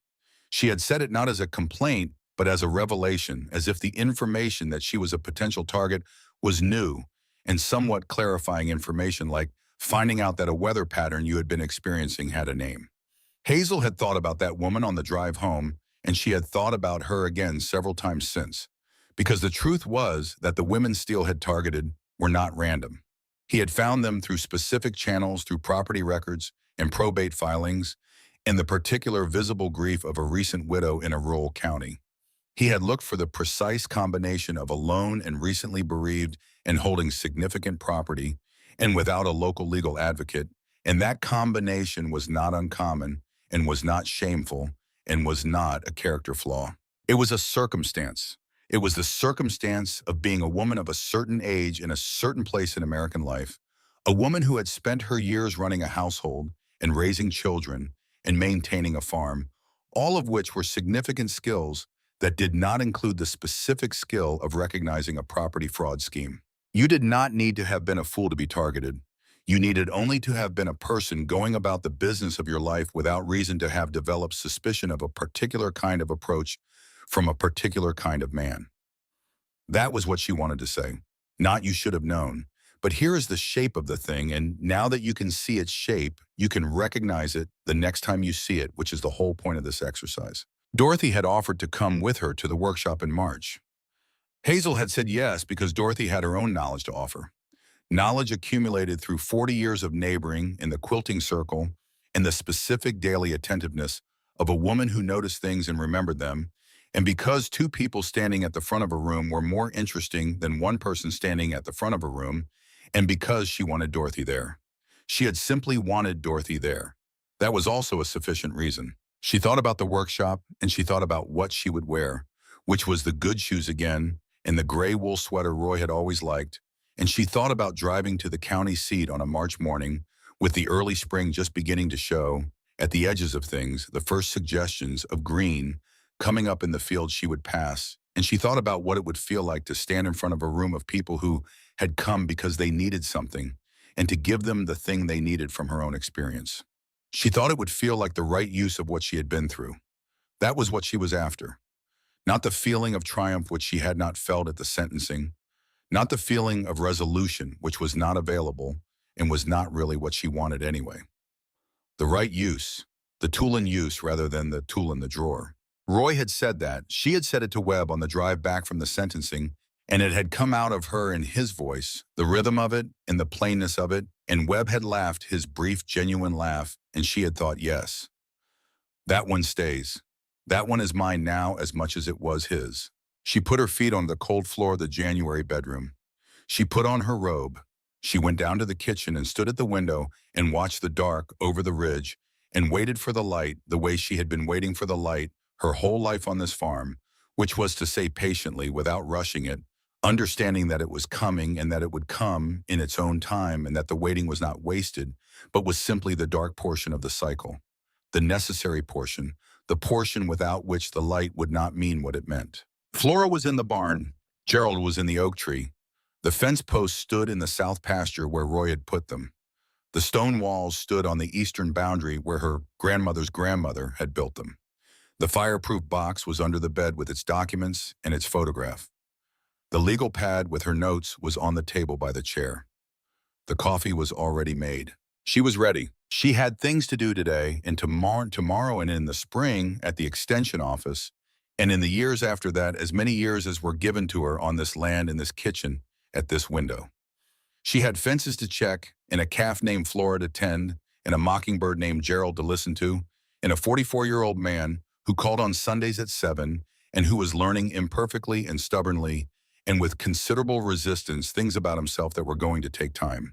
She had said it not as a complaint, but as a revelation, as if the information that she was a potential target was new and somewhat clarifying information, like finding out that a weather pattern you had been experiencing had a name. Hazel had thought about that woman on the drive home, and she had thought about her again several times since. Because the truth was that the women Steele had targeted were not random. He had found them through specific channels, through property records and probate filings, and the particular visible grief of a recent widow in a rural county. He had looked for the precise combination of alone and recently bereaved and holding significant property, and without a local legal advocate, and that combination was not uncommon, and was not shameful, and was not a character flaw. It was a circumstance. It was the circumstance of being a woman of a certain age in a certain place in American life, a woman who had spent her years running a household and raising children and maintaining a farm, all of which were significant skills that did not include the specific skill of recognizing a property fraud scheme. You did not need to have been a fool to be targeted. You needed only to have been a person going about the business of your life without reason to have developed suspicion of a particular kind of approach from a particular kind of man. That was what she wanted to say. Not you should have known. But here is the shape of the thing, and now that you can see its shape, you can recognize it the next time you see it, which is the whole point of this exercise. Dorothy had offered to come with her to the workshop in March. Hazel had said yes because Dorothy had her own knowledge to offer. Knowledge accumulated through 40 years of neighboring in the quilting circle and the specific daily attentiveness of a woman who noticed things and remembered them, and because two people standing at the front of a room were more interesting than one person standing at the front of a room, and because she wanted Dorothy there. She had simply wanted Dorothy there. That was also a sufficient reason. She thought about the workshop, and she thought about what she would wear, which was the good shoes again, and the gray wool sweater Roy had always liked, and she thought about driving to the county seat on a March morning, with the early spring just beginning to show, at the edges of things, the first suggestions of green coming up in the field she would pass, and she thought about what it would feel like to stand in front of a room of people who had come because they needed something, and to give them the thing they needed from her own experience. She thought it would feel like the right use of what she had been through. That was what she was after. Not the feeling of triumph which she had not felt at the sentencing, not the feeling of resolution which was not available and was not really what she wanted anyway. The right use, the tool in use rather than the tool in the drawer. Roy had said that. She had said it to Webb on the drive back from the sentencing, and it had come out of her in his voice, the rhythm of it and the plainness of it, and Webb had laughed his brief, genuine laugh, and she had thought, yes. That one stays. That one is mine now as much as it was his. She put her feet on the cold floor of the January bedroom. She put on her robe. She went down to the kitchen and stood at the window and watched the dark over the ridge and waited for the light the way she had been waiting for the light her whole life on this farm, which was to say patiently, without rushing it, understanding that it was coming and that it would come in its own time and that the waiting was not wasted, but was simply the dark portion of the cycle, the necessary portion, the portion without which the light would not mean what it meant. Flora was in the barn. Gerald was in the oak tree. The fence posts stood in the south pasture where Roy had put them. The stone walls stood on the eastern boundary where her grandmother's grandmother had built them. The fireproof box was under the bed with its documents and its photograph. The legal pad with her notes was on the table by the chair. The coffee was already made. She was ready. She had things to do today and tomorrow and in the spring at the extension office, and in the years after that, as many years as were given to her on this land in this kitchen at this window. She had fences to check, and a calf named Flora to tend, and a mockingbird named Gerald to listen to, and a 44-year-old man who called on Sundays at 7 and who was learning imperfectly and stubbornly and with considerable resistance things about himself that were going to take time.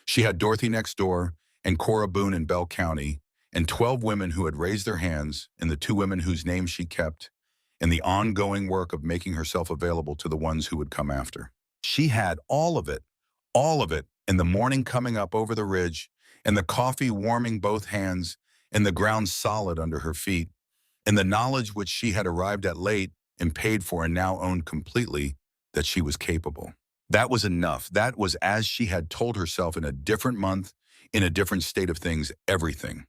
She had Dorothy next door and Cora Boone in Bell County and 12 women who had raised their hands and the 2 women whose names she kept and the ongoing work of making herself available to the ones who would come after. She had all of it, and the morning coming up over the ridge and the coffee warming both hands and the ground solid under her feet, and the knowledge which she had arrived at late and paid for and now owned completely that she was capable. That was enough. That was, as she had told herself in a different month, in a different state of things, everything.